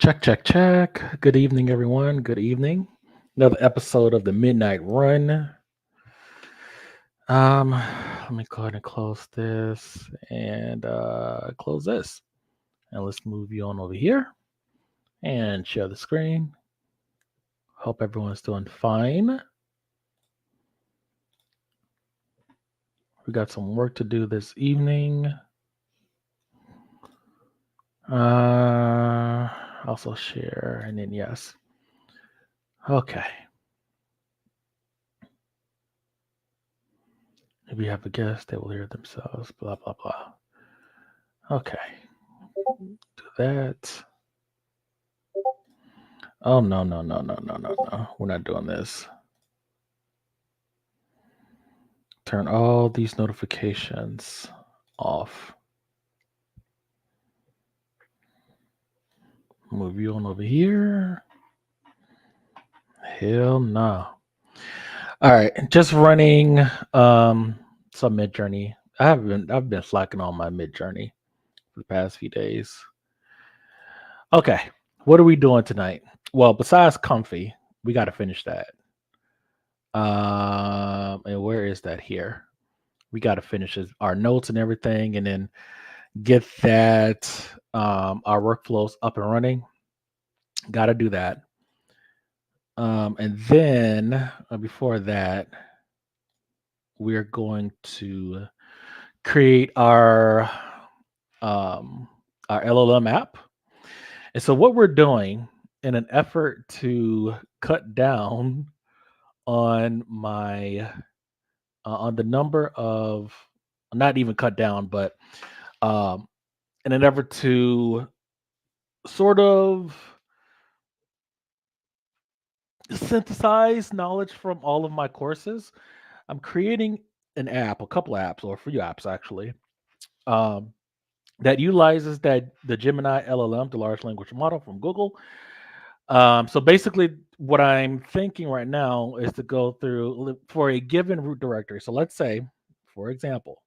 Check, check, check. Good evening, everyone. Good evening. Another episode of the Midnight Run. Let me go ahead and close this and close this. And let's move you on over here and share the screen. Hope everyone's doing fine. We got some work to do this evening. Also share and then yes. Okay. If you have a guest, they will hear themselves. Blah blah blah. Okay. Do that. Oh no. We're not doing this. Turn all these notifications off. Move you on over here. Hell no. All right, just running some mid journey. I've been slacking on my mid journey for the past few days. Okay, what are we doing tonight? Well, besides Comfy, we got to finish that. And where is that here? We got to finish our notes and everything, and then get that our workflows up and running. Got to do that. And then before that, we're going to create our LLM app. And so what we're doing in an effort to cut down on my on the number of, not even cut down, but um, in an effort to sort of synthesize knowledge from all of my courses, I'm creating an app, a couple apps, or a few apps actually, um, that utilizes the Gemini LLM, the large language model from Google. So basically, what I'm thinking right now is to go through for a given root directory. So let's say, for example,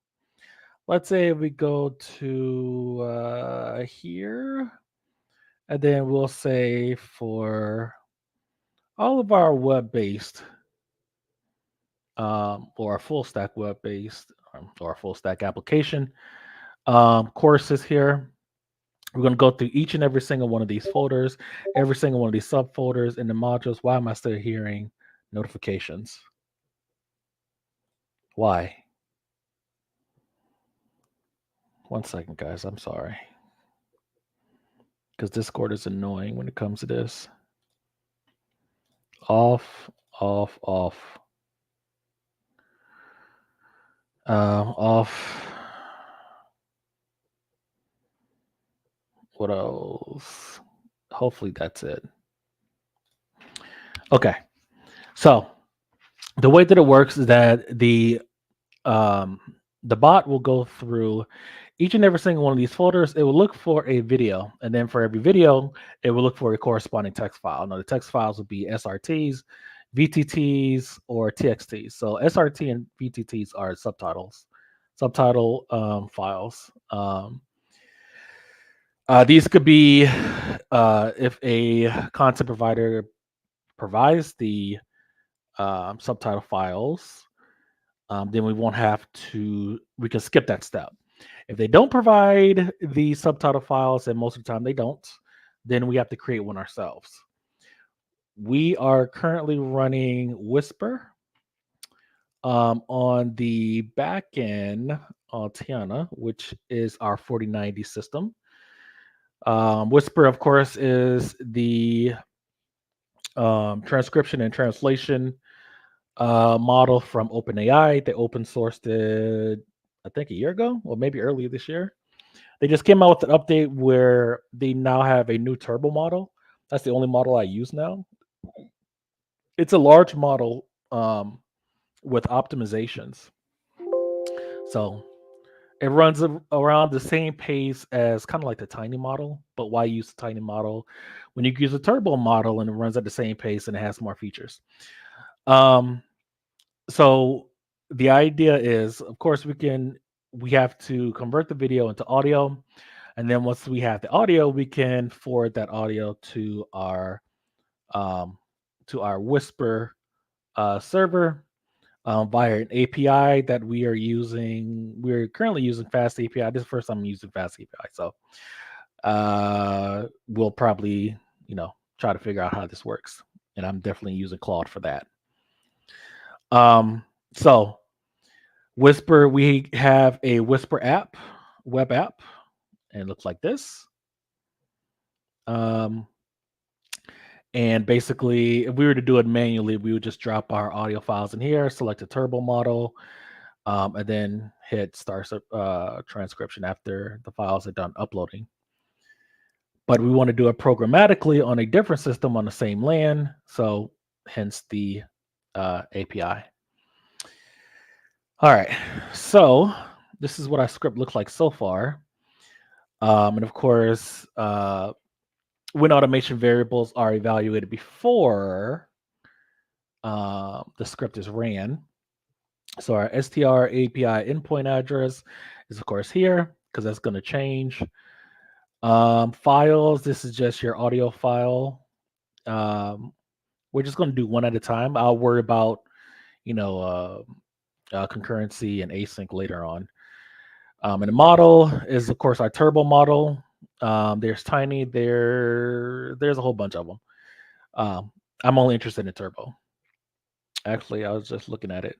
let's say we go to here, and then we'll say for all of our web-based or a full stack web-based or a full stack application courses here. We're going to go through each and every single one of these folders, every single one of these subfolders in the modules. Why am I still hearing notifications? Why? One second, guys. I'm sorry. Because Discord is annoying when it comes to this. Off. Off. What else? Hopefully that's it. Okay. So the way that it works is that the bot will go through each and every single one of these folders. It will look for a video, and then for every video, it will look for a corresponding text file. Now, the text files will be SRTs, VTTs, or TXTs. So SRT and VTTs are subtitle files. These could be if a content provider provides the subtitle files, then we won't have to, we can skip that step. If they don't provide the subtitle files, and most of the time they don't, then we have to create one ourselves. We are currently running Whisper on the back end on Tiana, which is our 4090 system. Whisper, of course, is the transcription and translation model from OpenAI. They open sourced it, I think, a year ago, or maybe earlier this year. They just came out with an update where they now have a new turbo model. That's the only model I use now. It's a large model with optimizations. So it runs around the same pace as kind of like the tiny model. But why use the tiny model when you can use a turbo model and it runs at the same pace and it has more features? So the idea is, of course, we have to convert the video into audio. And then once we have the audio, we can forward that audio um, to our Whisper server via an API that we are using. We're currently using Fast API. This is the first time I'm using Fast API, so we'll probably try to figure out how this works. And I'm definitely using Claude for that. So Whisper, we have a Whisper app, web app, and it looks like this. Um, and basically, if we were to do it manually, we would just drop our audio files in here, select a turbo model, and then hit start transcription after the files are done uploading. But we want to do it programmatically on a different system on the same LAN, so hence the API. All right, so this is what our script looks like so far. And of course, WinAutomation variables are evaluated before the script is ran. So our str API endpoint address is of course here because that's going to change. Files, this is just your audio file. We're just going to do one at a time. I'll worry about, concurrency and async later on. And the model is, of course, our turbo model. There's Tiny. There's a whole bunch of them. I'm only interested in turbo. Actually, I was just looking at it.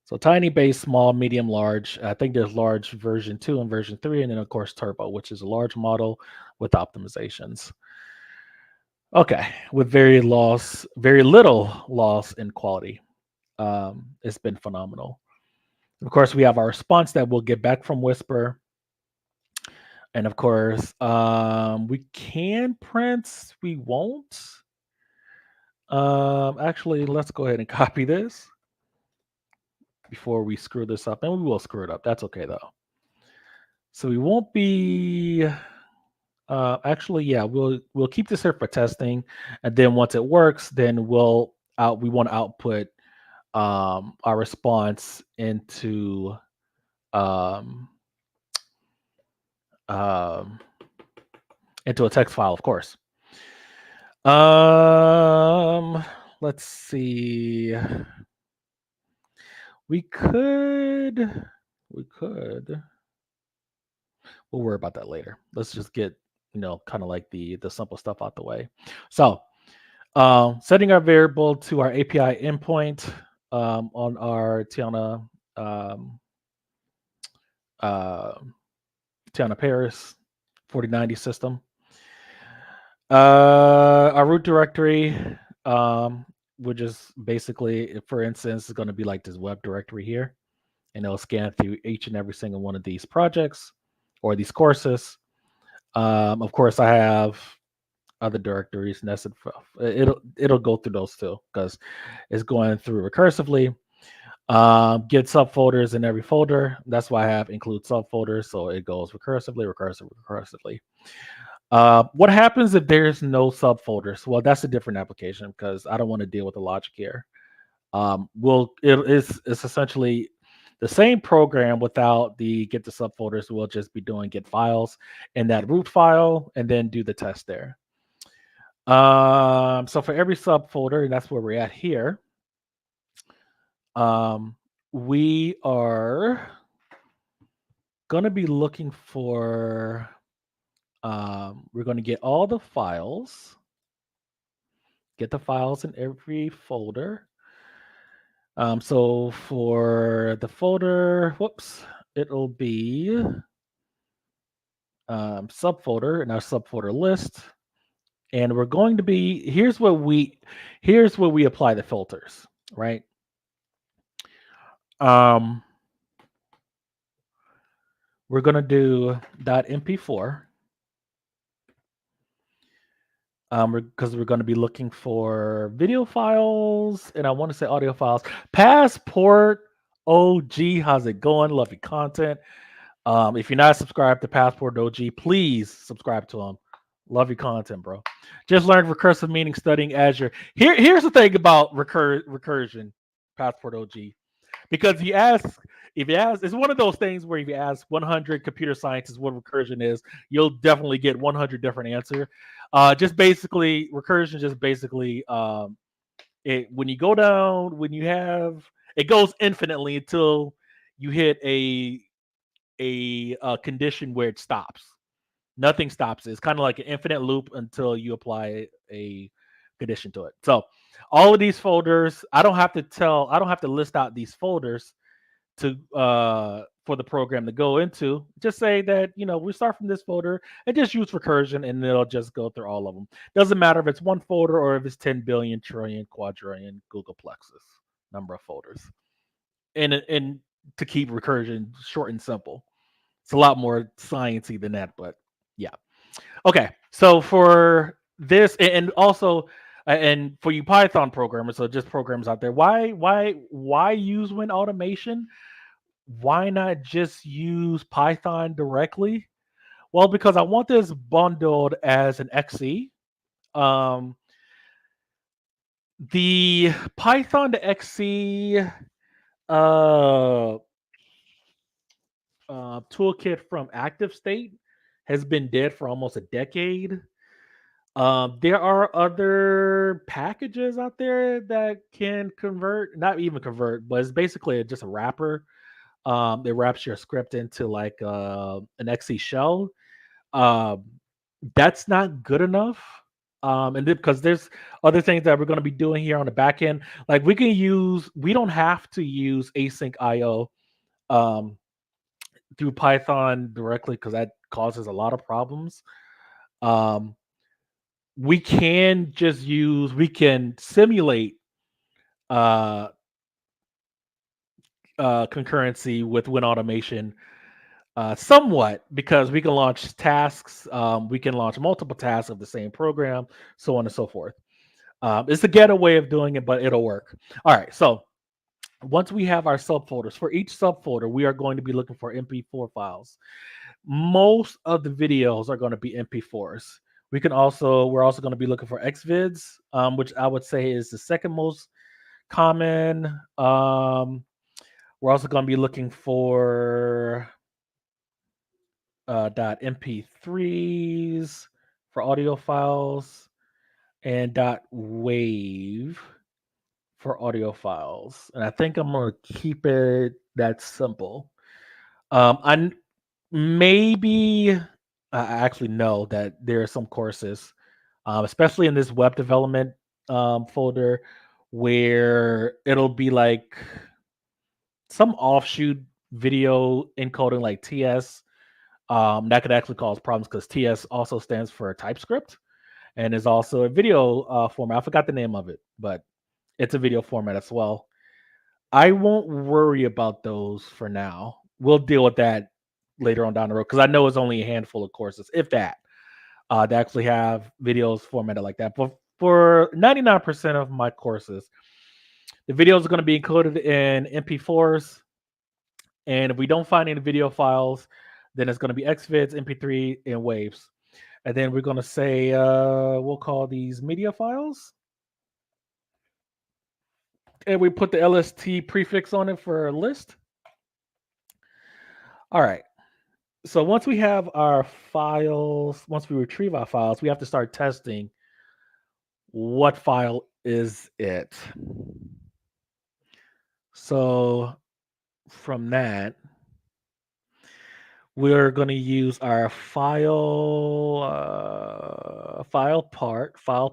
So Tiny, base, small, medium, large. I think there's large version 2 and version 3, and then of course turbo, which is a large model with optimizations. Okay, with very little loss in quality. It's been phenomenal. Of course, we have our response that we'll get back from Whisper. And of course, we can print, we won't. Actually, let's go ahead and copy this before we screw this up. And we will screw it up. That's okay, though. So we won't be... actually, yeah, we'll keep this here for testing. And then once it works, then we want to output our response into into a text file, of course. Let's see. We could. We'll worry about that later. Let's just get kind of like the simple stuff out the way. So, setting our variable to our API endpoint on our Tiana Paris 4090 system. Our root directory, which is basically, for instance, is going to be like this web directory here, and it'll scan through each and every single one of these projects or these courses. Of course, I have other directories nested. It'll go through those too because it's going through recursively. Get subfolders in every folder. That's why I have include subfolders, so it goes recursively. What happens if there's no subfolders? Well, that's a different application because I don't want to deal with the logic here. It's essentially the same program without the get the subfolders. We'll just be doing get files in that root file and then do the test there. So for every subfolder, and that's where we're at here, we are going to be looking for, we're going to get all the files, get the files in every folder. So for the folder, it'll be subfolder in our subfolder list. And we're going to be, here's where we apply the filters, right? We're going to do .mp4 because we're going to be looking for video files, and I want to say audio files. Passport OG, how's it going? Love your content. If you're not subscribed to Passport OG, please subscribe to him. Love your content, bro. Just learned recursive meaning studying Azure. Here's the thing about recursion, Passport OG, because he asks if you ask, it's one of those things where if you ask 100 computer scientists what recursion is, you'll definitely get 100 different answers. Just basically, recursion just basically it when you go down, when you have it goes infinitely until you hit a condition where it stops. Nothing stops it. It's kind of like an infinite loop until you apply a condition to it. So all of these folders, I don't have to list out these folders to for the program to go into. Just say that, we start from this folder and just use recursion and it'll just go through all of them. Doesn't matter if it's one folder or if it's 10 billion, trillion, quadrillion, Googleplexes number of folders. And to keep recursion short and simple. It's a lot more sciencey than that, but yeah. Okay, so for this, and also, and for you Python programmers, so just programmers out there, why use WinAutomation? Why not just use Python directly? Well, because I want this bundled as an XE. Um, the Python to XE toolkit from Active State has been dead for almost a decade. There are other packages out there that can convert, not even convert, but it's basically just a wrapper. It wraps your script into like an XE shell. Um, that's not good enough. And because there's other things that we're going to be doing here on the back end, like we don't have to use async IO um, through Python directly because that causes a lot of problems. Um, we can simulate uh, concurrency with WinAutomation somewhat because we can launch tasks, we can launch multiple tasks of the same program, so on and so forth. It's a ghetto way of doing it, but it'll work. All right, so once we have our subfolders, for each subfolder, we are going to be looking for MP4 files. Most of the videos are going to be MP4s. We're also going to be looking for XVids, which I would say is the second most common. We're also going to be looking for .mp3s for audio files and .wave for audio files. And I think I'm going to keep it that simple. I maybe I actually know that there are some courses, especially in this web development folder, where it'll be like some offshoot video encoding like TS. That could actually cause problems because TS also stands for TypeScript and is also a video format. I forgot the name of it, but it's a video format as well. I won't worry about those for now. We'll deal with that later on down the road because I know it's only a handful of courses, if that, that actually have videos formatted like that. But for 99% of my courses, the videos are going to be encoded in MP4s. And if we don't find any video files, then it's going to be XVids, MP3, and waves. And then we're going to say, we'll call these media files. And we put the LST prefix on it for a list. All right. So once we have our files, once we retrieve our files, we have to start testing what file is it. So from that, we're going to use our file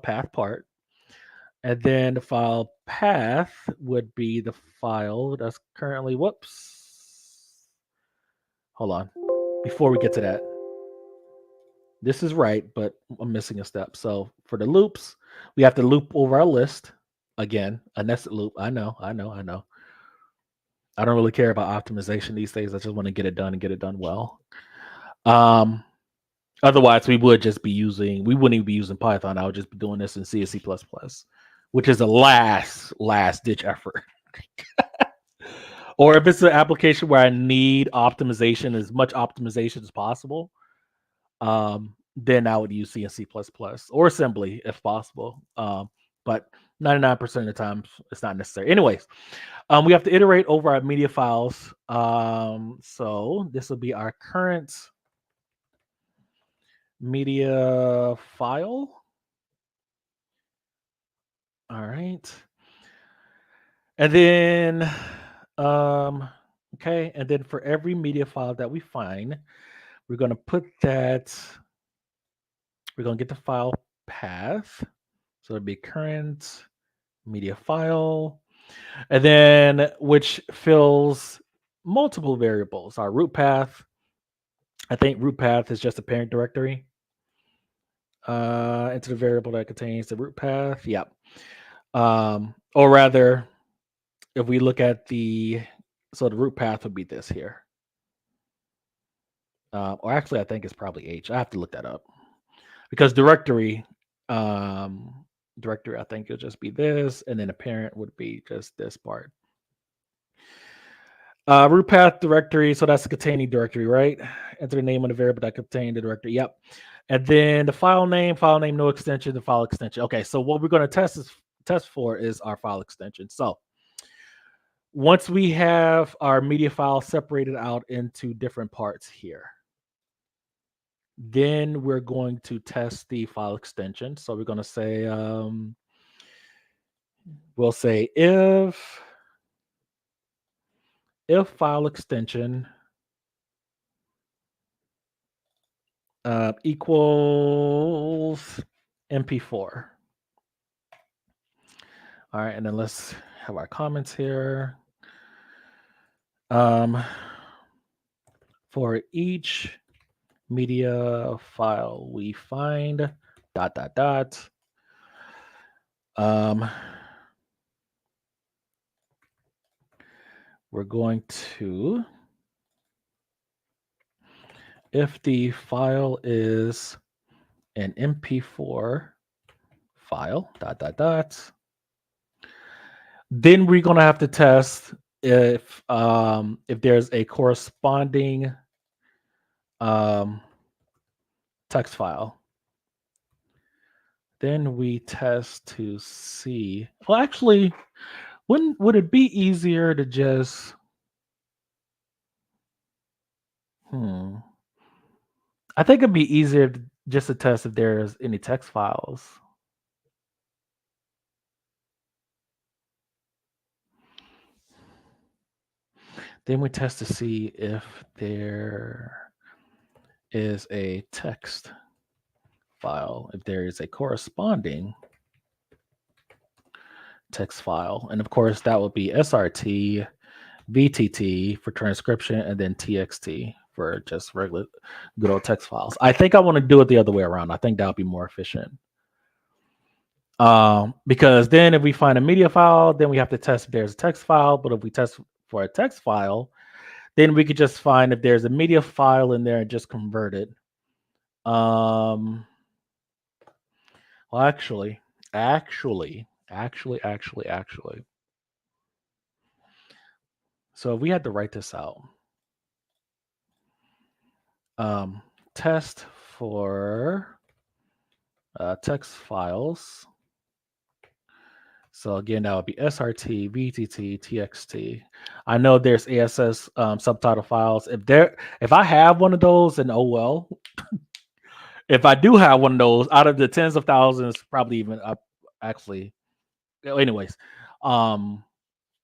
path part, and then the file path would be the file that's currently, hold on, before we get to that, this is right, but I'm missing a step. So for the loops, we have to loop over our list again, a nested loop. I know. I don't really care about optimization these days. I just want to get it done and get it done well. Otherwise, we wouldn't even be using Python. I would just be doing this in C or C++, which is a last ditch effort. Or if it's an application where I need optimization, as much optimization as possible, then I would use C and C++ or assembly if possible. but 99% of the time it's not necessary. Anyways, we have to iterate over our media files. So this will be our current media file. All right. And then, okay. And then for every media file that we find, we're going to put that, we're going to get the file path. So it'll be current media file. And then which fills multiple variables. Our root path, I think root path is just a parent directory into the variable that contains the root path. Yep. Or rather, if we look at the root path would be this here. Or actually, I think it's probably H. I have to look that up because directory, I think it'll just be this, and then a parent would be just this part. Root path directory, so that's the containing directory, right? Enter the name of the variable that contains the directory. Yep. And then the file name, no extension, the file extension. Okay, so what we're going to test for is our file extension. So once we have our media file separated out into different parts here, then we're going to test the file extension. So we're going to say, we'll say if file extension equals MP4. All right, and then let's have our comments here. For each media file we find, ... We're going to, if the file is an MP4 file, ... Then we're going to have to test if there's a corresponding text file. Then we test to see. Well, actually, would it be easier to just? I think it'd be easier just to test if there's any text files. Then we test to see if there is a text file, if there is a corresponding text file. And of course, that would be SRT, VTT for transcription, and then TXT for just regular good old text files. I think I want to do it the other way around. I think that would be more efficient. Because then if we find a media file, then we have to test if there's a text file. But if we test for a text file, then we could just find if there's a media file in there and just convert it. Well, actually. So if we had to write this out, test for text files. So again, that would be SRT, VTT, TXT. I know there's ASS subtitle files. If I have one of those, then oh well. If I do have one of those, out of the tens of thousands, probably even up. Actually, anyways, I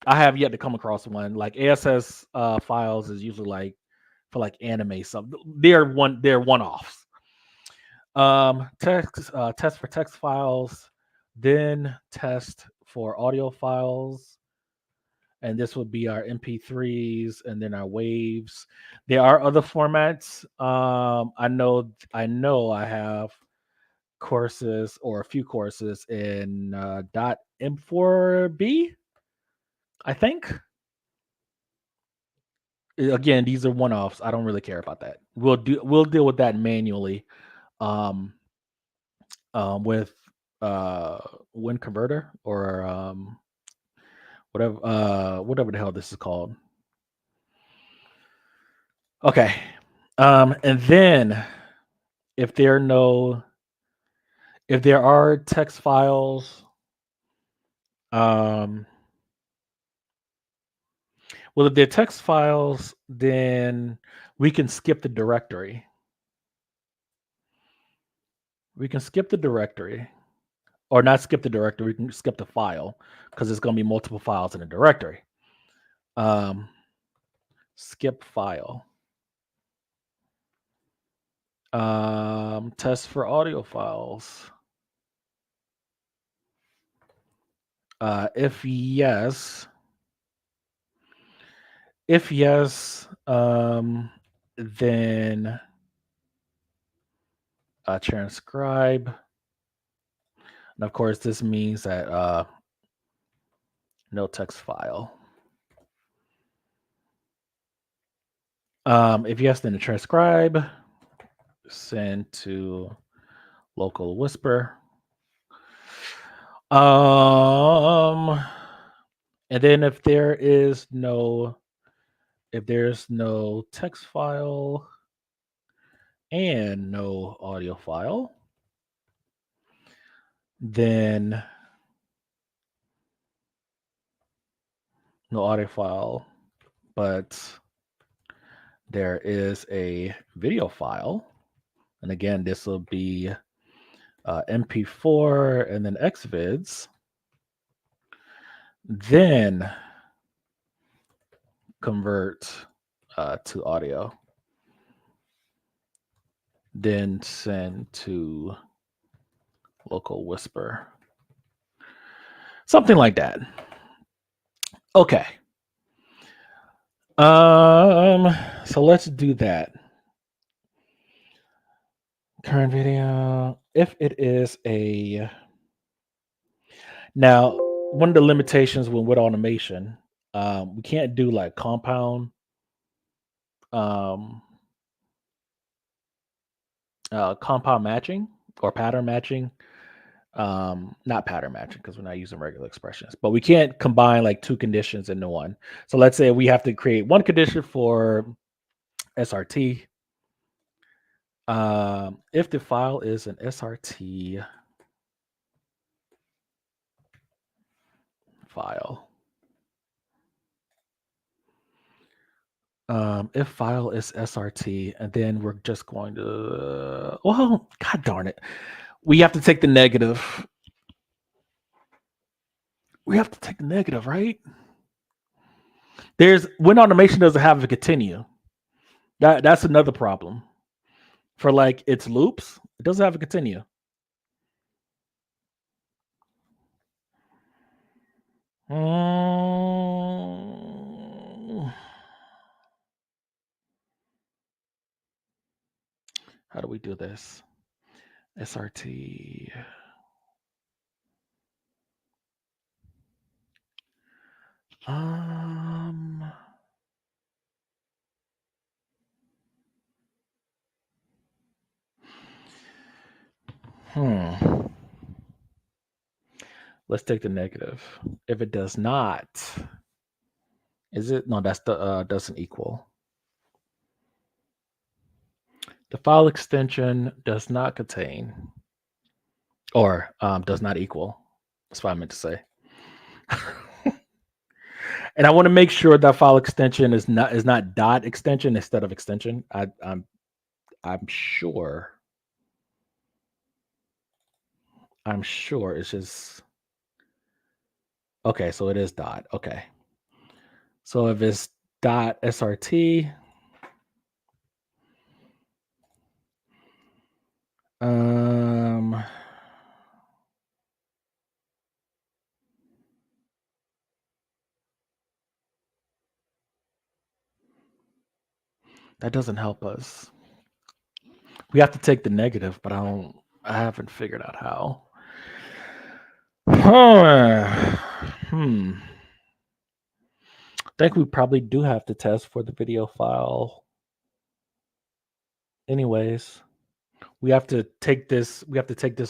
have yet to come across one. Like ASS files is usually like for like anime stuff. They're one-offs. Test for text files, then test for audio files, and this would be our MP3s and then our waves. There are other formats. I know I have courses or a few courses in .m4b, I think. Again, these are one-offs. I don't really care about that. We'll deal with that manually with WinConverter or whatever the hell this is called. Okay. And then if there are text files Um, well, if they're text files, then we can skip the directory. We can skip the directory, or not skip the directory. We can skip the file because there's going to be multiple files in a directory. Um, skip file. Test for audio files. If yes, then transcribe. And of course, this means that no text file. If yes, then transcribe. Send to local whisper. And then if there's no text file and no audio file, then no audio file, but there is a video file. And again, this will be MP4 and then XVids. Then convert to audio. Then send to local whisper. Something like that. Okay. So let's do that. Current video. If it is a now, one of the limitations with automation, we can't do like compound compound matching or pattern matching. Not pattern matching because we're not using regular expressions, but we can't combine like two conditions into one. So let's say we have to create one condition for SRT. If the file is an SRT file, if file is SRT, and then we're just going to, well, God darn it, we have to take the negative. We have to take the negative, right? There's when automation doesn't have a continue. That's another problem. For like its loops, it doesn't have a continue. How do we do this? SRT. Let's take the negative. If it does not, is it? No, that's the doesn't equal. The file extension does not contain or does not equal. That's what I meant to say. And I want to make sure that file extension is not dot extension instead of extension. I'm sure. I'm sure it's just okay. So it is dot. Okay. So if it's dot SRT, that doesn't help us. We have to take the negative, but I haven't figured out how. I think we probably do have to test for the video file. Anyways, we have to take this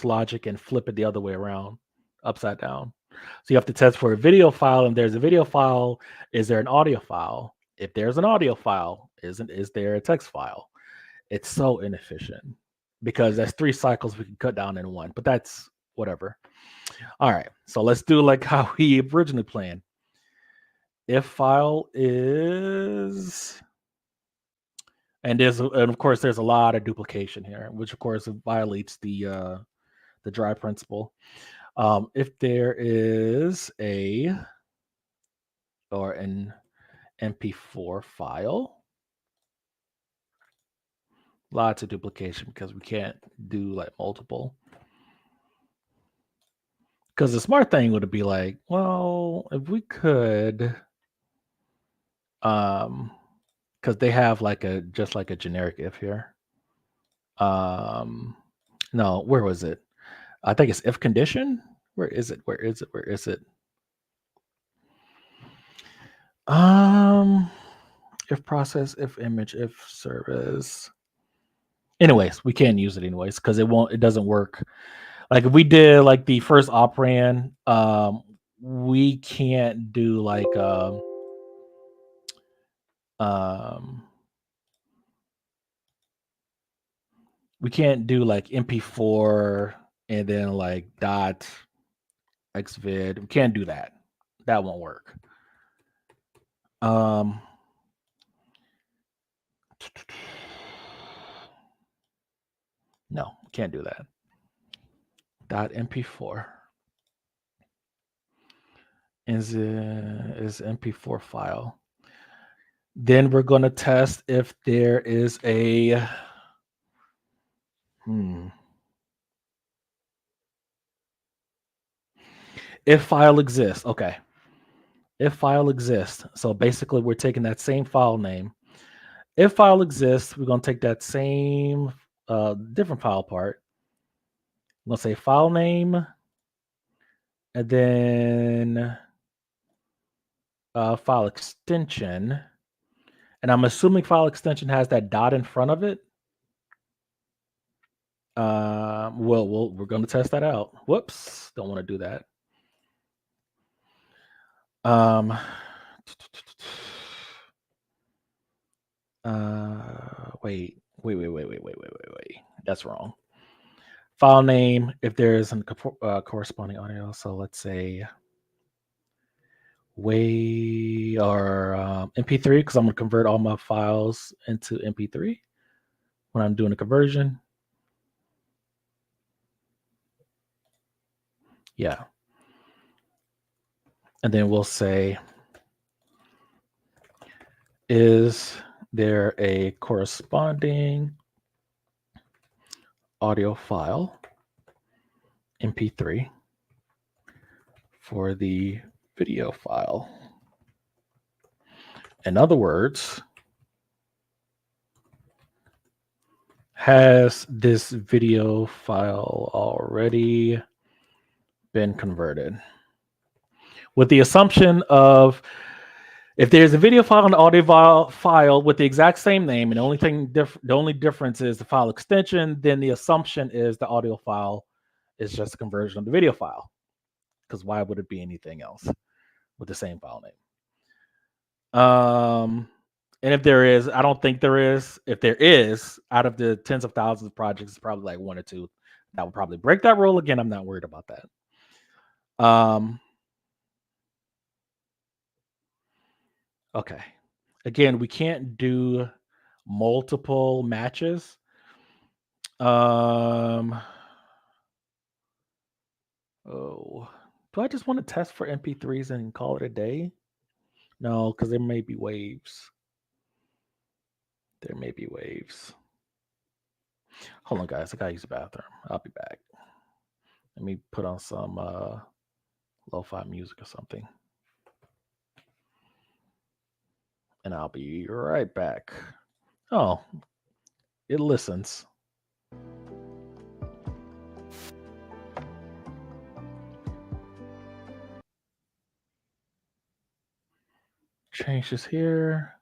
logic and flip it the other way around, upside down. So you have to test for a video file, and there's a video file. Is there an audio file? If there's an audio file, is there a text file? It's so inefficient because that's 3 cycles we can cut down in one, but that's whatever. All right, so let's do like how we originally planned. If file is, and of course there's a lot of duplication here, which of course violates the dry principle. If there is a or an MP4 file, lots of duplication because we can't do like multiple. Because the smart thing would be like, well, if we could, because they have like just like a generic if here. No, where was it? I think it's if condition. Where is it? Where is it? Where is it? If process, if image, if service. Anyways, we can't use it anyways because it doesn't work. Like if we did like the first operand, we can't do like um we can't do like MP4 and then like dot xvid. We can't do that. That won't work. No, we can't do that. Dot MP4 is MP4 file. Then we're going to test if there is a if file exists. Okay. If file exists. So basically we're taking that same file name. If file exists, we're going to take that same different file part. I'm going to say file name and then file extension. And I'm assuming file extension has that dot in front of it. We're going to test that out. Whoops, don't want to do that. Wait. That's wrong. File name, if there's a corresponding audio. So let's say way or MP3 because I'm going to convert all my files into MP3 when I'm doing a conversion. Yeah. And then we'll say, is there a corresponding audio file, MP3, for the video file? In other words, has this video file already been converted? With the assumption of if there's a video file and audio file with the exact same name, and the only difference is the file extension, then the assumption is the audio file is just a conversion of the video file. Because why would it be anything else with the same file name? And if there is, I don't think there is. If there is, out of the tens of thousands of projects, it's probably like one or two that would probably break that rule. Again, I'm not worried about that. Okay. Again, we can't do multiple matches. Oh, do I just want to test for MP3s and call it a day? No, because there may be waves. There may be waves. Hold on, guys. I gotta use the bathroom. I'll be back. Let me put on some lo-fi music or something. And I'll be right back. Oh, it listens. Change this here.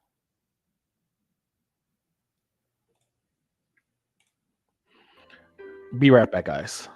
Be right back, guys.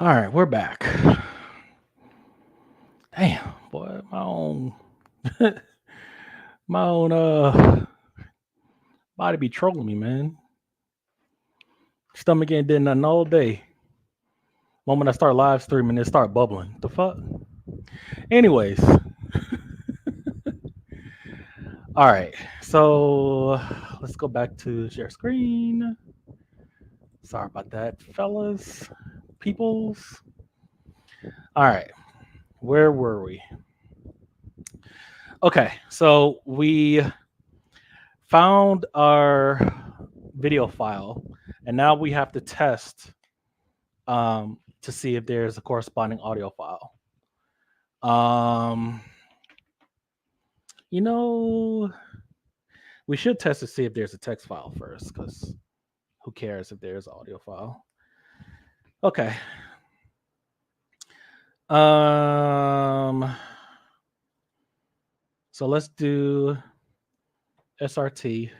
All right, we're back. Damn, boy, my own body be trolling me, man. Stomach ain't did nothing all day. Moment I start live streaming, it start bubbling. The fuck? Anyways, all right. So let's go back to share screen. Sorry about that, fellas, peoples. All right, where were we? Okay, so we found our video file, and now we have to test to see if there's a corresponding audio file. Um, you know, we should test to see if there's a text file first, because who cares if there's an audio file? Okay. So let's do SRT.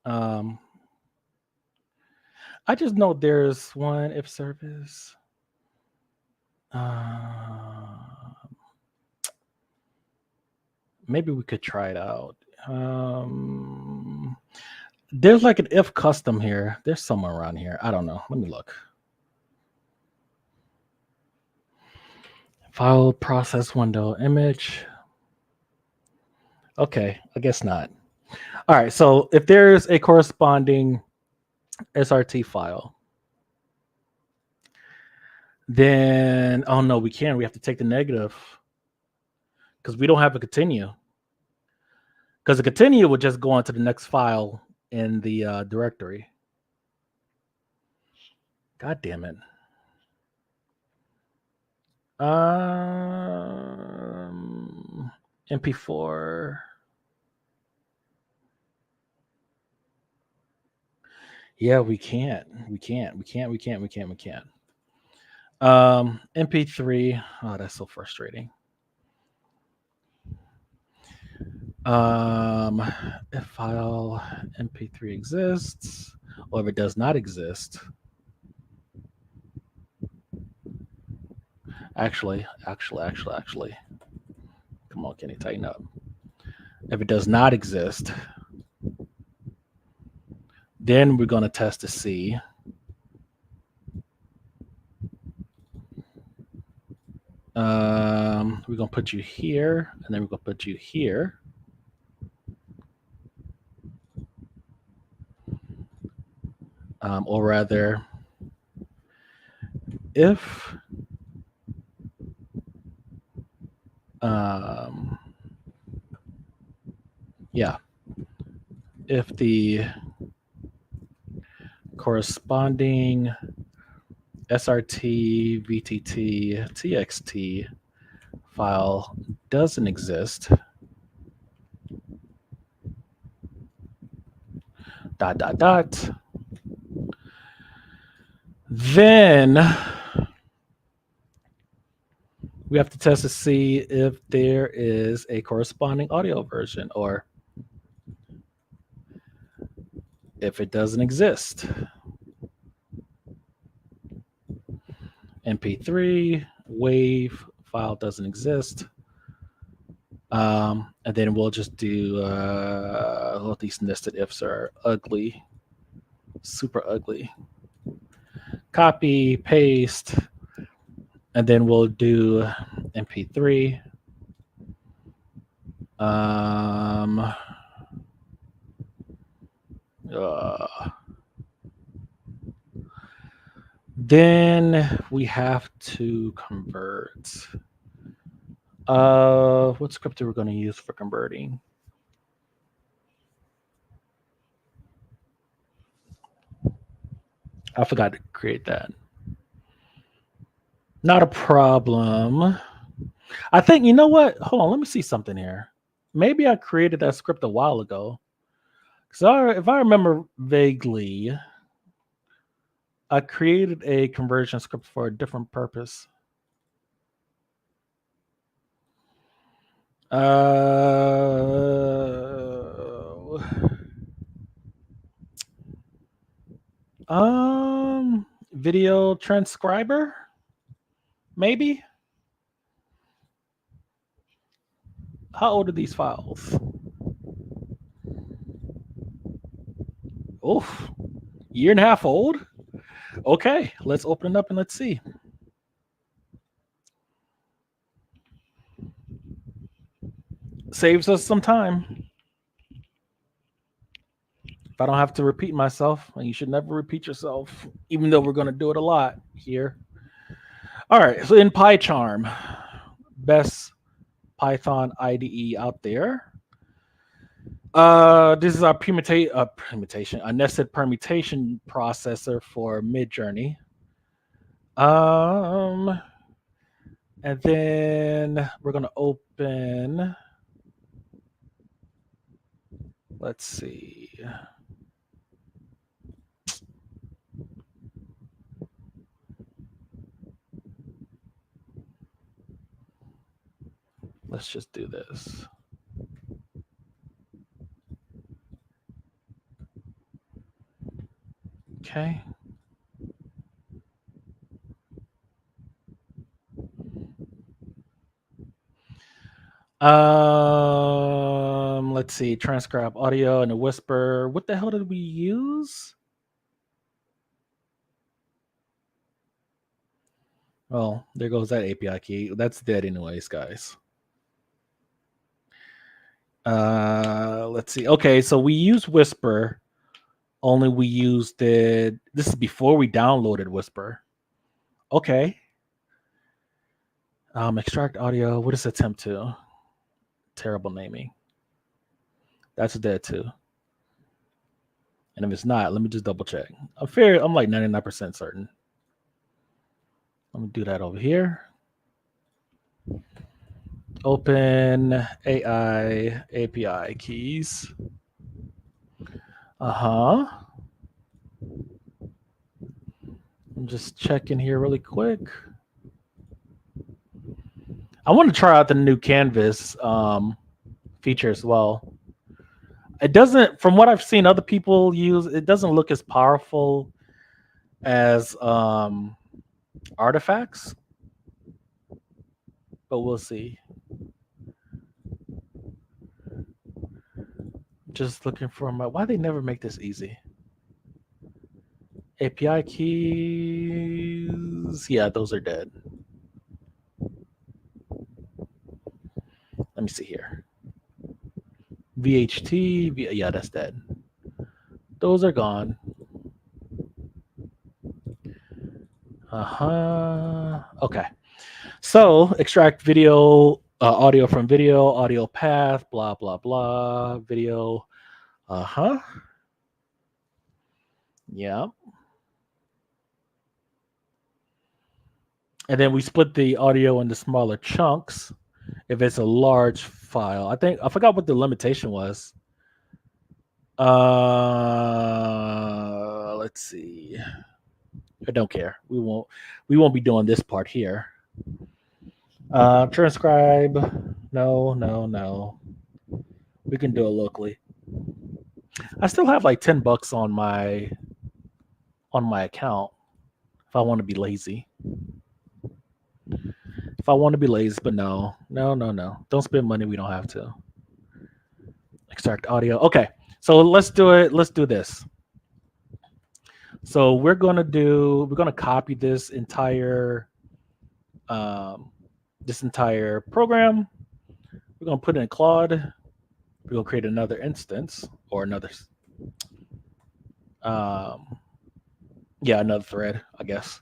I just know there's one if service. Maybe we could try it out. There's like an if custom here. There's somewhere around here. I don't know. Let me look. File process window image. Okay, I guess not. All right, so if there's a corresponding SRT file, then oh no, we can't. We have to take the negative because we don't have a continue. Because the continue would just go on to the next file in the directory. God damn it. MP4. Yeah, we can't. MP3. Oh, that's so frustrating. If file MP3 exists, or if it does not exist. Actually. Come on, Kenny, tighten up. If it does not exist, then we're going to test to see. We're going to put you here, and then we're going to put you here. Or rather, if if the corresponding SRT, VTT, TXT file doesn't exist, ... Then we have to test to see if there is a corresponding audio version, or if it doesn't exist. MP3, WAV file doesn't exist. And then we'll just do all these nested ifs are ugly, super ugly. Copy, paste, and then we'll do MP3. Then we have to convert. What script are we going to use for converting? I forgot to create that. Not a problem. I think, you know what? Hold on, let me see something here. Maybe I created that script a while ago. So if I remember vaguely, I created a conversion script for a different purpose. video transcriber, maybe. How old are these files? Oof, year and a half old. Okay, let's open it up and let's see. Saves us some time. If I don't have to repeat myself, and you should never repeat yourself, even though we're going to do it a lot here. All right, so in PyCharm, best Python IDE out there. This is our permutation, a nested permutation processor for Midjourney. And then we're gonna open. Let's see. Let's just do this. Okay. Let's see. Transcribe audio and a whisper. What the hell did we use? Oh, there goes that API key. That's dead anyways, guys. Let's see. Okay, so we use Whisper. Only we used it. This is before we downloaded Whisper. Okay. Extract audio. What is attempt to? Terrible naming. That's dead too. And if it's not, let me just double check. I'm like 99% certain. Let me do that over here. Open AI API keys. I'm just checking here really quick. I want to try out the new Canvas feature as well. It doesn't, from what I've seen other people use, it doesn't look as powerful as artifacts, but we'll see. Just looking for my, why they never make this easy? API keys, yeah, those are dead. Let me see here. VHT, yeah, that's dead. Those are gone. Okay. So extract video, audio from video, audio path, blah, blah, blah, video. Yeah. And then we split the audio into smaller chunks if it's a large file. I forgot what the limitation was. Let's see. I don't care. We won't be doing this part here. Transcribe. No. We can do it locally. I still have like $10 on my account if I want to be lazy. But no. Don't spend money we don't have to. Extract audio. Okay. So let's do it. Let's do this. So we're gonna copy this entire program. We're gonna put it in Claude. We're gonna create another instance or another another thread, I guess.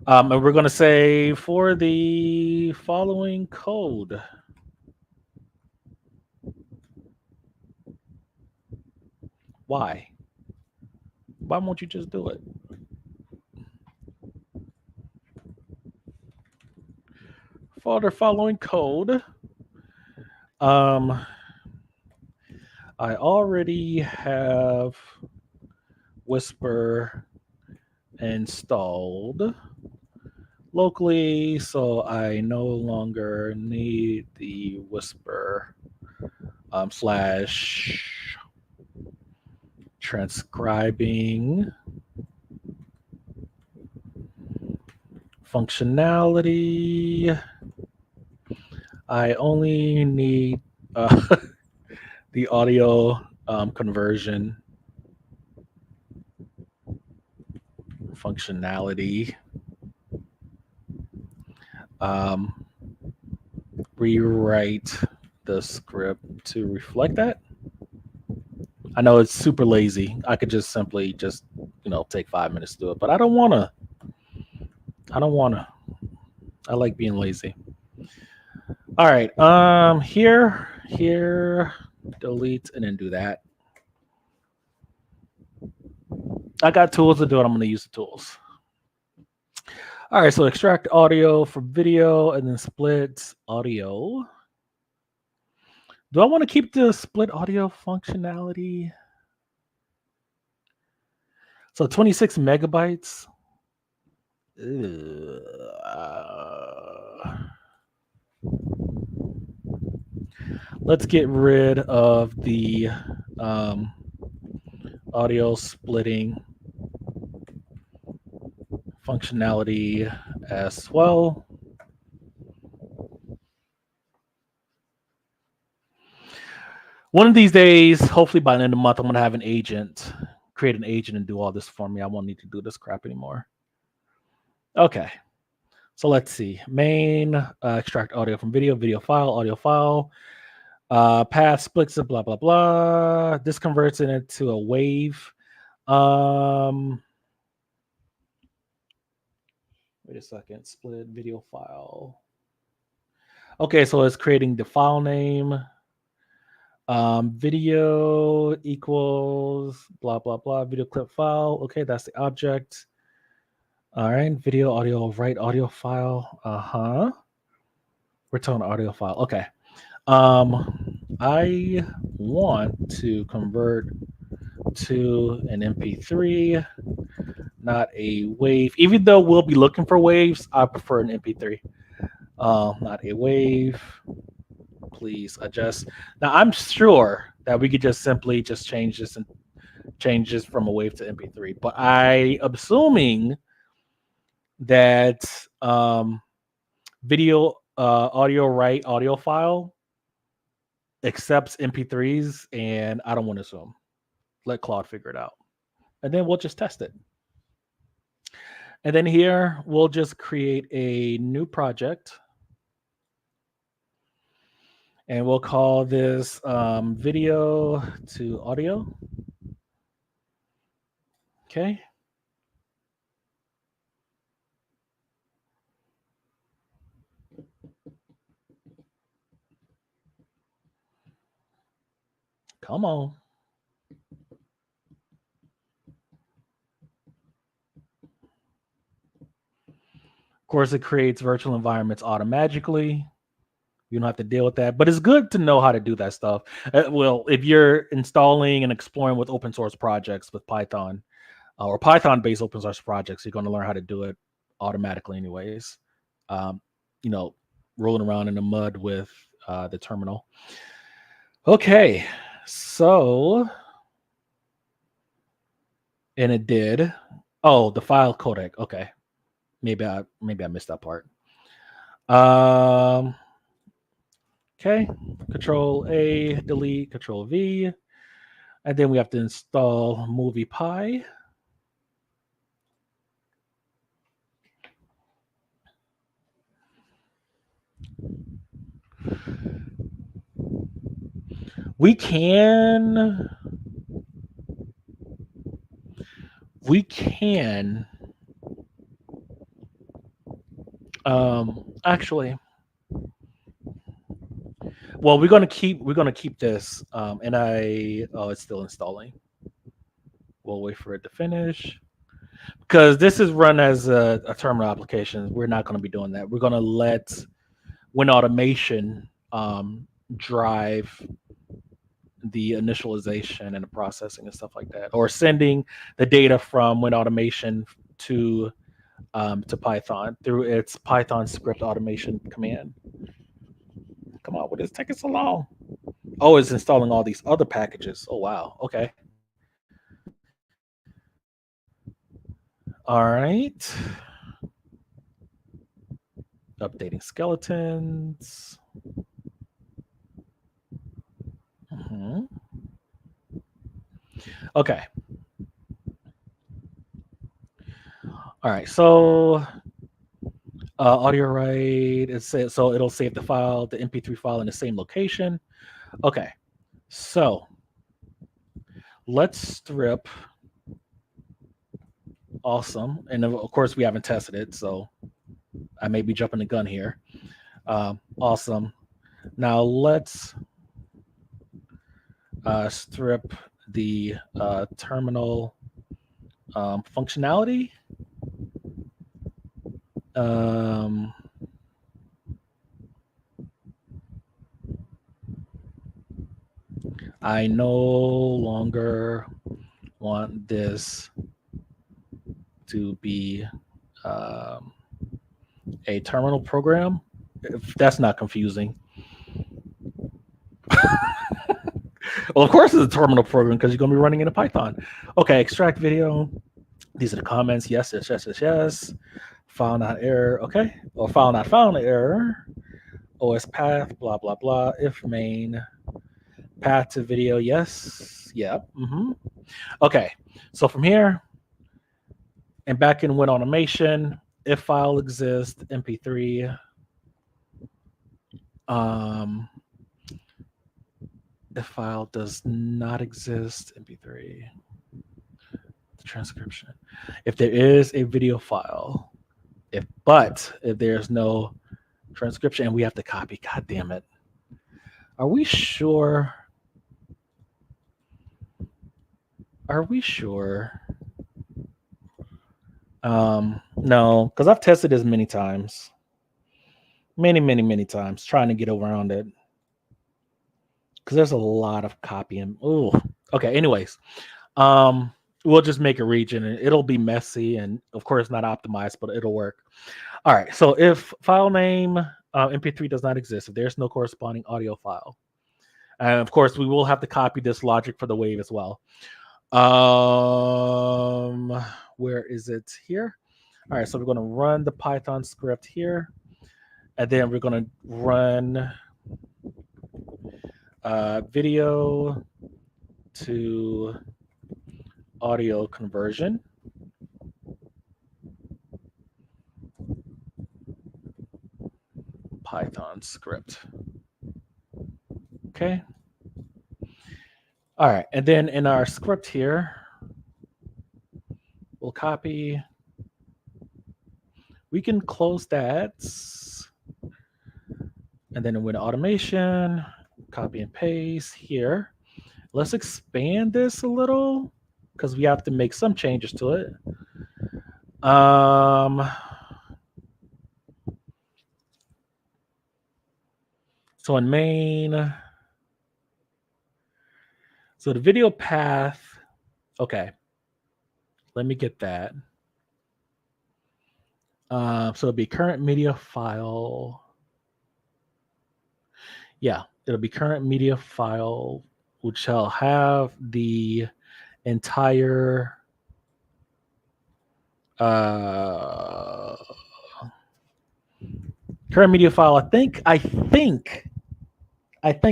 And we're gonna say for the following code. Why won't you just do it? For the following code, I already have Whisper installed locally, so I no longer need the Whisper / transcribing Functionality. I only need the audio conversion functionality. Um, Rewrite the script to reflect that. I know it's super lazy. I could just simply just take 5 minutes to do it, but I don't want to. I don't want to. I like being lazy. All right. Here, delete, and then do that. I got tools to do it. I'm going to use the tools. All right. So extract audio from video and then split audio. Do I want to keep the split audio functionality? So 26 megabytes. Let's get rid of the audio splitting functionality as well. One of these days, hopefully by the end of the month, I'm going to have an agent, create an agent and do all this for me. I won't need to do this crap anymore. Okay. So let's see. Main, extract audio from video, video file, audio file. Path splits it, blah, blah, blah. This converts it into a wave. Wait a second. Split video file. Okay, so it's creating the file name. Video equals blah, blah, blah. Video clip file. Okay, that's the object. All right, video, audio, write audio file. Return audio file. Okay. I want to convert to an MP3, not a wave. Even though we'll be looking for waves, I prefer an MP3. Not a wave. Please adjust. Now I'm sure that we could just simply just change this and change this from a wave to MP3, but I am assuming that video audio write audio file accepts MP3s, and I don't want to assume. Let Claude figure it out, and then we'll just test it. And then here we'll just create a new project, and we'll call this video to audio. Okay. Come on. Of course, it creates virtual environments automatically. You don't have to deal with that, but it's good to know how to do that stuff. Well, if you're installing and exploring with open source projects with Python or Python-based open source projects, you're going to learn how to do it automatically anyways. Rolling around in the mud with the terminal. Okay, so, and it did. Oh, the file codec. Okay, maybe I missed that part. Okay, Control A, delete, Control V, and then we have to install MoviePy. We can actually, well, we're gonna keep this, and it's still installing. We'll wait for it to finish because this is run as a terminal application. We're not going to be doing that. We're going to let WinAutomation drive the initialization and the processing and stuff like that, or sending the data from WinAutomation to Python through its Python script automation command. Come on, what is taking so long? Oh, it's installing all these other packages. Oh, wow. Okay. All right. Updating skeletons. Mhm. Okay. All right. So audio write. It says so it'll save the file, the MP3 file, in the same location. Okay. So let's strip. Awesome. And of course, we haven't tested it, so I may be jumping the gun here. Awesome. Now let's strip the terminal functionality. I no longer want this to be a terminal program. If that's not confusing. Well, of course it's a terminal program because you're going to be running in a Python. Okay, extract video. These are the comments. Yes, yes, yes, yes, yes. File not error. Okay. Or file not found error. OS path, blah, blah, blah. If main path to video. Yes. Yep. Okay. So from here and back in WinAutomation, if file exists, MP3. If file does not exist, MP3. The transcription. If there is a video file, if there's no transcription and we have to copy, god damn it. Are we sure? No, because I've tested this many times. Many times trying to get around it. Because there's a lot of copying. Oh, okay. Anyways, we'll just make a region and it'll be messy and of course not optimized, but it'll work. All right. So if file name MP3 does not exist, if there's no corresponding audio file, and of course we will have to copy this logic for the wave as well. Where is it here? All right. So we're going to run the Python script here, and then we're going to run video to audio conversion. Python script. Okay. All right. And then in our script here, we'll copy. We can close that. And then with automation, copy and paste here. Let's expand this a little because we have to make some changes to it. So in main, so the video path, okay. Let me get that. So it'll be current media file. Yeah, it'll be current media file, which shall have the entire current media file. I think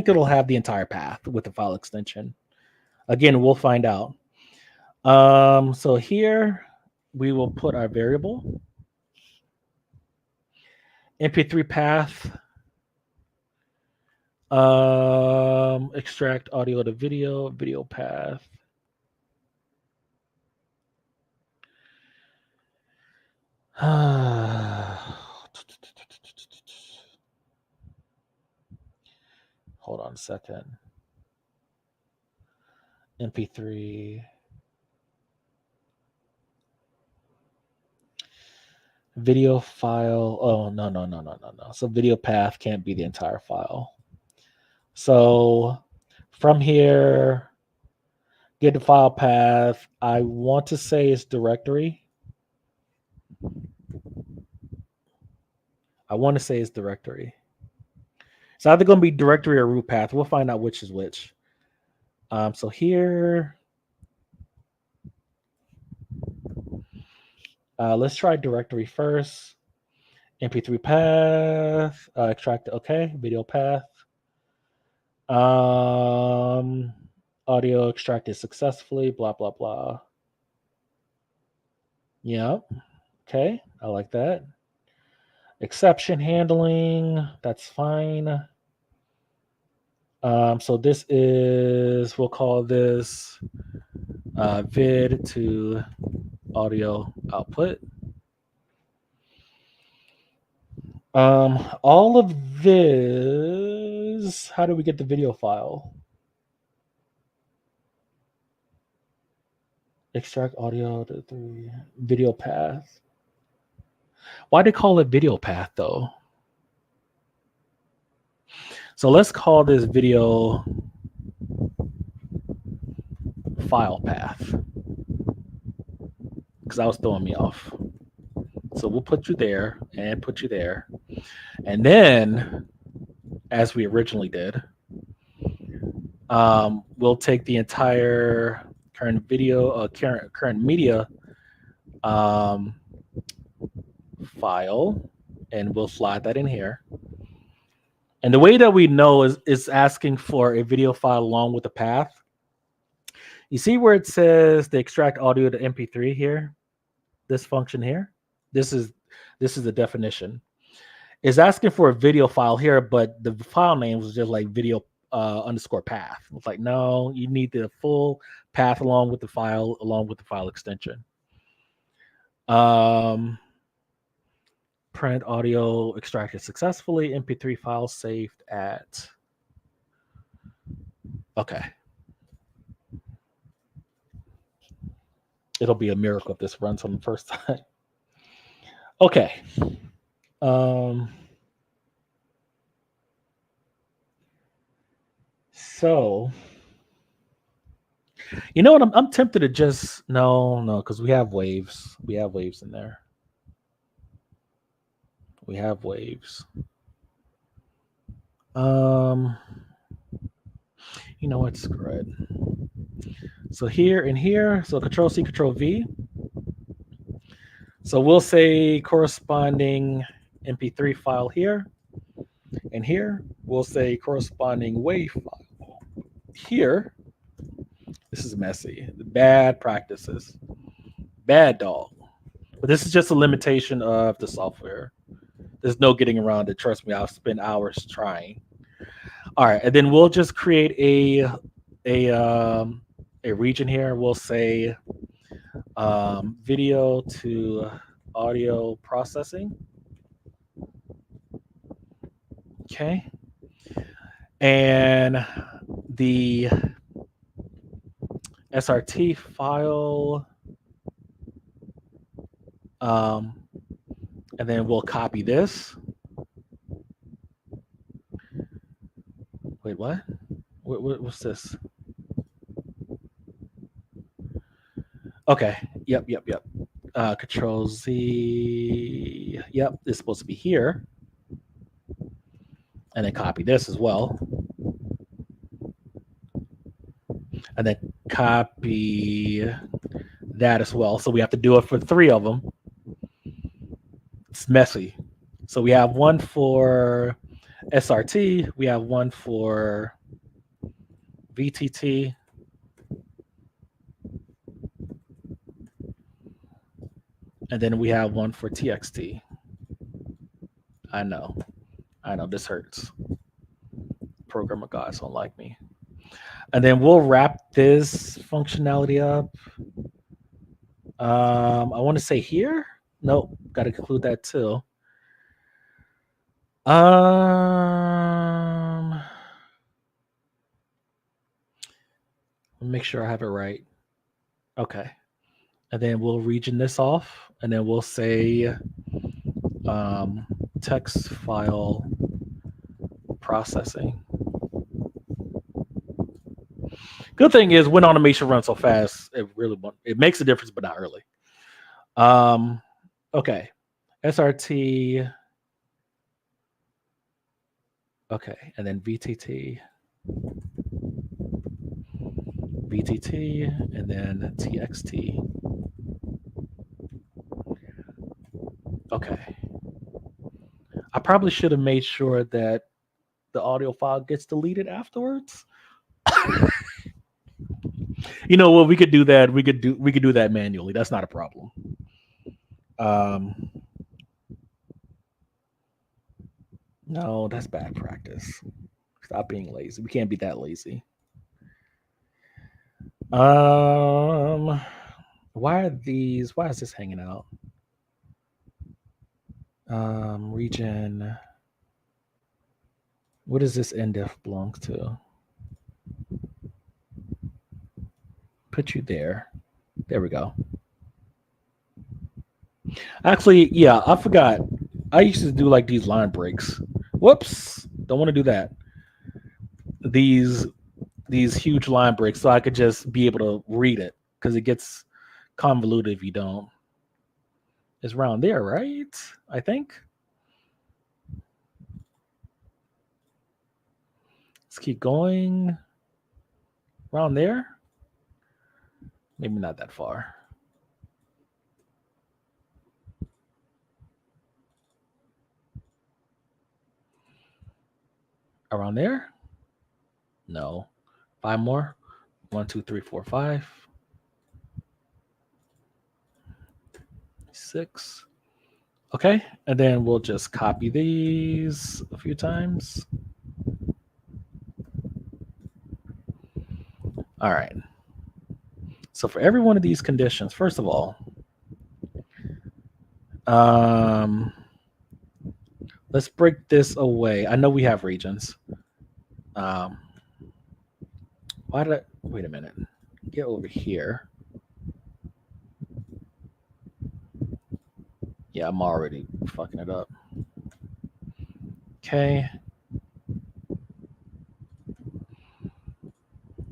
it'll have the entire path with the file extension. Again, we'll find out. So here we will put our variable MP3 path. Extract audio to video path. Hold on a second. MP3 video file. Oh, no. So video path can't be the entire file. So from here, get the file path. I want to say it's directory. It's either going to be directory or root path. We'll find out which is which. So here, let's try directory first. MP3 path, extract, okay, video path. Um, audio extracted successfully, blah, blah, blah. Yep. Okay, I like that. Exception handling, that's fine. So this is, we'll call this vid to audio output. All of this, how do we get the video file? Extract audio to the video path. Why they call it video path though? So let's call this video file path because that was throwing me off. So we'll put you there and put you there. And then, as we originally did, we'll take the entire current video, current media file, and we'll slide that in here. And the way that we know is asking for a video file along with the path. You see where it says the extract audio to MP3 here? This function here? This is the definition. It's asking for a video file here, but the file name was just like video underscore path. It's like, no, you need the full path along with the file extension. Print audio extracted successfully, MP3 file saved at. Okay. It'll be a miracle if this runs on the first time. Okay. So, you know what? I'm tempted to just no, because we have waves. We have waves in there. We have waves. You know what? Screw it. So here and here. So Control C, Control V. So we'll say corresponding MP3 file here. And here we'll say corresponding wave file here. This is messy. Bad practices. Bad dog. But this is just a limitation of the software. There's no getting around it. Trust me, I've spent hours trying. All right, and then we'll just create a region here. We'll say video to audio processing. Okay. And the SRT file, and then we'll copy this. Wait, what? What's this? Okay. Yep. Control Z. Yep. It's supposed to be here. And then copy this as well. And then copy that as well. So we have to do it for 3 of them. It's messy. So we have one for SRT. We have one for VTT. And then we have one for TXT. I know, this hurts. Programmer guys don't like me. And then we'll wrap this functionality up. I want to say here. Nope, got to include that too. Make sure I have it right. Okay. And then we'll region this off, and then we'll say text file processing. Good thing is WinAutomation runs so fast, it makes a difference, but not really. Okay, SRT. Okay, and then VTT, and then TXT. Okay. I probably should have made sure that the audio file gets deleted afterwards. You know what? We could do that. We could do that manually. That's not a problem. Um, no, that's bad practice. Stop being lazy. We can't be that lazy. Um, why are these? Why is this hanging out? Region. What does this NDIF belong to? Put you there. There we go. Actually, yeah, I forgot. I used to do like these line breaks. Whoops. Don't want to do that. These these huge line breaks so I could just be able to read it because it gets convoluted if you don't. It's around there, right? I think. Let's keep going. Around there? Maybe not that far. Around there? No. Five more. 1, 2, 3, 4, 5, 6. Okay. And then we'll just copy these a few times. All right. So for every one of these conditions, first of all, let's break this away. I know we have regions. Why did I wait a minute? Get over here. Yeah, I'm already fucking it up. Okay.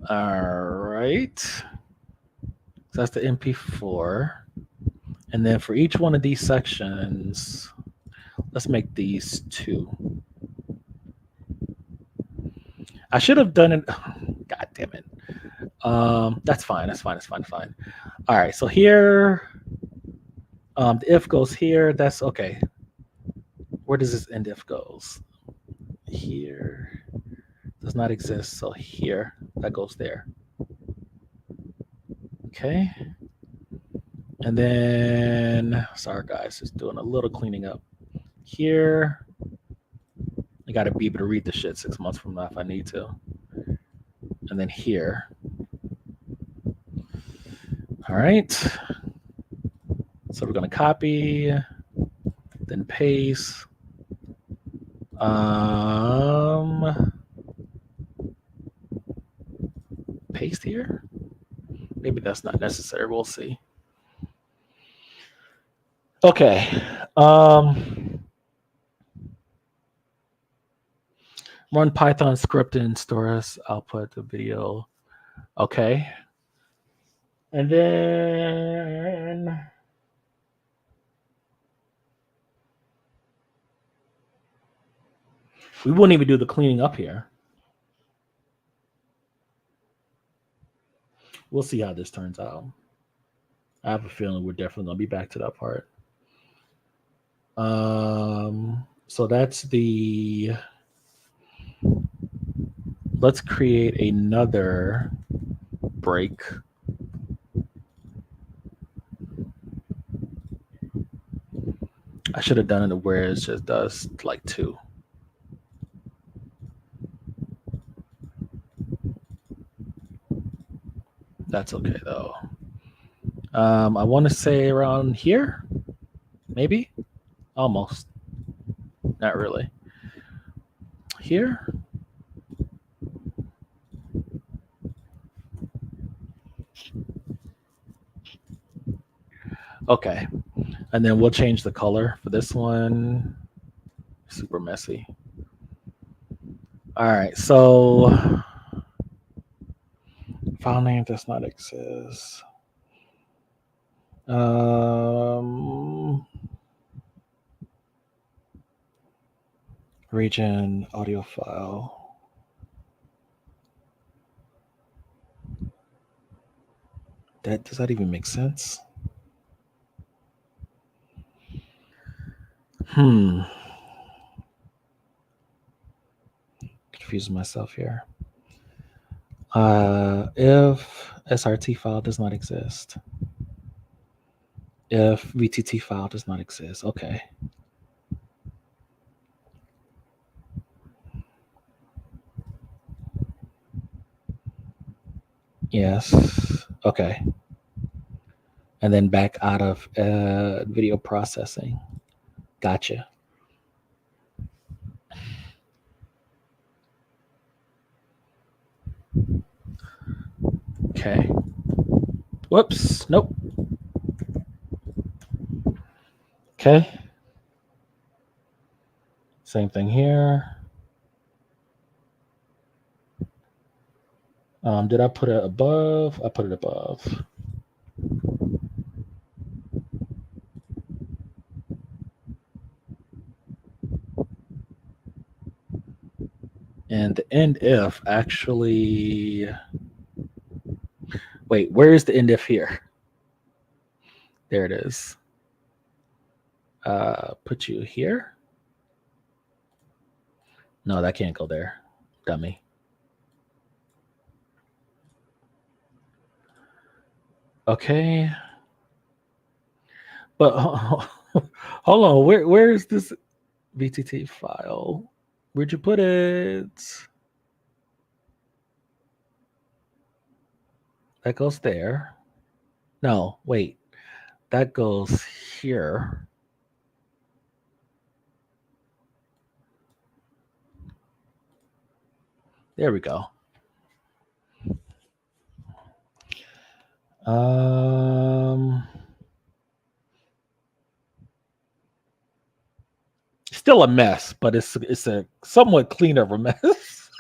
All right. So that's the MP4. And then for each one of these sections, let's make these 2. I should have done it. God damn it. That's fine. That's fine. That's fine. That's fine. All right. So here, the if goes here. That's okay. Where does this end if goes? Here does not exist. So here, that goes there. Okay. And then, sorry guys, just doing a little cleaning up here. I got to be able to read the shit 6 months from now if I need to. And then here. All right. So we're going to copy, then paste. Paste here. Maybe that's not necessary. We'll see. Okay. Run Python script and store as output the video. Okay. And then we wouldn't even do the cleaning up here. We'll see how this turns out. I have a feeling we're definitely going to be back to that part. So that's the. Let's create another break. I should have done it where it just does like 2. That's okay though. I want to say around here, maybe, almost. Not really. Here. Okay. And then we'll change the color for this one. Super messy. All right. So file name does not exist. Region audio file. Does that even make sense? confusing myself here. If SRT file does not exist, if VTT file does not exist, okay. Yes, okay. And then back out of video processing. Gotcha. Okay. Whoops. Nope. Okay. Same thing here. Did I put it above? I put it above. And the end if actually. Wait, where is the end if here? There it is. Put you here. No, that can't go there. Dummy. Okay. But hold on. Where is this VTT file? Where'd you put it? That goes there. No, wait. That goes here. There we go. Still a mess, but it's a somewhat cleaner of a mess.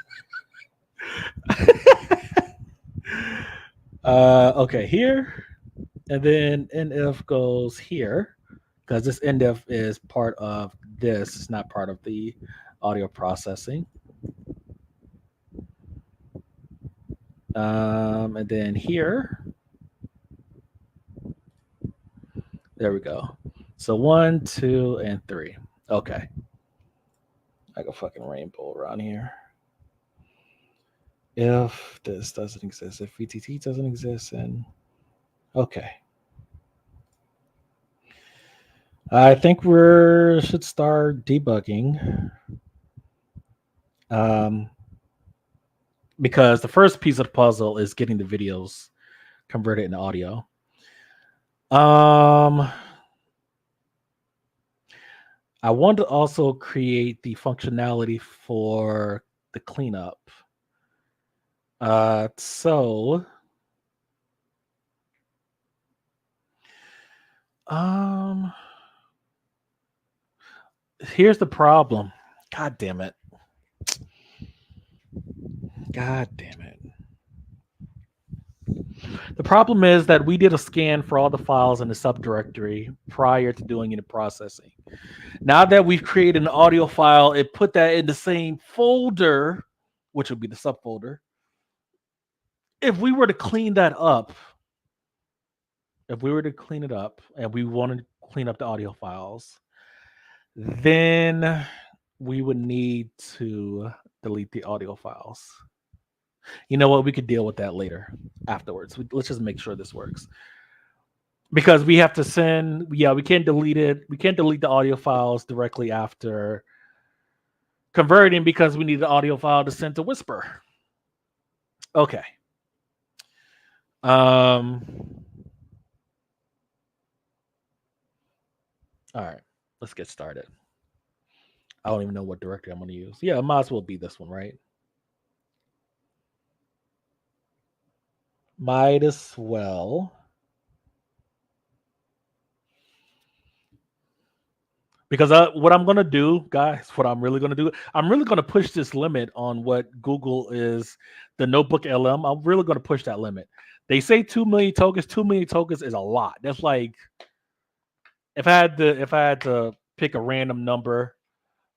Okay, here, and then NF goes here because this NF is part of this. It's not part of the audio processing. And then here, there we go. So 1, 2, and 3. Okay. Like a fucking rainbow around here. If this doesn't exist, if VTT doesn't exist, and okay. I think we should start debugging. Because the first piece of the puzzle is getting the videos converted into audio. I want to also create the functionality for the cleanup. So here's the problem. God damn it. God damn it. The problem is that we did a scan for all the files in the subdirectory prior to doing any processing. Now that we've created an audio file, it put that in the same folder, which would be the subfolder. If we were to clean that up, and we wanted to clean up the audio files, then we would need to delete the audio files. You know what? We could deal with that later, afterwards. Let's just make sure this works. Because we have to send, we can't delete it. We can't delete the audio files directly after converting because we need the audio file to send to Whisper. Okay. All right. Let's get started. I don't even know what directory I'm going to use. Yeah, it might as well be this one, right? Might as well. Because what I'm going to do, guys, I'm really going to push this limit on what Google is, the Notebook LM. I'm really going to push that limit. They say 2 million tokens. 2 million tokens is a lot. That's like, if I had to pick a random number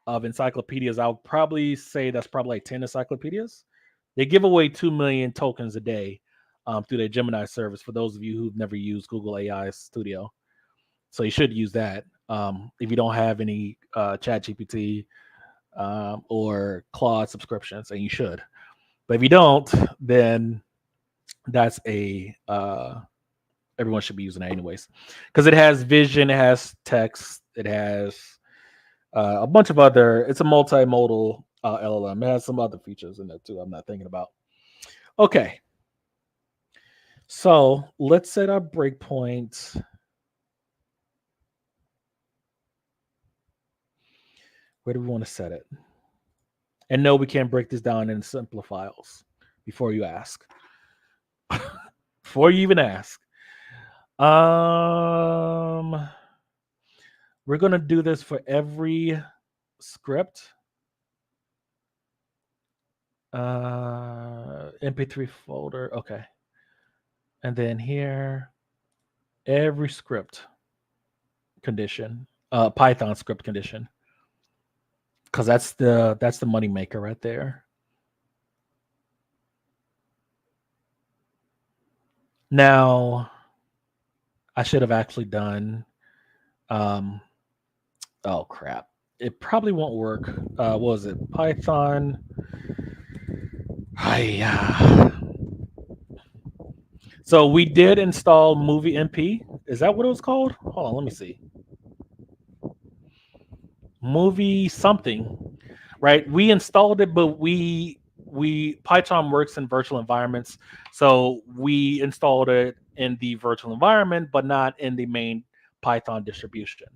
of encyclopedias, I would probably say that's probably like 10 encyclopedias. They give away 2 million tokens a day through their Gemini service for those of you who've never used Google AI Studio. So you should use that. If you don't have any Chat GPT, or Claude subscriptions, and you should. But if you don't, then that's a everyone should be using it anyways, because it has vision, it has text, it has a bunch of other. It's a multimodal LLM. It has some other features in there too. I'm not thinking about. Okay, so let's set our breakpoint. Where do we want to set it? And no, we can't break this down in simpler files before you ask. Before you even ask. We're going to do this for every script. MP3 folder. Okay. And then here, every script condition, Python script condition. Because that's the money maker right there. Now, I should have actually done. Oh crap! It probably won't work. What was it? Python. Hiya. So we did install Movie MP. Is that what it was called? Hold on, let me see. Movie something, right? We installed it, but we Python works in virtual environments, so we installed it in the virtual environment, but not in the main Python distribution.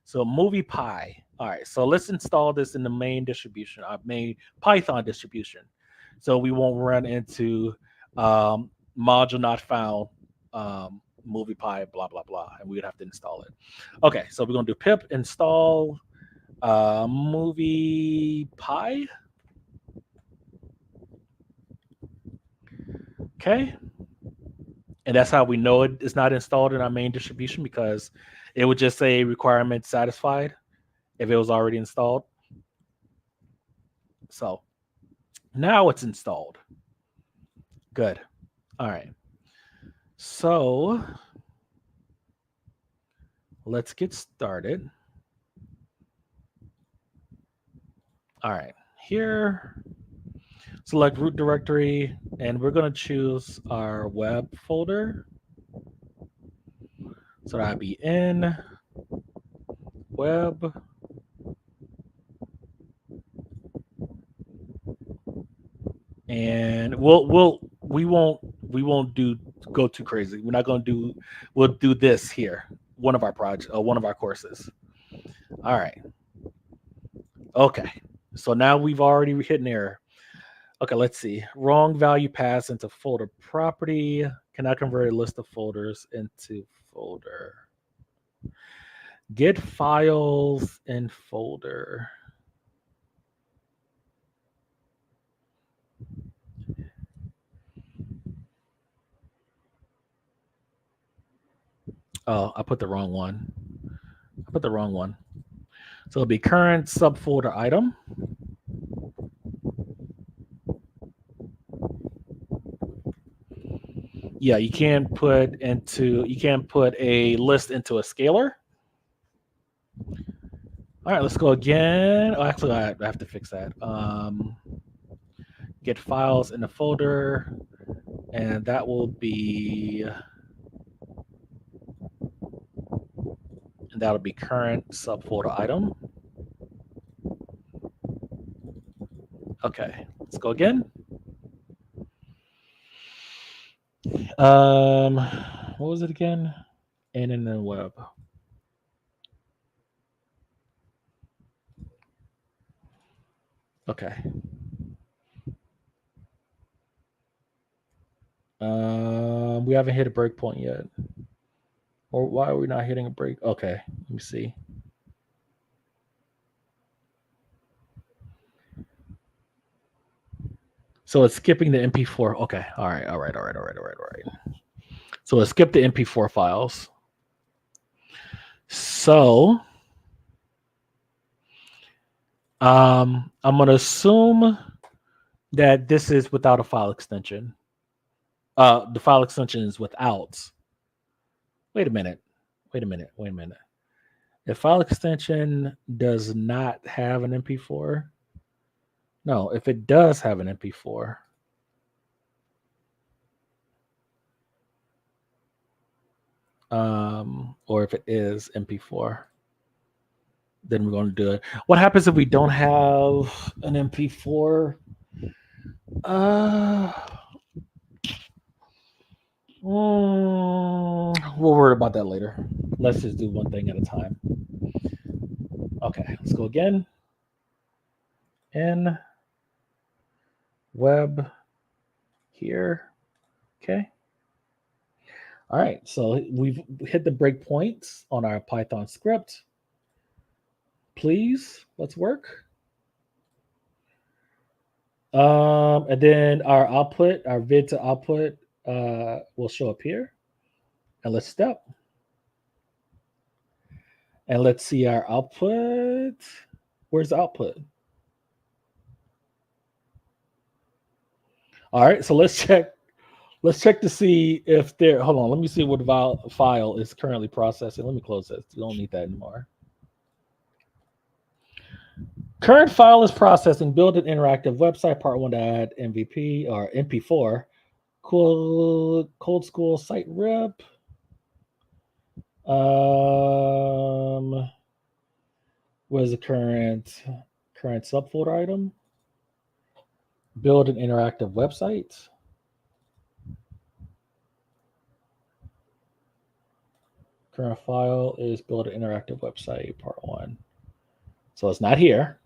So Movie Pi. All right, so let's install this in the main distribution, our main Python distribution, so we won't run into module not found, Movie Pi, blah blah blah, and we'd have to install it. Okay, so we're gonna do pip install Movie Pi. Okay, and that's how we know it is not installed in our main distribution, because it would just say requirement satisfied if it was already installed. So now it's installed. Good. All right. So let's get started. All right. Here, select root directory, and we're going to choose our web folder. So that'd be in web. And we won't go too crazy. We're not going to do. We'll do this here. One of our projects, one of our courses. All right. Okay. So now we've already hit an error. Okay, let's see. Wrong value passed into folder property. Cannot convert a list of folders into folder. Get files in folder. Oh, I put the wrong one. So it'll be current subfolder item. Yeah, you can't put a list into a scalar. All right, let's go again. Oh, actually, I have to fix that. Get files in the folder, and that will be current subfolder item. Okay, let's go again. What was it again? And in the web. Okay. We haven't hit a breakpoint yet. Or why are we not hitting a break? Okay, let me see. So it's skipping the MP4. Okay, all right. So let's skip the MP4 files. So I'm gonna assume that this is without a file extension. The file extension is without. Wait a minute. If file extension does not have an MP4, no, if it does have an MP4, or if it is MP4, then we're going to do it. What happens if we don't have an MP4? We'll worry about that later. Let's just do one thing at a time. Okay, let's go again. In web here. Okay. All right, so we've hit the breakpoints on our Python script. Please, let's work. And then our output, our vid to output, will show up here. And let's step. And let's see our output. Where's the output? All right, so let's check. Let's check to see if there. Hold on, let me see what file is currently processing. Let me close this. We don't need that anymore. Current file is processing. Build an interactive website. Part 1 to add MVP or MP4. Cool. Cold school site rep. What is the current subfolder item? Build an interactive website. Current file is build an interactive website, part 1. So it's not here.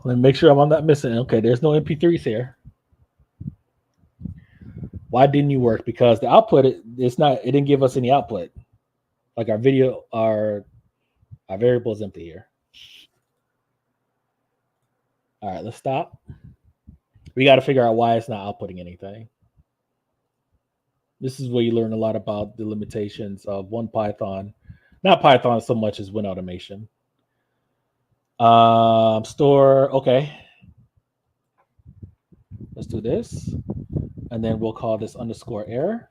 Let me make sure I'm not missing. Okay, there's no MP3s here. Why didn't you work? Because the output, it didn't give us any output. Like our video, our variable is empty here. All right, let's stop. We got to figure out why it's not outputting anything. This is where you learn a lot about the limitations of Python. Not Python so much as WinAutomation. Store, okay. Let's do this. And then we'll call this underscore error.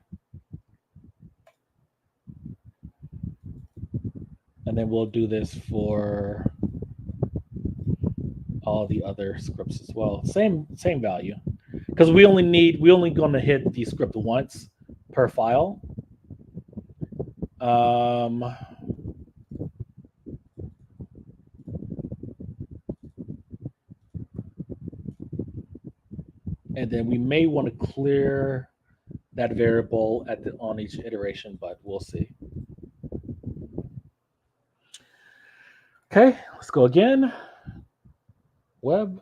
And then we'll do this for all the other scripts as well. Same value. Because we only going to hit the script once per file. And then we may want to clear that variable on each iteration, but we'll see. Okay, let's go again. Web.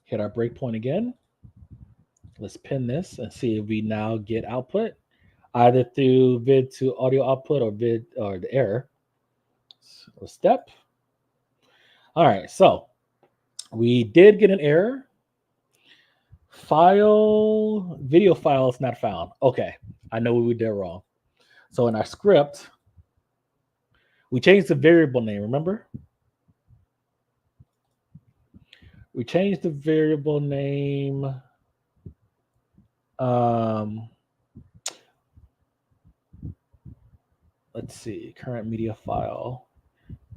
Hit our breakpoint again. Let's pin this and see if we now get output, either through vid to audio output or vid or the error. So step. All right, so we did get an error. Video file is not found. Okay, I know what we did wrong. So in our script, we changed the variable name, remember? We changed the variable name. Let's see, current media file.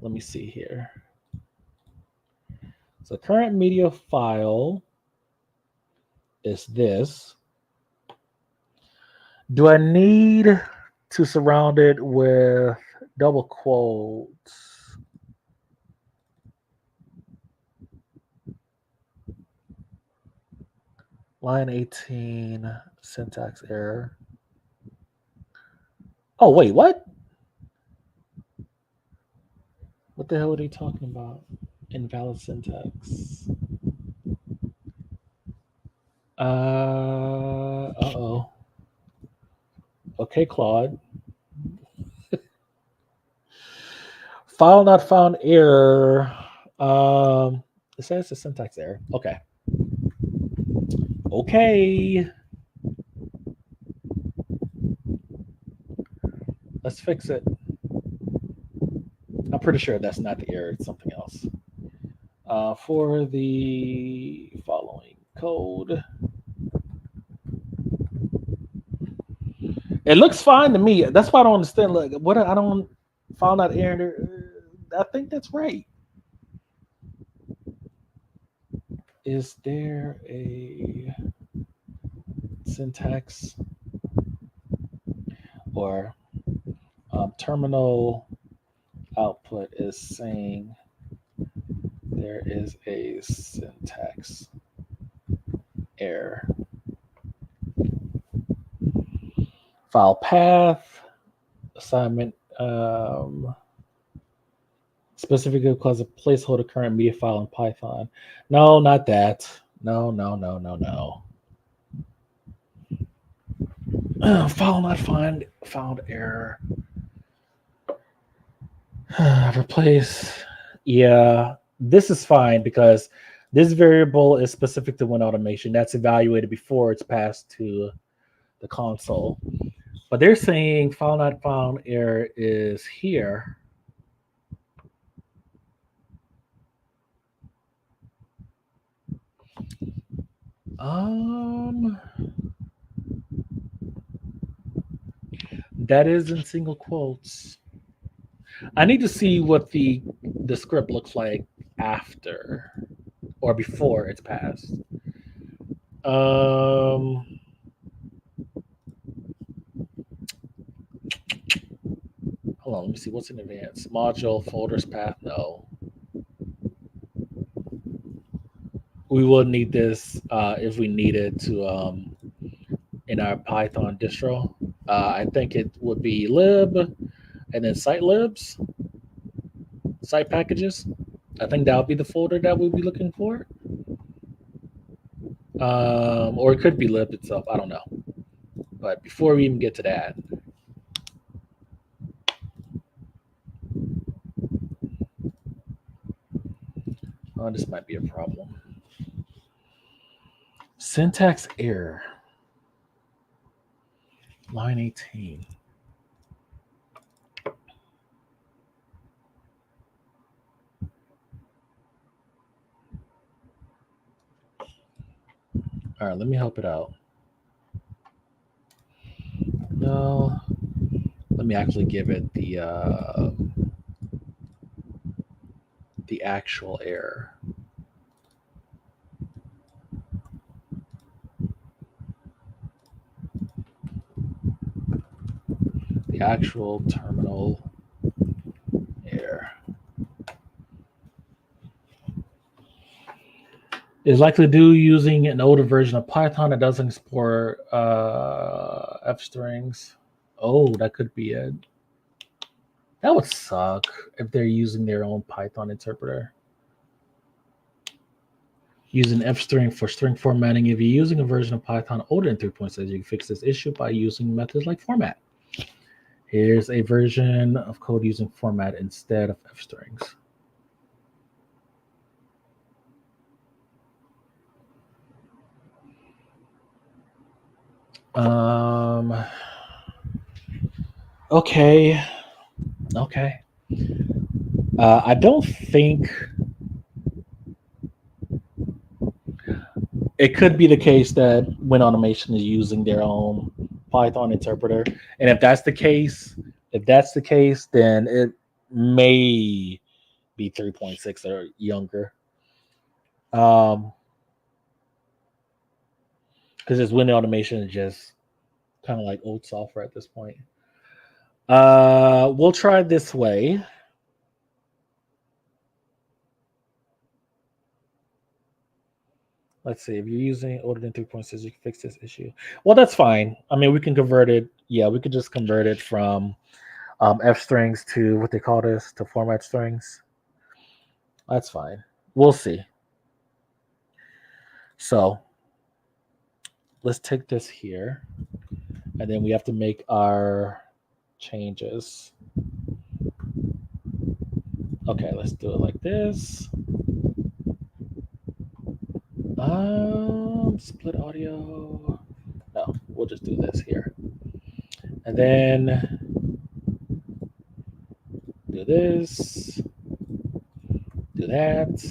Let me see here. So current media file is this. Do I need to surround it with double quotes? Line 18, syntax error. Oh, wait, what? What the hell are they talking about? Invalid syntax. Uh-oh. Okay, Claude. File not found error. It says a syntax error. Okay. Okay. Let's fix it. I'm pretty sure that's not the error. It's something else. For the following code, It looks fine to me. That's why I don't understand. Like, what I don't found out error. I think that's right. Is there a syntax or terminal output is saying there is a syntax error? File path assignment specifically because a placeholder current media file in Python. No, not that. No. File not found error. Replace. Yeah, this is fine because this variable is specific to WinAutomation. That's evaluated before it's passed to the console. But they're saying file not found error is here. That is in single quotes. I need to see what the script looks like after or before it's passed. Hold on, let me see what's in advance. Module folders path. No, we will need this if we needed to in our Python distro. I think it would be lib and then site libs, site packages. I think that would be the folder that we'd be looking for. Or it could be lib itself. I don't know. But before we even get to that, this might be a problem. Syntax error. Line 18. All right, let me help it out. No, let me actually give it the actual error. The actual terminal error is likely due using an older version of Python that doesn't export f strings. Oh, that could be it. That would suck if they're using their own Python interpreter. Using f string for string formatting. If you're using a version of Python older than 3.6, you can fix this issue by using methods like format. Here's a version of code using format instead of f strings. Okay. I don't think it could be the case that WinAutomation is using their own Python interpreter, and if that's the case, then it may be 3.6 or younger. Because this WinAutomation is just kind of like old software at this point. We'll try this way. Let's see. If you're using older than 3.6, you can fix this issue. Well, that's fine. I mean, we can convert it. Yeah, we could just convert it from f strings to what they call this, to format strings. That's fine. We'll see. So let's take this here, and then we have to make our changes. Okay, let's do it like this. Split audio. No, we'll just do this here. And then do this, do that.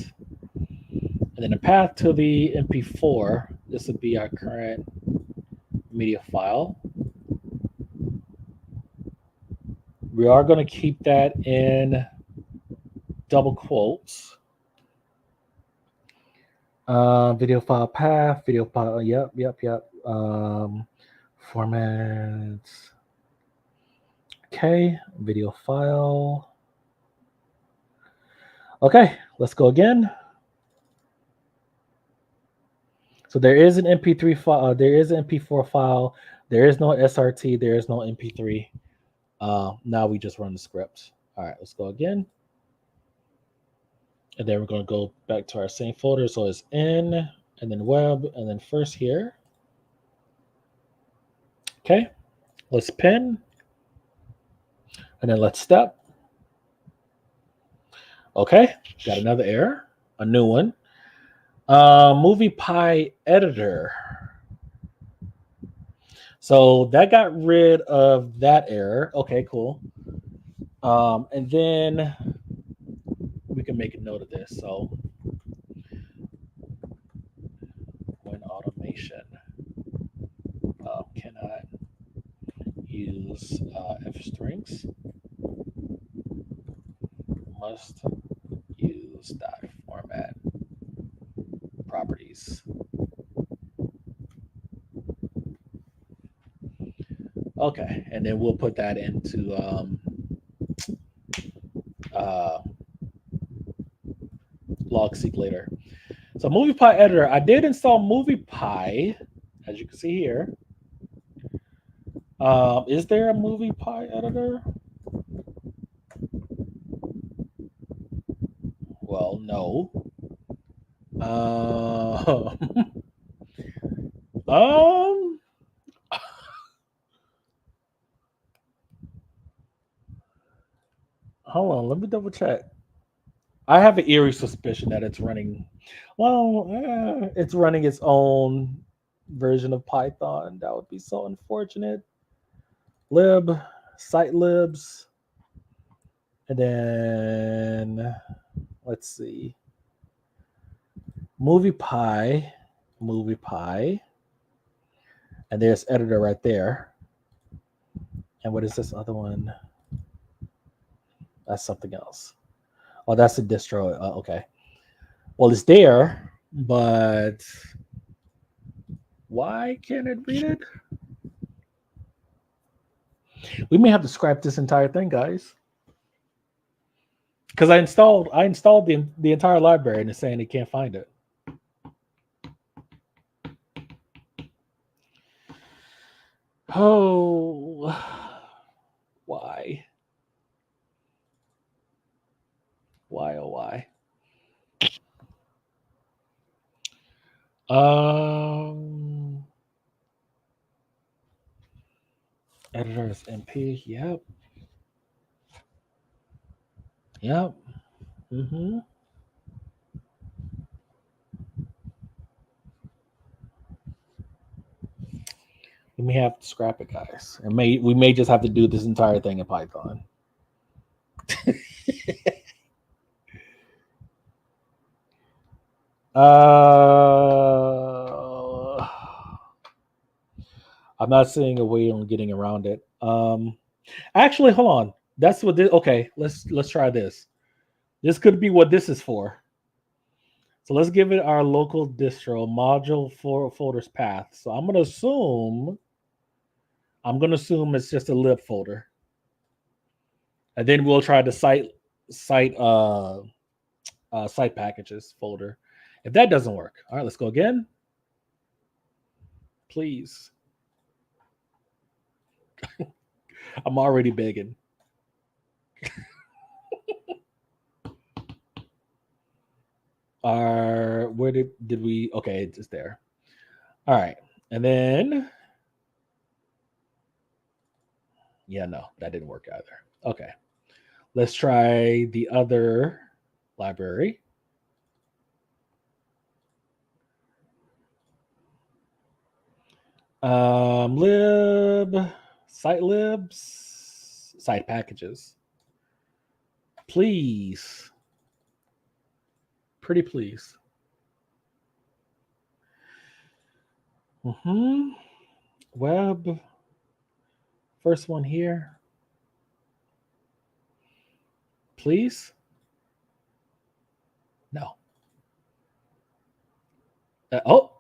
And then a path to the MP4. This would be our current media file. We are going to keep that in double quotes. Video file path, video file, yep. Formats. Okay, video file. Okay, let's go again. So there is an MP3 file, there is an MP4 file, there is no SRT, there is no MP3. Now we just run the script. All right, let's go again. And then we're going to go back to our same folder. So it's in, and then web, and then first here. Okay, let's pin, and then let's step. Okay, got another error, a new one. MoviePy editor. So that got rid of that error. Okay, cool. And then we can make a note of this. So WinAutomation cannot use F strings. Must use dot format properties. Okay, and then we'll put that into logseq later. So MoviePy editor, I did install MoviePy, as you can see here. Is there a MoviePy editor? Well, no. Hold on, let me double check. I have an eerie suspicion that it's running. Well, it's running its own version of Python. That would be so unfortunate. Lib, site libs, and then let's see. MoviePy, and there's editor right there. And what is this other one? That's something else. Oh, that's a distro. Okay. Well, it's there, but why can't it read it? We may have to scrap this entire thing, guys. Because I installed the entire library and it's saying it can't find it. Oh, why? Why, oh, why? Editors MP, yep. Mm-hmm. We may have to scrap it, guys. And we may just have to do this entire thing in Python. I'm not seeing a way on getting around it. Actually, hold on. That's what this. Okay, let's try this. This could be what this is for. So let's give it our local distro module for folders path. So I'm gonna assume it's just a lib folder, and then we'll try the site packages folder. If that doesn't work, all right, let's go again. Please. I'm already begging. Where did we? Okay, it's there. All right, and then yeah, no, that didn't work either. Okay, let's try the other library. Lib, site libs, site packages. Please. Pretty please. Web. First one here. Please? No. Oh,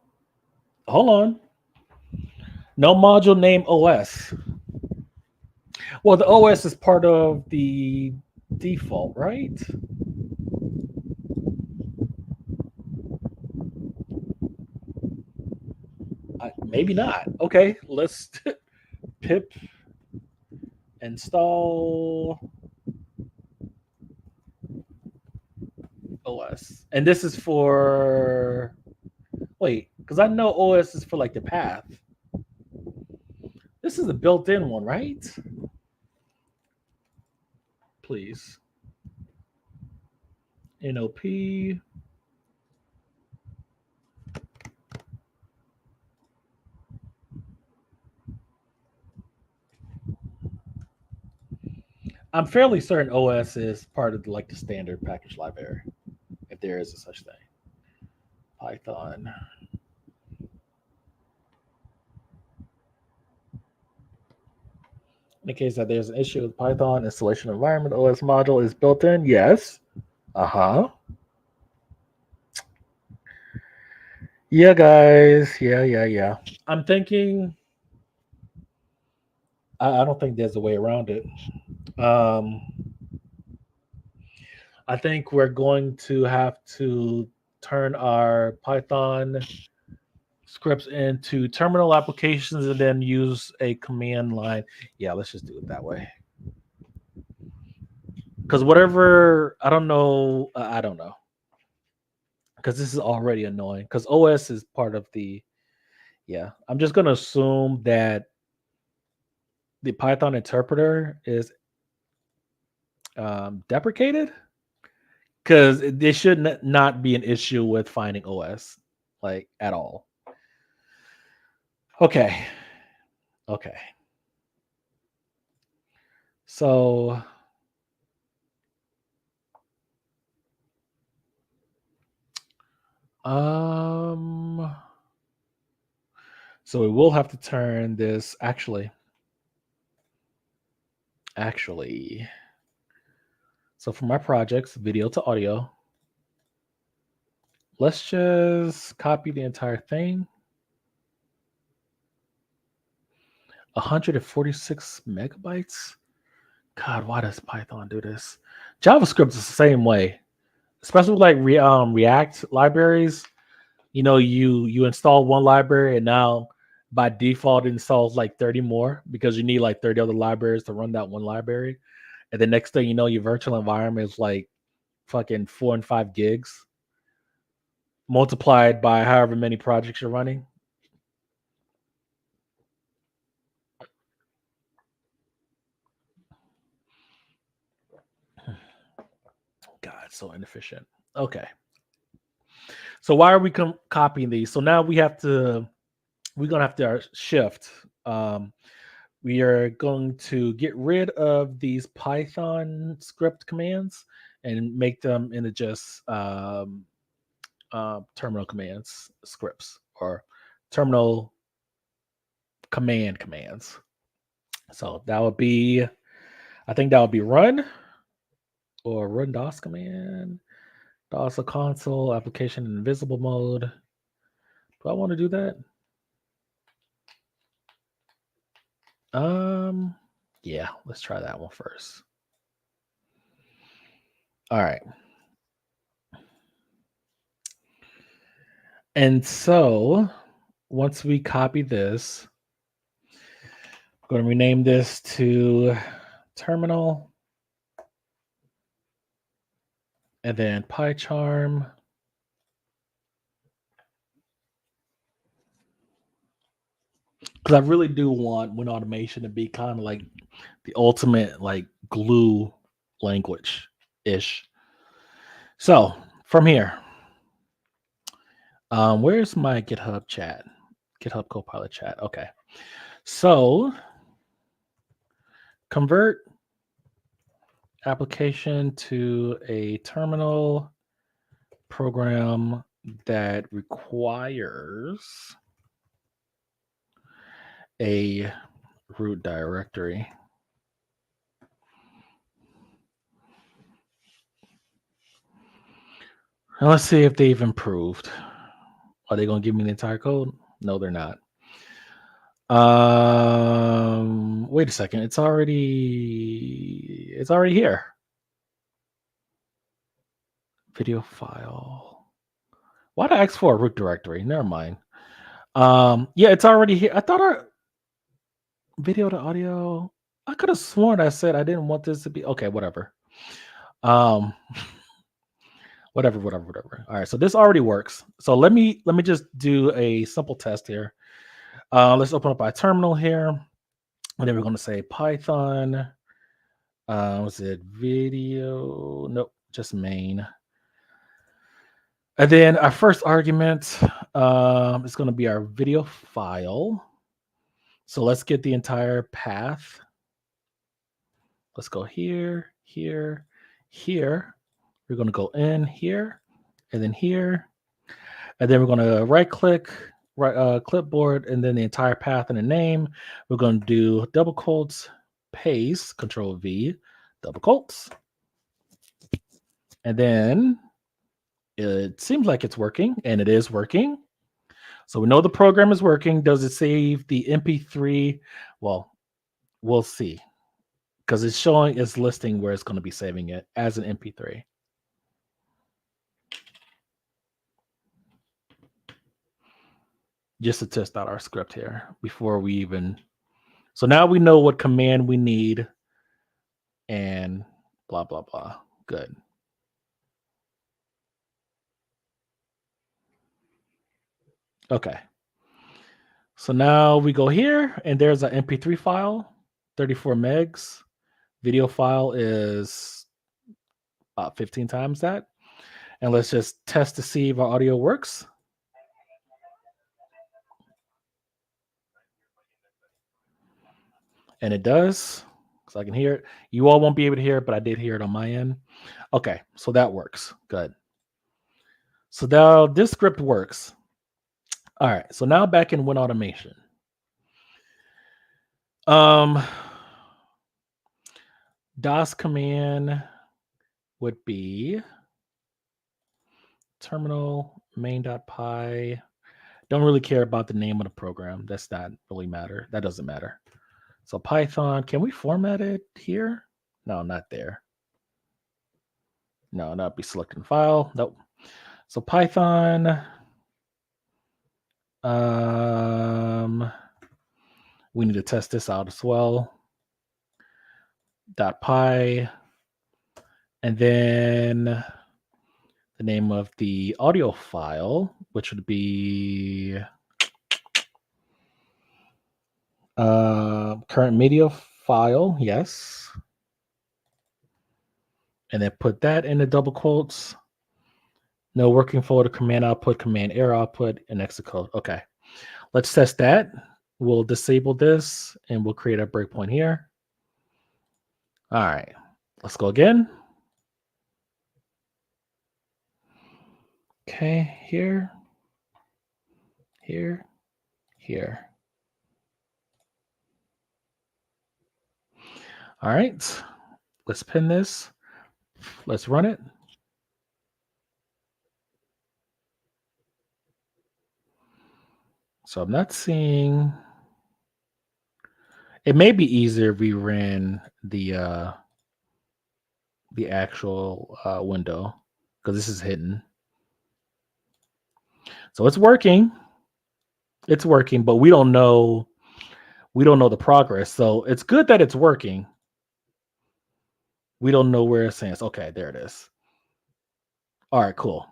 hold on. No module name OS. Well, the OS is part of the default, right? Maybe not. Okay, let's pip install OS. And this is for wait, because I know OS is for like the path. This is a built-in one, right? Please. NOP. I'm fairly certain OS is part of like the standard package library, if there is a such thing. Python. In the case that there's an issue with Python installation environment, OS module is built in. Yes. Uh-huh. Yeah, guys. Yeah. I'm thinking I don't think there's a way around it. Um, I think we're going to have to turn our Python scripts into terminal applications and then use a command line. Yeah, let's just do it that way. Because whatever, I don't know. Because this is already annoying. Because OS is part of the, yeah. I'm just going to assume that the Python interpreter is deprecated. Because there should not be an issue with finding OS, like at all. Okay. Okay. So um so we will have to turn this actually. So for my projects, video to audio, let's just copy the entire thing. 146 megabytes. God, why does Python do this? JavaScript is the same way, especially with like React libraries. You know, you install one library and now by default it installs like 30 more because you need like 30 other libraries to run that one library. And the next thing you know, your virtual environment is like fucking 4 and 5 gigs multiplied by however many projects you're running. God, so inefficient. Okay. So why are we copying these? So now we're gonna have to shift. We are going to get rid of these Python script commands and make them into just terminal commands scripts or terminal commands. So that would be, I think that would be run or run DOS command, DOS a console application in invisible mode. Do I want to do that? Yeah, let's try that one first. All right. And so once we copy this, I'm going to rename this to terminal and then PyCharm. Because I really do want WinAutomation to be kind of like the ultimate like glue language ish. So from here, where's my GitHub chat? GitHub Copilot chat. Okay. So convert application to a terminal program that requires a root directory. And let's see if they've improved. Are they going to give me the entire code? No, they're not. Wait a second. It's already here. Video file. Why did I ask for a root directory? Never mind. Yeah, it's already here. I thought our video to audio. I could have sworn I said I didn't want this to be okay. Whatever. Um, whatever. All right, so this already works. So let me just do a simple test here. Let's open up our terminal here, and then we're going to say Python. Was it video? Nope, just main. And then our first argument is going to be our video file. So let's get the entire path. Let's go here, here, here. We're going to go in here, and then here. And then we're going to right click, clipboard, and then the entire path and the name. We're going to do double quotes, paste, Control V, double quotes. And then it seems like it's working, and it is working. So we know the program is working. Does it save the MP3? Well, we'll see, because it's showing, it's listing where it's going to be saving it as an MP3. Just to test out our script here before we even. So now we know what command we need and blah, blah, blah. Good. Okay. So now we go here, and there's an MP3 file, 34 megs. Video file is about 15 times that. And let's just test to see if our audio works. And it does, so I can hear it. You all won't be able to hear it, but I did hear it on my end. Okay, so that works. Good. So now this script works. All right, so now back in WinAutomation. DOS command would be terminal main.py. Don't really care about the name of the program. That's not really matter. That doesn't matter. So Python, can we format it here? No, not there. No, not be selecting file. Nope. So Python, we need to test this out as well. .py, and then the name of the audio file, which would be current media file, yes. And then put that in the double quotes. No working folder, command output, command error output, and exit code. Okay, let's test that. We'll disable this, and we'll create a breakpoint here. All right, let's go again. Okay, here. All right, let's pin this. Let's run it. So I'm not seeing. It may be easier if we ran the actual window, because this is hidden. So it's working. It's working, but we don't know. We don't know the progress. So it's good that it's working. We don't know where it stands. Okay, there it is. All right, cool.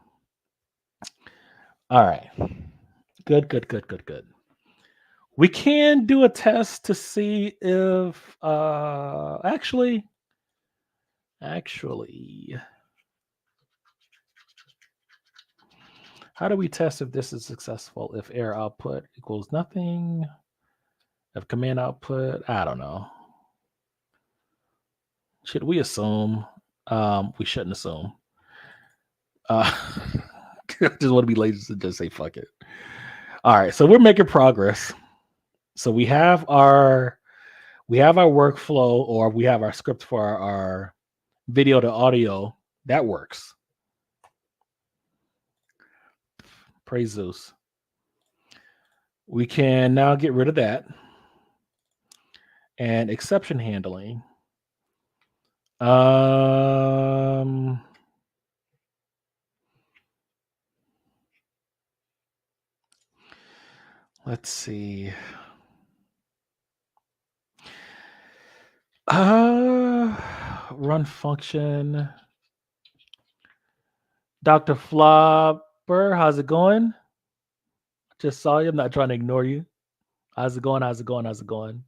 All right. Good. We can do a test to see if actually how do we test if this is successful? If error output equals nothing, if command output, I don't know. Should we assume? We shouldn't assume. I just want to be lazy to just say fuck it. All right, so we're making progress. So we have our workflow, or we have our script for our video to audio. That works. Praise Zeus. We can now get rid of that. And exception handling. Let's see. Run function. Dr. Flopper, how's it going? Just saw you. I'm not trying to ignore you. How's it going? How's it going? How's it going?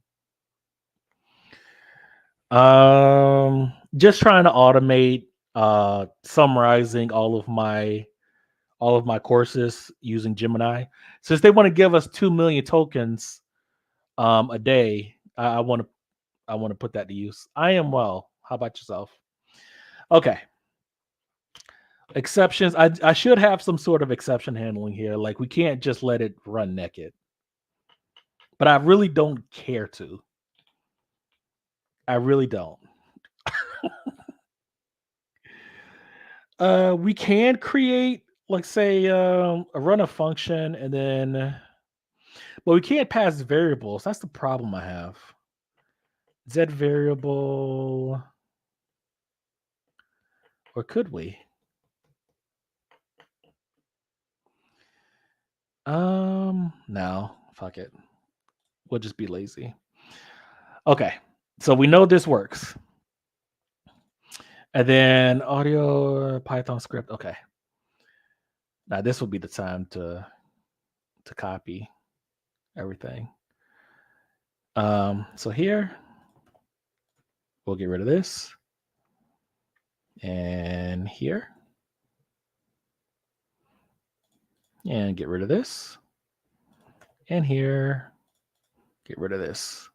Just trying to automate summarizing all of my courses using Gemini. Since they want to give us 2 million tokens a day, I want to put that to use. I am well. How about yourself? Okay. Exceptions. I should have some sort of exception handling here. Like we can't just let it run naked. But I really don't care to. I really don't. We can create, like, say, a run a function, and then, but we can't pass variables. That's the problem I have. Z variable, or could we? No, fuck it. We'll just be lazy. Okay, so we know this works. And then audio Python script. Okay. Now this will be the time to copy everything. So here we'll get rid of this. And here. And get rid of this. And here. Get rid of this.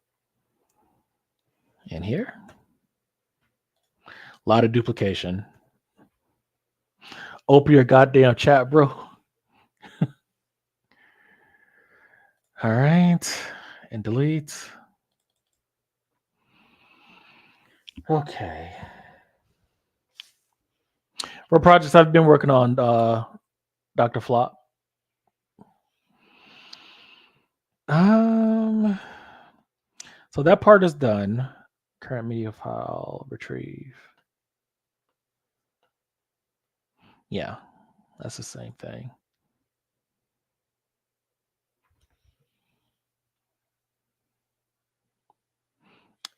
And here. A lot of duplication. Open your goddamn chat, bro. All right. And delete. Okay. For projects I've been working on, Dr. Flop. So that part is done. Current media file retrieve. Yeah, that's the same thing.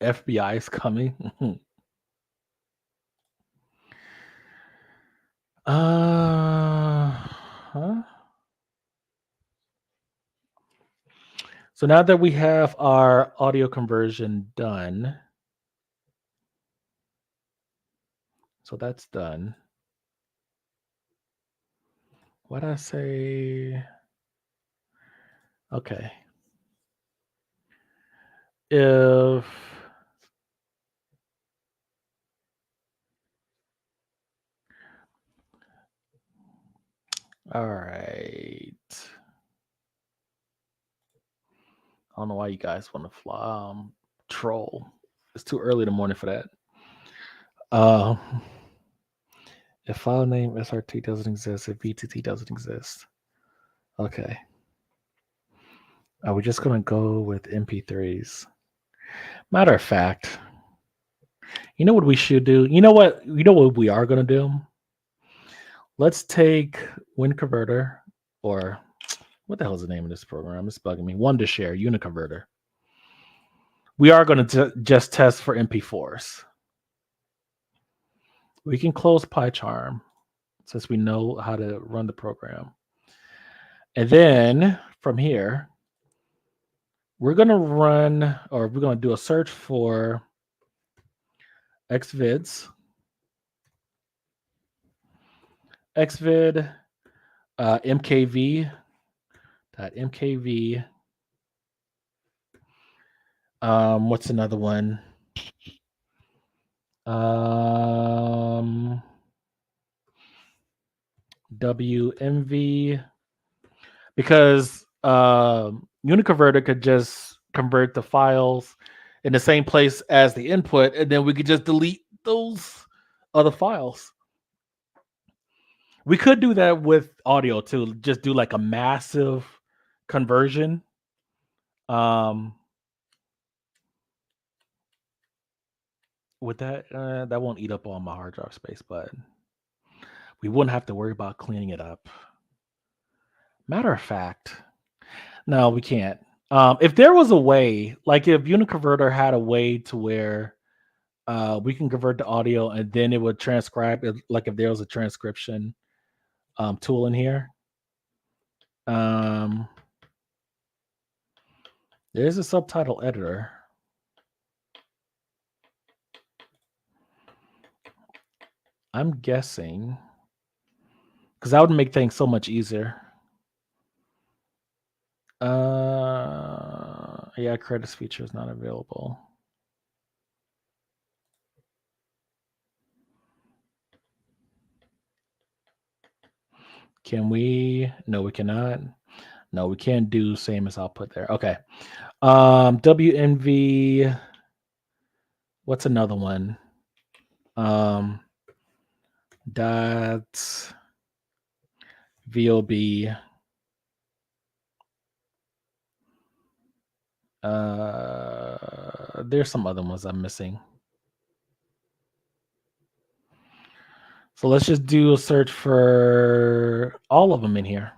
FBI is coming. Huh? So now that we have our audio conversion done, so that's done. What did I say? Okay. If all right. I don't know why you guys want to troll. It's too early in the morning for that. If file name SRT doesn't exist, if BTT doesn't exist. Okay. Are we just going to go with MP3s? Matter of fact, you know what we should do? You know what we are going to do? Let's take WinConverter, or what the hell is the name of this program? It's bugging me. Wondershare, Uniconverter. We are going to just test for MP4s. We can close PyCharm since we know how to run the program. And then from here, we're going to run, or we're going to do a search for xvids, mkv, .mkv. What's another one? WMV, because Uniconverter could just convert the files in the same place as the input, and then we could just delete those other files. We could do that with audio too. Just do like a massive conversion. With that won't eat up all my hard drive space, but we wouldn't have to worry about cleaning it up. Matter of fact, no, we can't. If there was a way, like if Uniconverter had a way to where we can convert the audio and then it would transcribe it, like if there was a transcription tool in here. There's a subtitle editor. I'm guessing because that would make things so much easier. Yeah, credits feature is not available. Can we? No, we cannot. No, we can't do same as output there. Okay. WMV. What's another one? Dot VOB. There's some other ones I'm missing. So let's just do a search for all of them in here.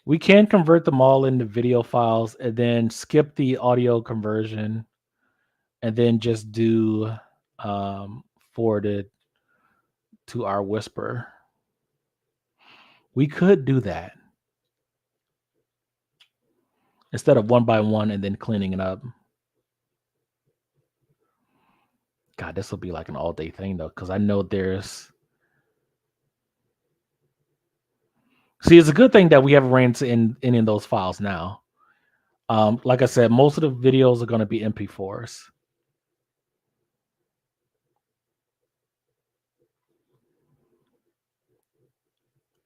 We can convert them all into video files and then skip the audio conversion and then just do forwarded to our Whisper. We could do that instead of one by one and then cleaning it up. God, this will be like an all-day thing though, because I know there's. See, it's a good thing that we have arranged in those files now. Like I said, most of the videos are going to be MP4s.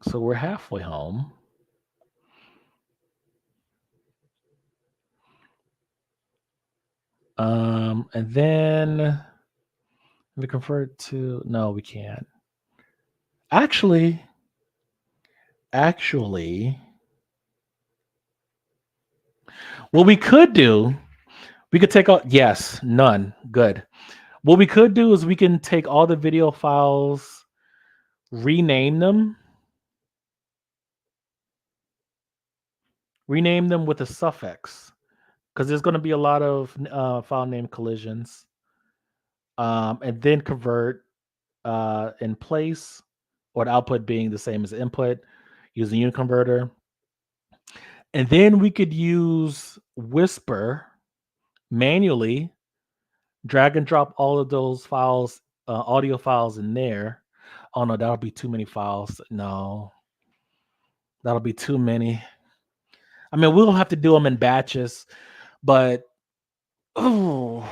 So we're halfway home. And then we convert to, no, we can't. Actually, what we could do, we could take out, yes, none, good. What we could do is we can take all the video files, rename them with a suffix, because there's going to be a lot of file name collisions, and then convert in place, or the output being the same as input using Uniconverter. And then we could use Whisper manually, drag and drop all of those files, audio files in there. Oh no, that'll be too many files. No, that'll be too many. I mean, we'll have to do them in batches, but ooh.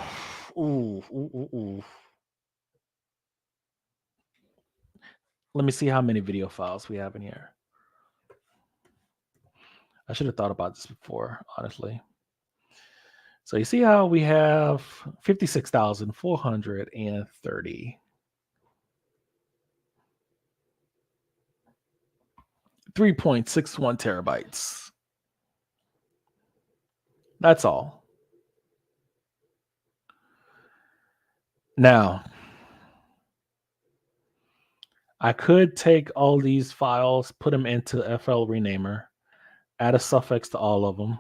Let me see how many video files we have in here. I should have thought about this before, honestly. So you see how we have 56,430. 3.61 terabytes. That's all. Now, I could take all these files, put them into FL Renamer, add a suffix to all of them,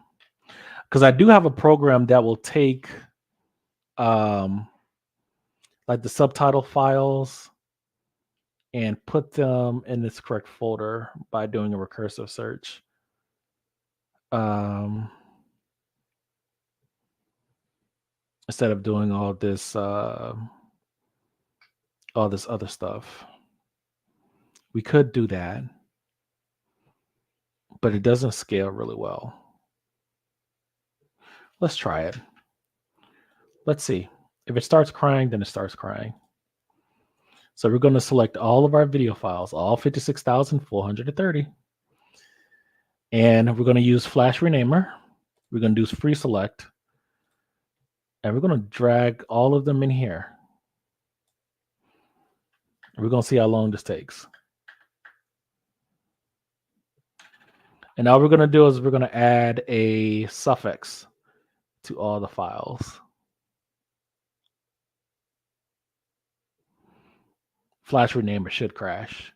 because I do have a program that will take like the subtitle files and put them in this correct folder by doing a recursive search. Instead of doing all this other stuff. We could do that, but it doesn't scale really well. Let's try it. Let's see. If it starts crying, then it starts crying. So we're going to select all of our video files, all 56,430. And we're going to use Flash Renamer. We're going to do free select. And we're going to drag all of them in here. We're going to see how long this takes. And all we're going to do is we're going to add a suffix to all the files. Flash renamer should crash.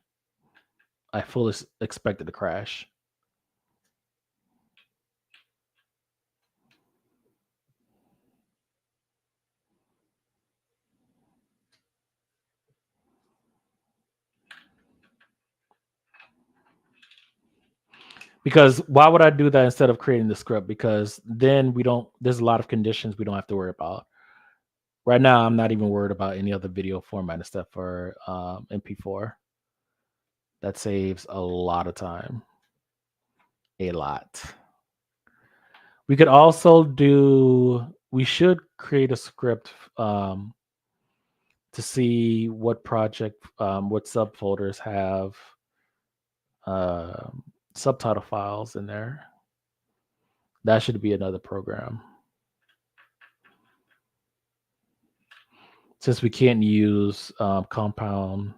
I fully expected to crash. Because why would I do that instead of creating the script? Because then there's a lot of conditions we don't have to worry about. Right now, I'm not even worried about any other video format and stuff for MP4. That saves a lot of time. A lot. We could also we should create a script to see what what subfolders have subtitle files in there. That should be another program. Since we can't use compound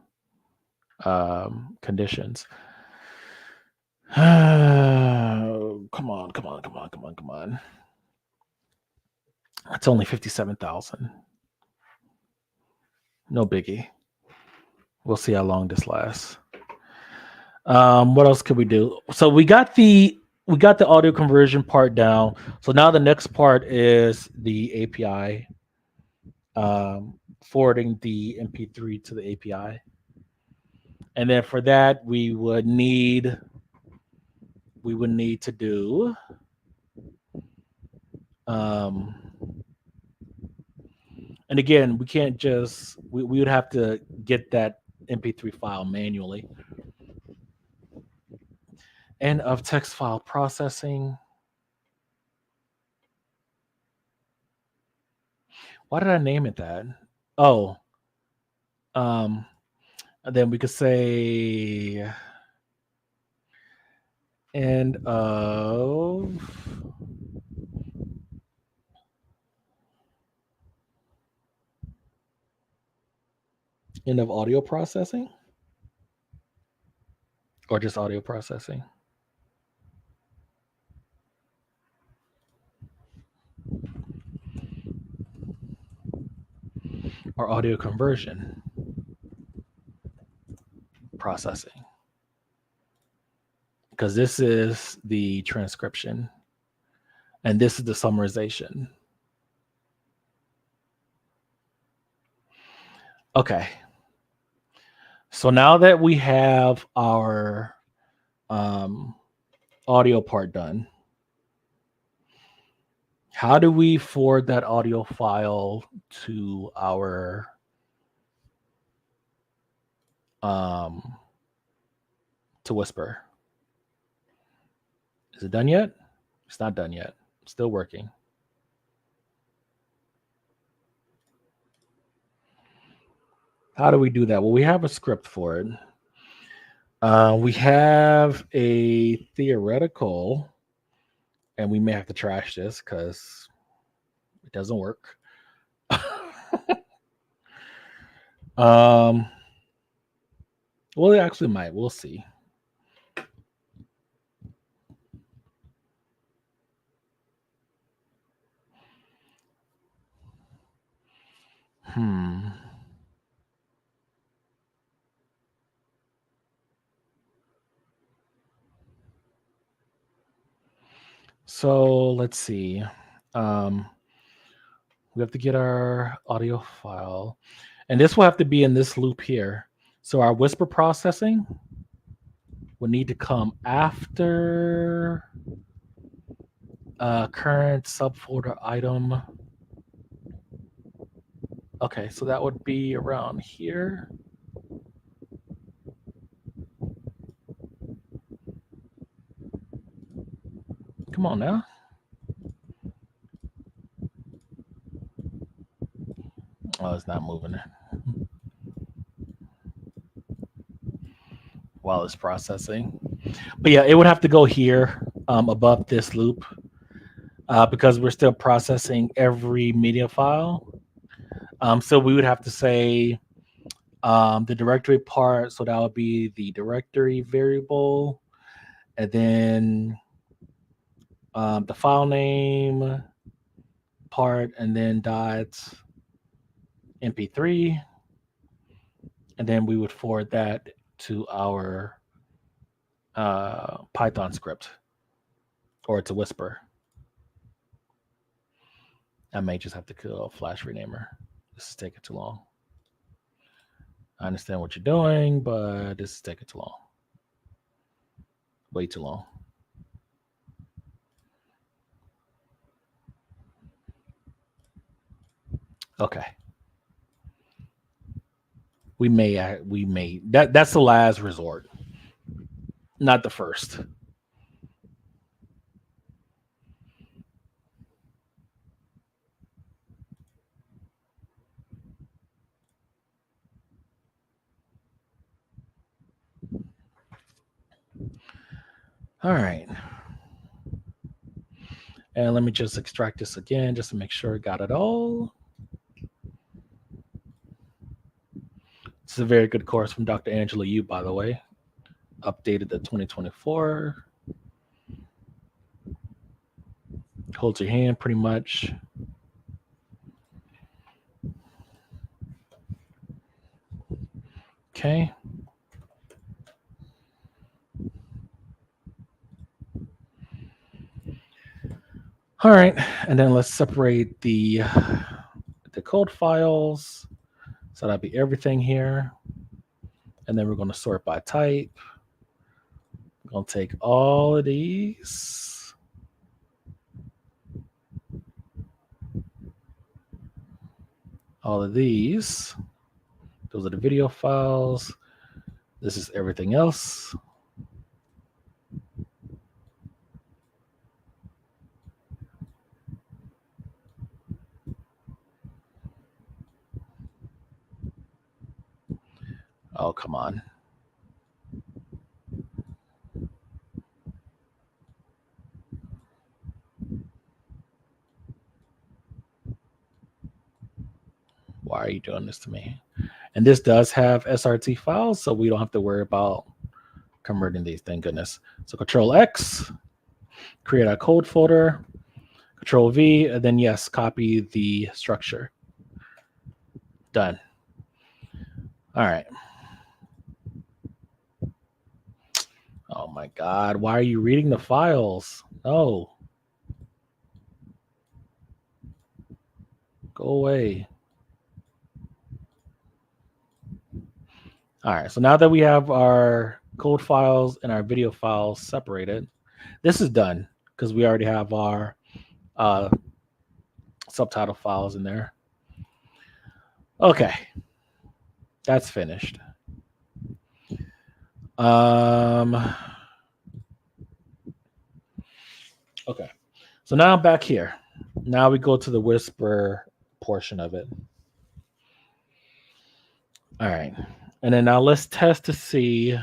conditions. Come on. It's only 57,000. No biggie. We'll see how long this lasts. What else could we do? So we got the audio conversion part down. So now the next part is the API, forwarding the MP3 to the API. And then for that, we would need to do and again, we can't just we would have to get that MP3 file manually. End of text file processing. Why did I name it that? Oh, and then we could say end of audio processing, or just audio processing. Or audio conversion processing. Because this is the transcription and this is the summarization. Okay. So now that we have our audio part done, how do we forward that audio file to our to Whisper? Is it done yet? It's not done yet. Still working. How do we do that? Well, we have a script for it. We have a theoretical, and we may have to trash this because it doesn't work. Well, it actually might. We'll see. So let's see. We have to get our audio file, and this will have to be in this loop here. So our whisper processing will need to come after current subfolder item. Okay, so that would be around here. Come on now. Oh, it's not moving while it's processing. But yeah, it would have to go here above this loop because we're still processing every media file. So we would have to say The directory part, so that would be the directory variable, and then the file name part, and then dot mp3, and then we would forward that to our Python script, or to Whisper. I may just have to kill a flash renamer. This is taking too long. I understand what you're doing, but this is taking too long. Way too long. Okay. We may that's the last resort, not the first. All right. And let me just extract this again just to make sure I got it all. It's a very good course from Dr. Angela Yu, by the way. Updated to 2024. Holds your hand pretty much. Okay. All right. And then let's separate the code files. So that'll be everything here. And then we're going to sort by type. I'm going to take all of these. All of these. Those are the video files. This is everything else. Oh, come on. Why are you doing this to me? And this does have SRT files, so we don't have to worry about converting these, thank goodness. So Control X, create a code folder, Control V, and then yes, copy the structure. Done. All right. Oh my God, why are you reading the files? No. Go away. All right, so now that we have our code files and our video files separated, this is done because we already have our subtitle files in there. Okay, that's finished. Okay, so now I'm back here. Now we go to the Whisper portion of it. All right, and then now let's test to see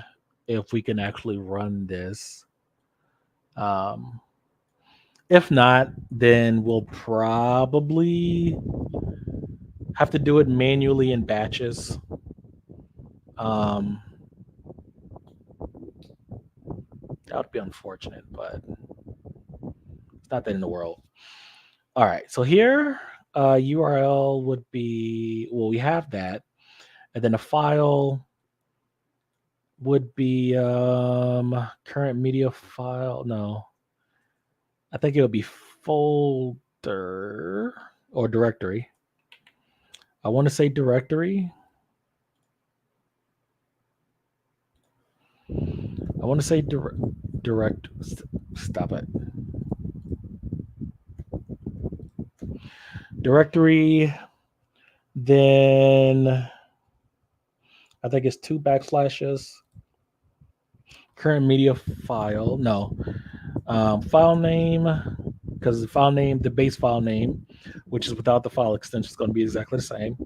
if we can actually run this. If not, then we'll probably have to do it manually in batches. That would be unfortunate, but it's not the end of the world. All right, so here URL would be, well, we have that, and then a file would be current media file. No, I think it would be folder or directory. I want to say directory. I want to say direct. Stop it. Directory. Then I think it's 2 backslashes. Current media file. No. File name, because the file name, the base file name, which is without the file extension, is going to be exactly the same.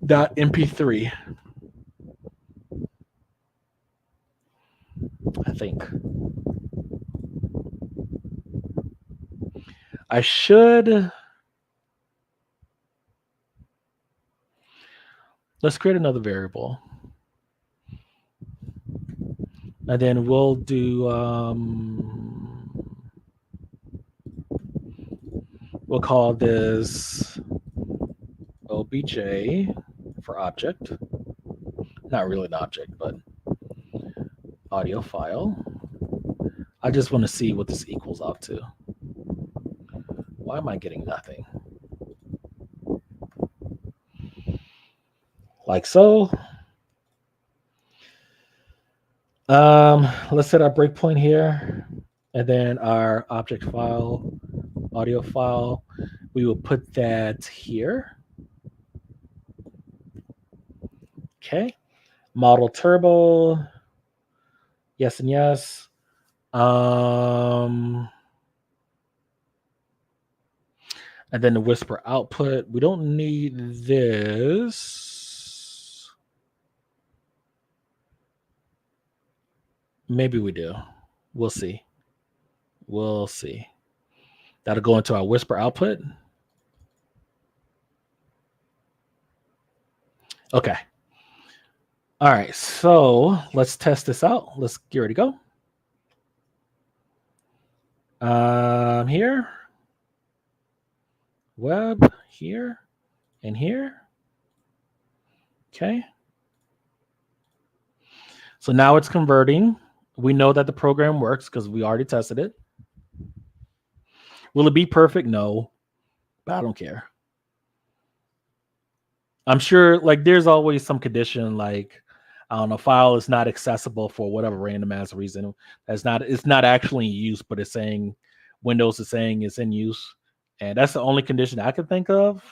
.mp3. I think. I should. Let's create another variable. And then we'll do, we'll call this obj for object. Not really an object, but audio file. I just want to see what this equals out to. Why am I getting nothing? Like so. Let's set our breakpoint here. And then our object file, audio file, we will put that here. Okay. Model turbo. Yes and yes. And then the whisper output. We don't need this. Maybe we do. We'll see. We'll see. That'll go into our whisper output. Okay. All right. So let's test this out. Let's get ready to go. Here. Web here and here. Okay. So now it's converting. We know that the program works because we already tested it. Will it be perfect? No, but I don't care. I'm sure like there's always some condition like I don't know, file is not accessible for whatever random ass reason. It's not actually in use, but it's saying Windows is saying it's in use. And that's the only condition I can think of.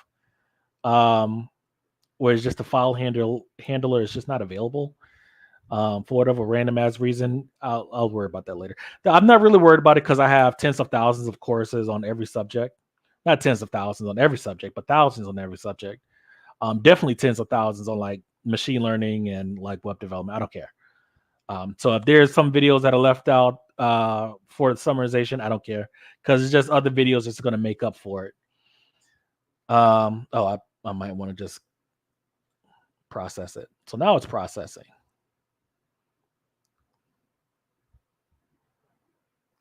Where it's just the file handler is just not available. For whatever random ass reason, I'll worry about that later. I'm not really worried about it because I have tens of thousands of courses on every subject. Not tens of thousands on every subject, but thousands on every subject. Definitely tens of thousands on like machine learning and like web development. I don't care. So if there's some videos that are left out for summarization, I don't care because it's just other videos that's going to make up for it. I might want to just process it. So now it's processing.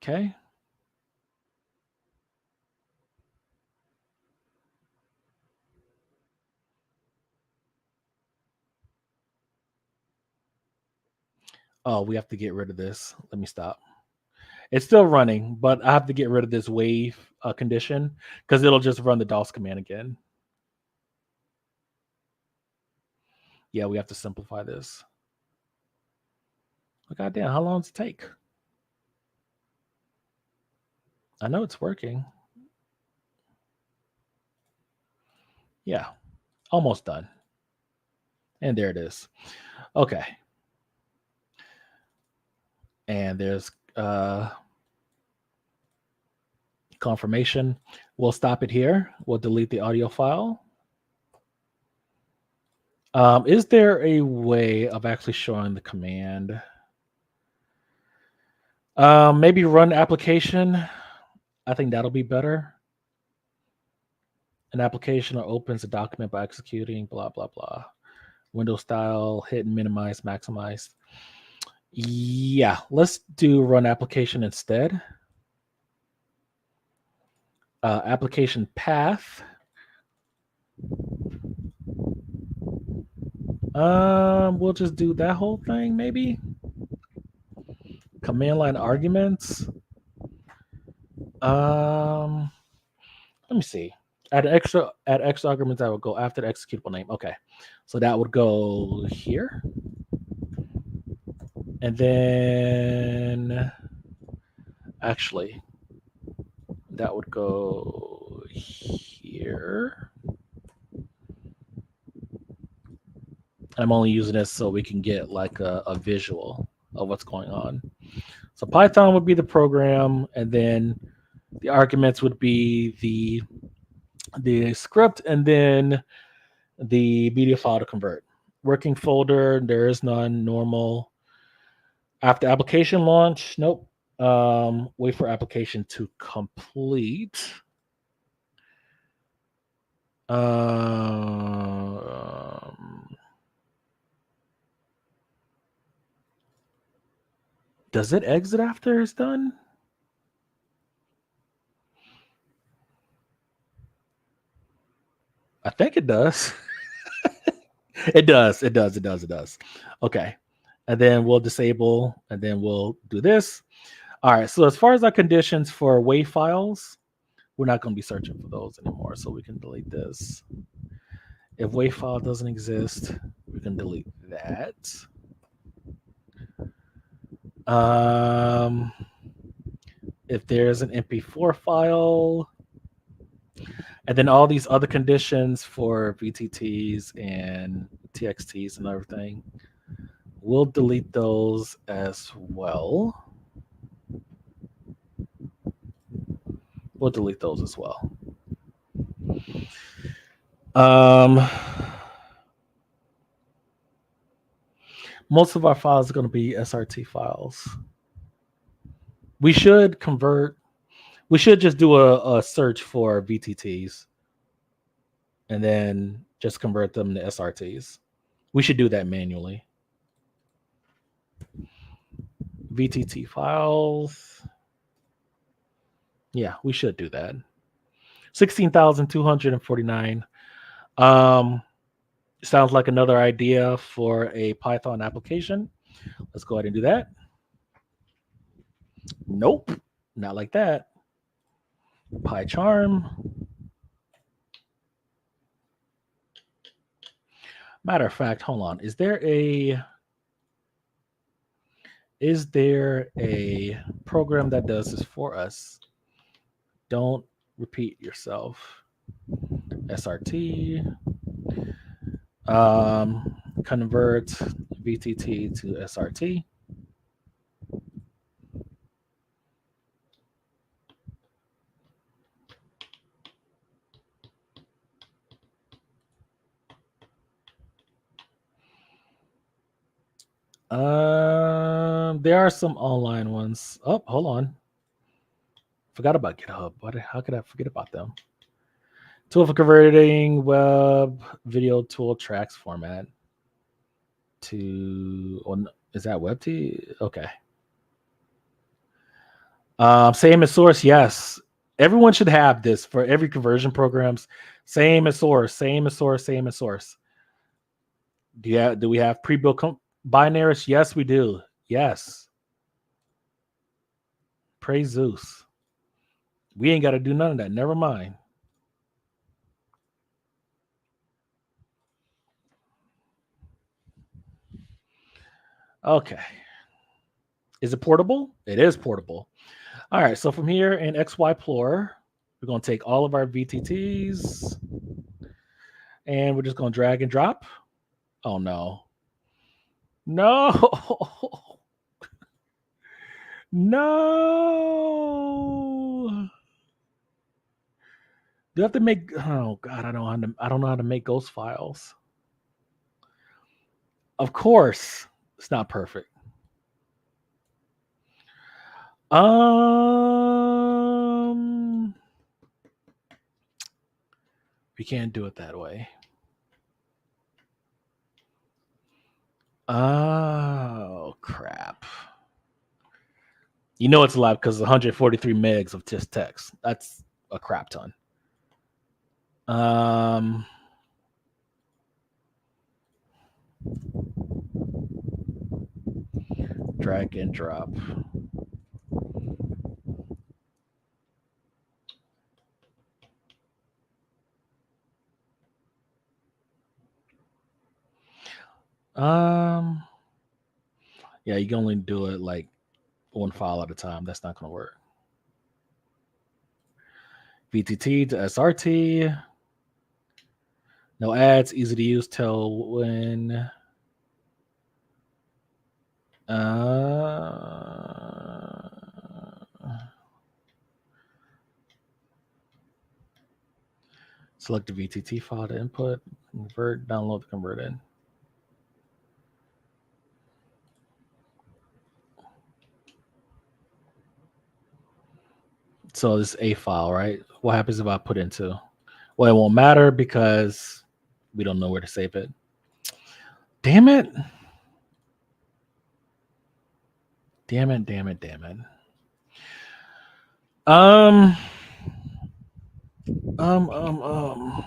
Okay. Oh, we have to get rid of this. Let me stop. It's still running, but I have to get rid of this wave condition because it'll just run the DOS command again. Yeah, we have to simplify this. Oh, goddamn, how long does it take? I know it's working. Yeah, almost done. And there it is. Okay. And there's confirmation. We'll stop it here. We'll delete the audio file. Is there a way of actually showing the command? Maybe run application. I think that'll be better. An application opens a document by executing blah, blah, blah. Windows style, hit and minimize, maximize. Yeah, let's do run application instead. Application path. We'll just do that whole thing, maybe. Command line arguments. Let me see. Add X arguments that would go after the executable name. Okay, so that would go here, and then actually that would go here. I'm only using this so we can get like a visual of what's going on. So Python would be the program, and then the arguments would be the script, and then the media file to convert. Working folder, there is none. Normal. After application launch, nope. Wait for application to complete. Does it exit after it's done? I think it does. It does. It does. It does. It does. Okay. And then we'll disable, and then we'll do this. All right. So as far as our conditions for WAV files, we're not going to be searching for those anymore. So we can delete this. If WAV file doesn't exist, we can delete that. If there's an MP4 file, and then all these other conditions for VTTs and TXTs and everything, we'll delete those as well. We'll delete those as well. Most of our files are going to be SRT files. We should just do a search for VTTs and then just convert them to SRTs. We should do that manually. VTT files. Yeah, we should do that. 16,249. Sounds like another idea for a Python application. Let's go ahead and do that. Nope, not like that. PyCharm. Matter of fact, hold on. Is there a program that does this for us? Don't repeat yourself. SRT. Convert VTT to SRT. There are some online ones. Oh, hold on. Forgot about GitHub. How could I forget about them? Tool for converting web video tool tracks format to. Oh, is that WebT? Okay. Same as source. Yes, everyone should have this for every conversion programs. Same as source. Same as source. Same as source. Do we have pre-built binaries? Yes, we do. Yes. Praise Zeus. We ain't got to do none of that. Never mind. Okay. Is it portable? It is portable. All right. So from here in XYPlore, we're going to take all of our VTTs and we're just going to drag and drop. Oh, no. No. No. Do I have to make? Oh God, I don't know how to make ghost files. Of course, it's not perfect. We can't do it that way. Oh crap! You know it's a lot because 143 megs of just text. That's a crap ton. Drag and drop. Yeah, you can only do it like one file at a time. That's not going to work. VTT to SRT. No ads, easy to use. Tailwind. Select the VTT file to input, convert, download the converted. So this is a file, right? What happens if I put into? Well, it won't matter because we don't know where to save it. Damn it. Damn it, damn it, damn it. Um, um, um, um.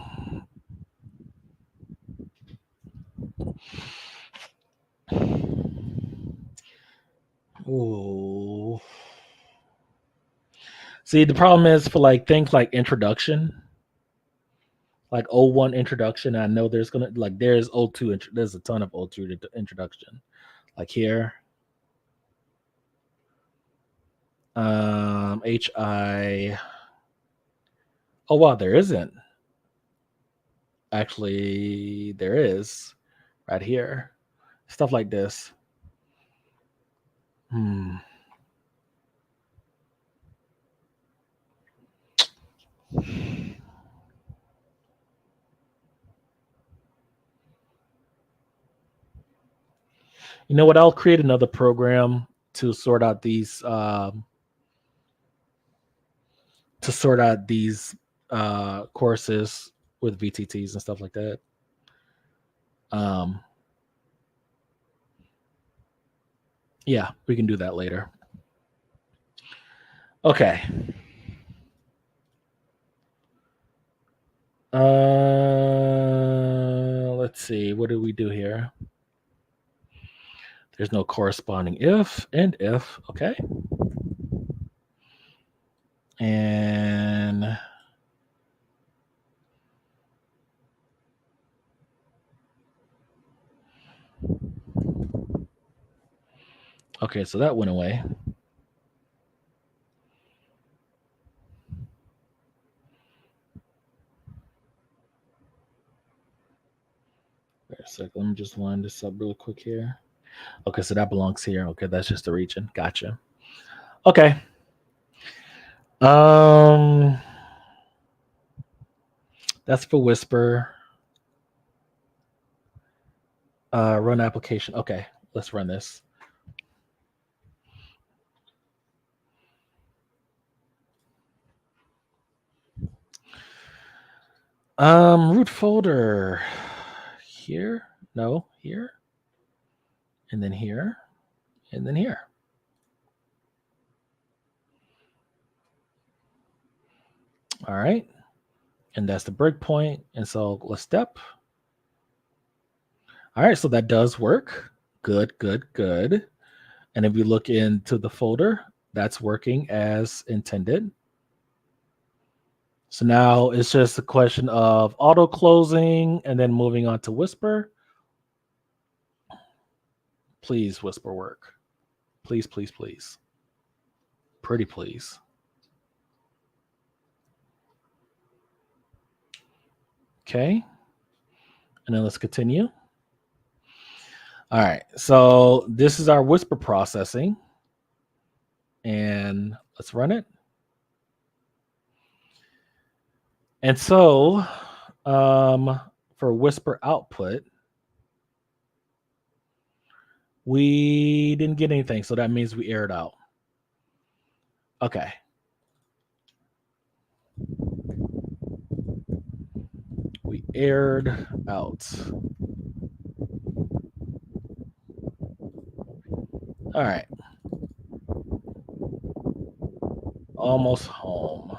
Ooh. See, the problem is for like things like introduction, like O1 introduction. I know there's gonna like there's O2. There's a ton of O2 introduction. Like here, HI. Oh wow, there isn't actually. There is right here. Stuff like this. Hmm. You know what? I'll create another program to sort out these courses with VTTs and stuff like that. Um, yeah, we can do that later. Okay. Let's see. What do we do here? There's no corresponding if and if. Okay. And okay, so that went away. Wait a second. Let me just line this up real quick here. Okay, so that belongs here. Okay, that's just the region. Gotcha. Okay. Um, that's for Whisper. Run application. Okay, let's run this. Root folder here. No, here, and then here, and then here. All right, and that's the breakpoint. And so let's step. All right, so that does work. Good, good, good. And if you look into the folder, that's working as intended. So now it's just a question of auto closing and then moving on to Whisper. Please, Whisper work. Please, please, please. Pretty please. Okay. And then let's continue. All right. So this is our Whisper processing. And let's run it. And so for Whisper output, we didn't get anything. So that means we aired out. Okay. We aired out. All right. Almost home.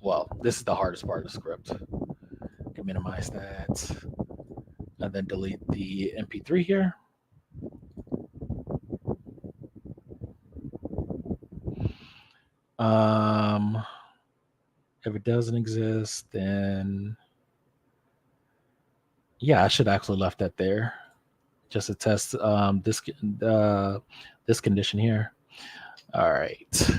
Well, this is the hardest part of the script. Can minimize that. And then delete the MP3 here. If it doesn't exist, then yeah, I should actually left that there just to test this condition here. All right.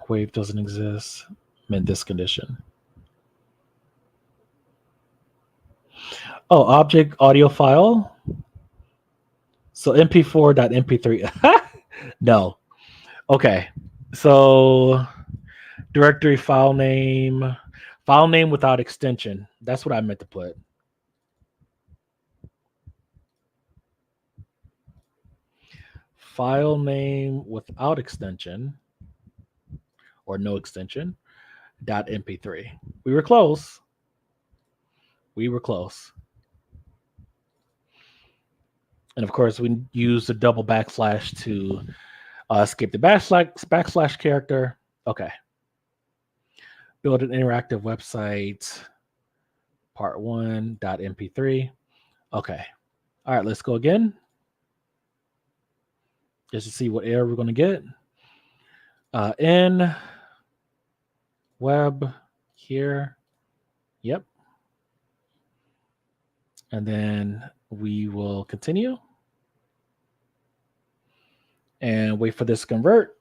Wave doesn't exist. I'm in this condition. Oh, object audio file. So mp4.mp3. No. Okay. So directory file name without extension. That's what I meant to put. File name without extension or no extension .mp3. We were close. We were close. And of course, we use the double backslash to escape the backslash character. Okay. Build an interactive website, part 1.mp3. Okay. All right, let's go again. Just to see what error we're going to get. In web here. Yep. And then we will continue and wait for this to convert.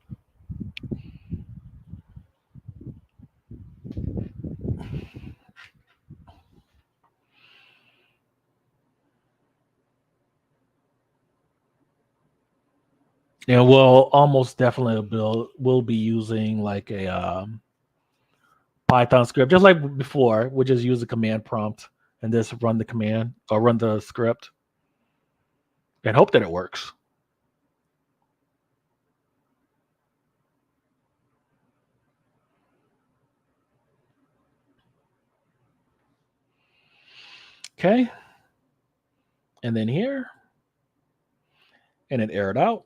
And we'll almost definitely we'll be using like a Python script, just like before. We'll just use a command prompt and just run the command or run the script and hope that it works. Okay. And then here, and it errored out.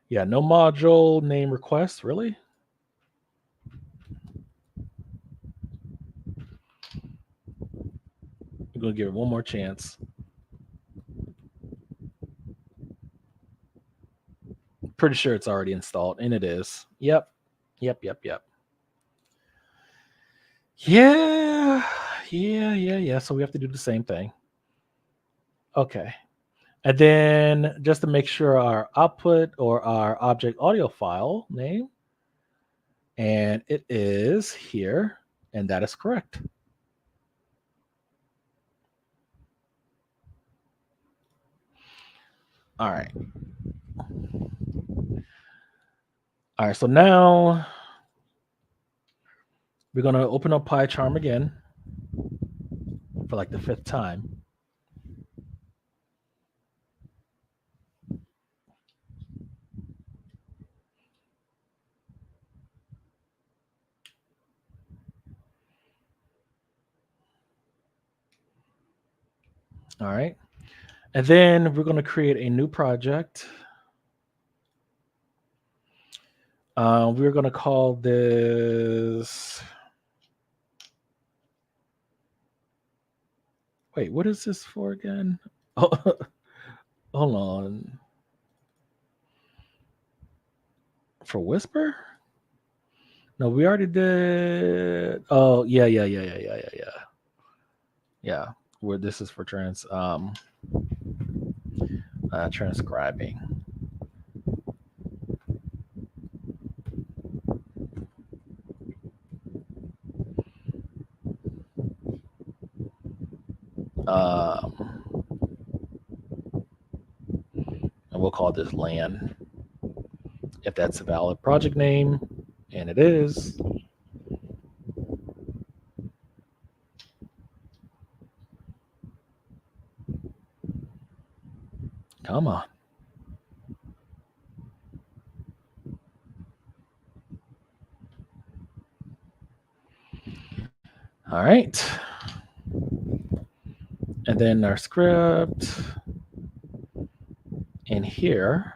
Yeah, no module name request, really? I'm going to give it one more chance. Pretty sure it's already installed, and it is. Yep. Yeah. So we have to do the same thing. Okay. And then just to make sure our output or our object audio file name, and it is here, and that is correct. All right. All right, so now we're going to open up PyCharm again for like the 5th time. All right. And then we're going to create a new project. We're going to call this. Wait, what is this for again? Oh, hold on. For Whisper? No, we already did. Oh, yeah. Yeah, where this is for transcribing. And we'll call this LAN if that's a valid project name, and it is. Come on. All right. And then our script in here.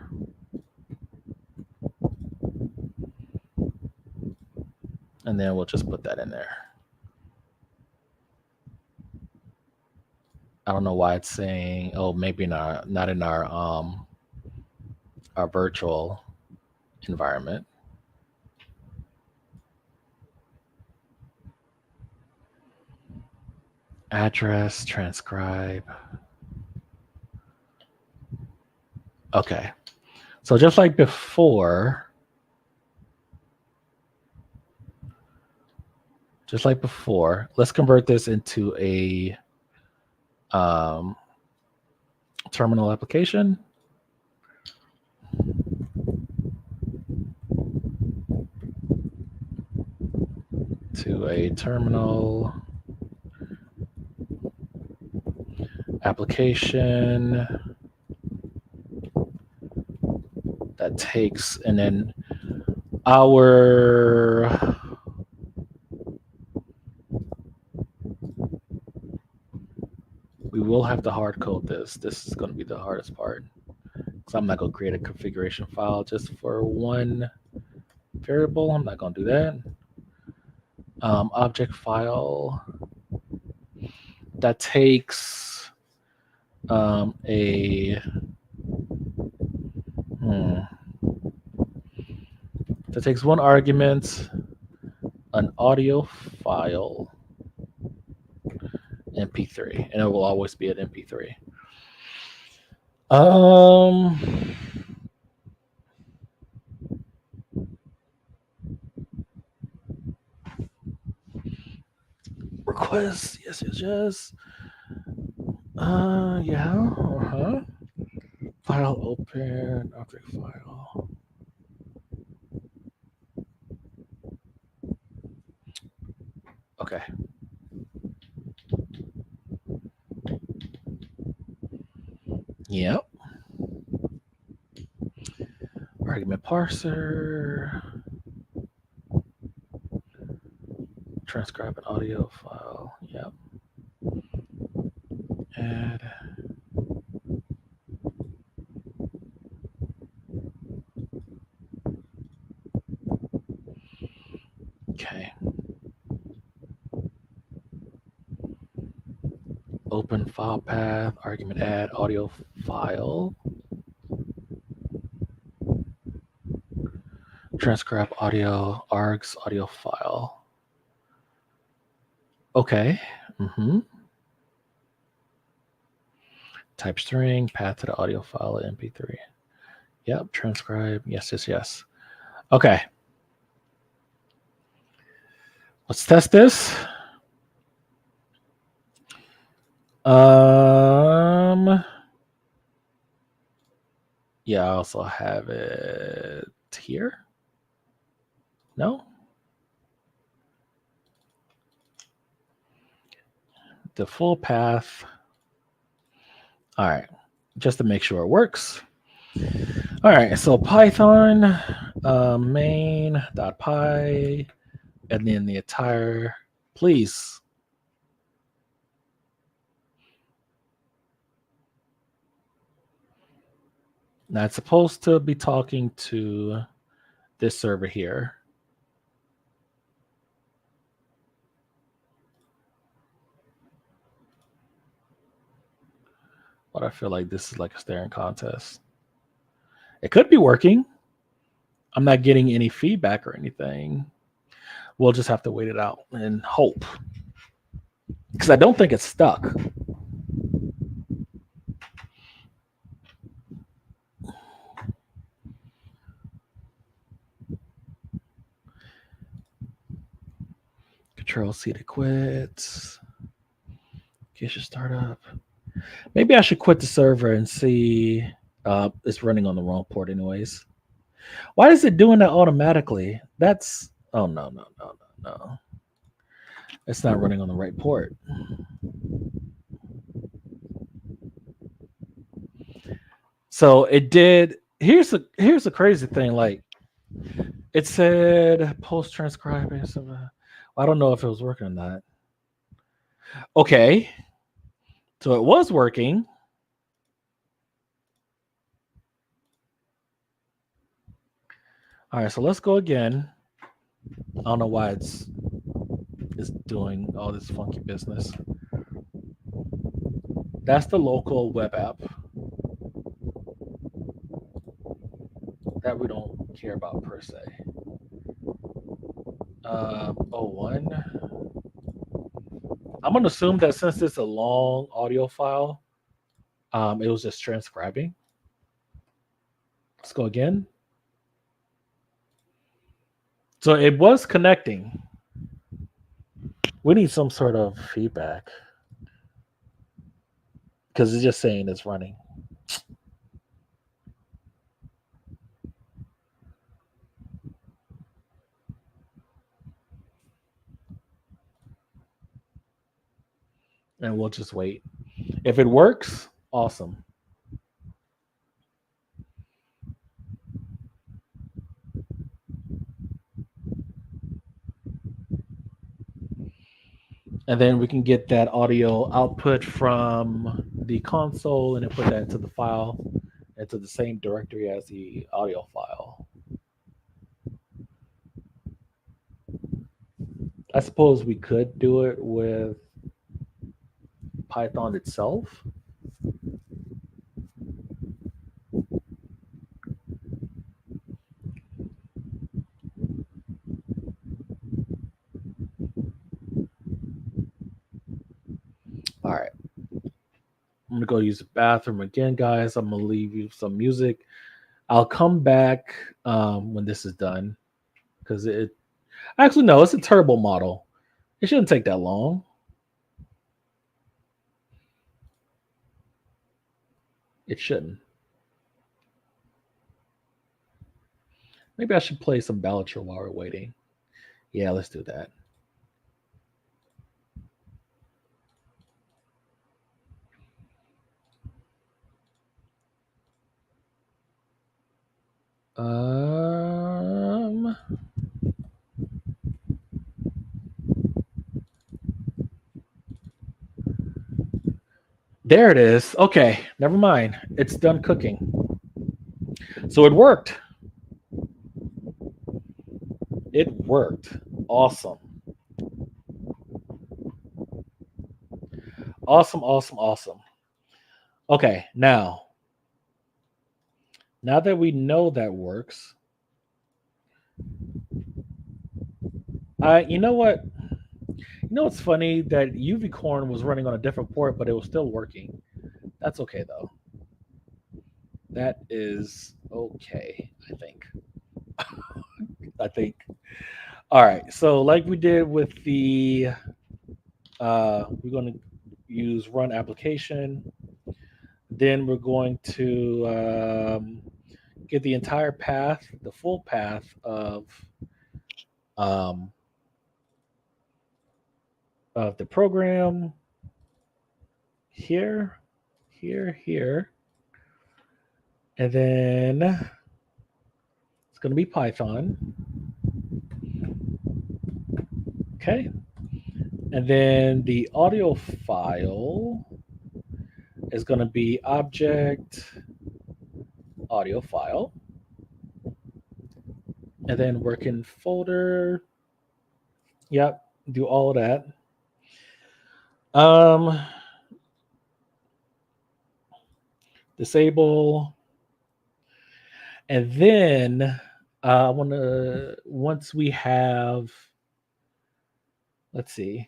And then we'll just put that in there. I don't know why it's saying, oh, maybe not in our virtual environment. Address, transcribe. Okay. So just like before, let's convert this into a terminal application. To a terminal application that takes, and then we will have to hard code this. This is going to be the hardest part. So I'm not going to create a configuration file just for one variable. I'm not going to do that. Object file that takes a that takes one argument, an audio file, MP3, and it will always be an MP3. Request, yes. Yeah, File open, object file. Okay. Yep. Argument parser. Transcribe an audio file. Yep. Add. Okay. Open file path, argument add, audio file. Transcribe audio, args, audio file. Okay. Type string, path to the audio file, MP3. Yep, transcribe. Yes. Okay. Let's test this. Yeah, I also have it here. No? The full path. All right, just to make sure it works. All right, so Python main.py, and then the entire, please. Now it's supposed to be talking to this server here. But I feel like this is like a staring contest. It could be working. I'm not getting any feedback or anything. We'll just have to wait it out and hope. Because I don't think it's stuck. Control C to quit. Gesture startup. Maybe I should quit the server and see. It's running on the wrong port anyways. Why is it doing that automatically? That's, oh, no. It's not running on the right port. So it did. Here's the crazy thing. Like, it said post transcribe. I don't know if it was working or not. Okay. So it was working. All right, so let's go again. I don't know why it's doing all this funky business. That's the local web app that we don't care about per se. 01. I'm going to assume that since it's a long audio file, it was just transcribing. Let's go again. So it was connecting. We need some sort of feedback because it's just saying it's running. And we'll just wait. If it works, awesome. and then we can get that audio output from the console and then put that into the file, into the same directory as the audio file. I suppose we could do it with Python itself. All right, I'm gonna go use the bathroom again, guys. I'm gonna leave you some music. I'll come back when this is done because it actually no, it's a turbo model. It shouldn't take that long. It shouldn't. Maybe I should play some Bellatrix while we're waiting. Yeah, let's do that. Um, there it is. Okay, never mind. It's done cooking. So it worked. It worked. Awesome. Awesome, awesome, awesome. Okay, now that we know that works, you know what? You know what's funny? That UV corn was running on a different port, but it was still working. That's okay though. That is okay, I think. I think. All right. So like we did with the we're going to use run application. Then we're going to get the entire path, the full path um, of the program here, here, and then it's going to be Python. Okay. And then the audio file is going to be object audio file. And then working folder. Yep, do all of that. Um, disable. And then I want to, once we have, let's see,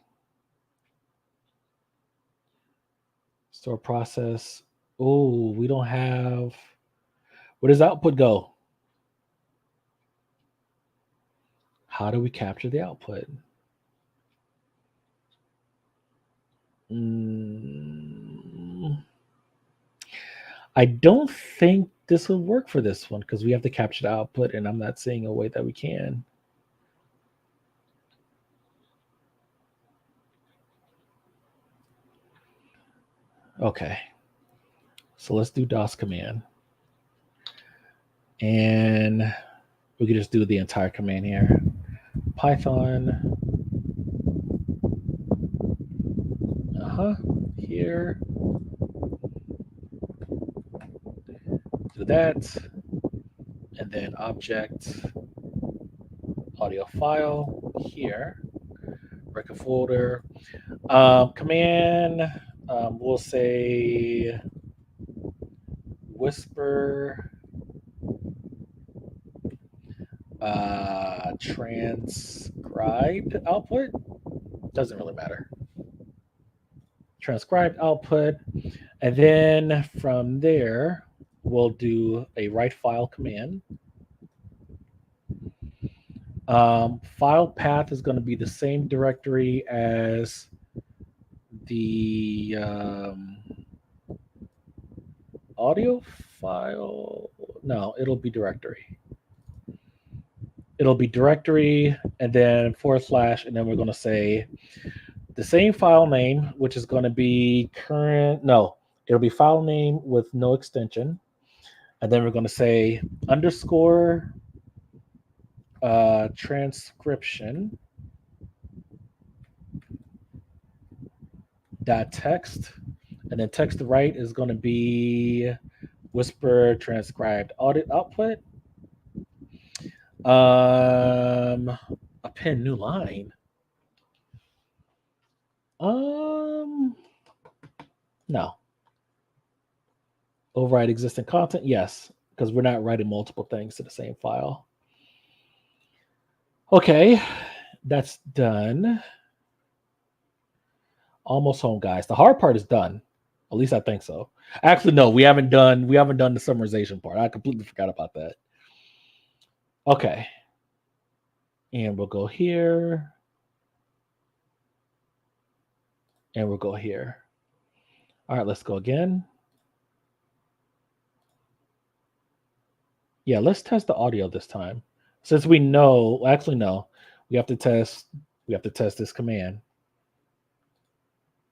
store process. Oh, we don't have, where does output go? How do we capture the output? I don't think this will work for this one because we have to capture the output, and I'm not seeing a way that we can. Okay. So let's do DOS command. And we could just do the entire command here. Python. Here. Do that. And then object audio file here. Record folder. Command, we'll say whisper transcribed output. Doesn't really matter. Transcribed output. And then from there, we'll do a write file command. File path is going to be the same directory as the audio file. No, it'll be directory. It'll be directory and then /, and then we're going to say the same file name, which is going to be current. No, it'll be file name with no extension. And then we're going to say underscore transcription. dot text, and then text to write is going to be whisper transcribed audit output. Append new line. No. Override existing content. Yes, because we're not writing multiple things to the same file. Okay, that's done. Almost home, guys. The hard part is done. At least I think so. Actually, no, we haven't done the summarization part. I completely forgot about that. Okay. And we'll go here. And we'll go here. All right, let's go again. Yeah, let's test the audio this time. Since we know, actually no, we have to test this command.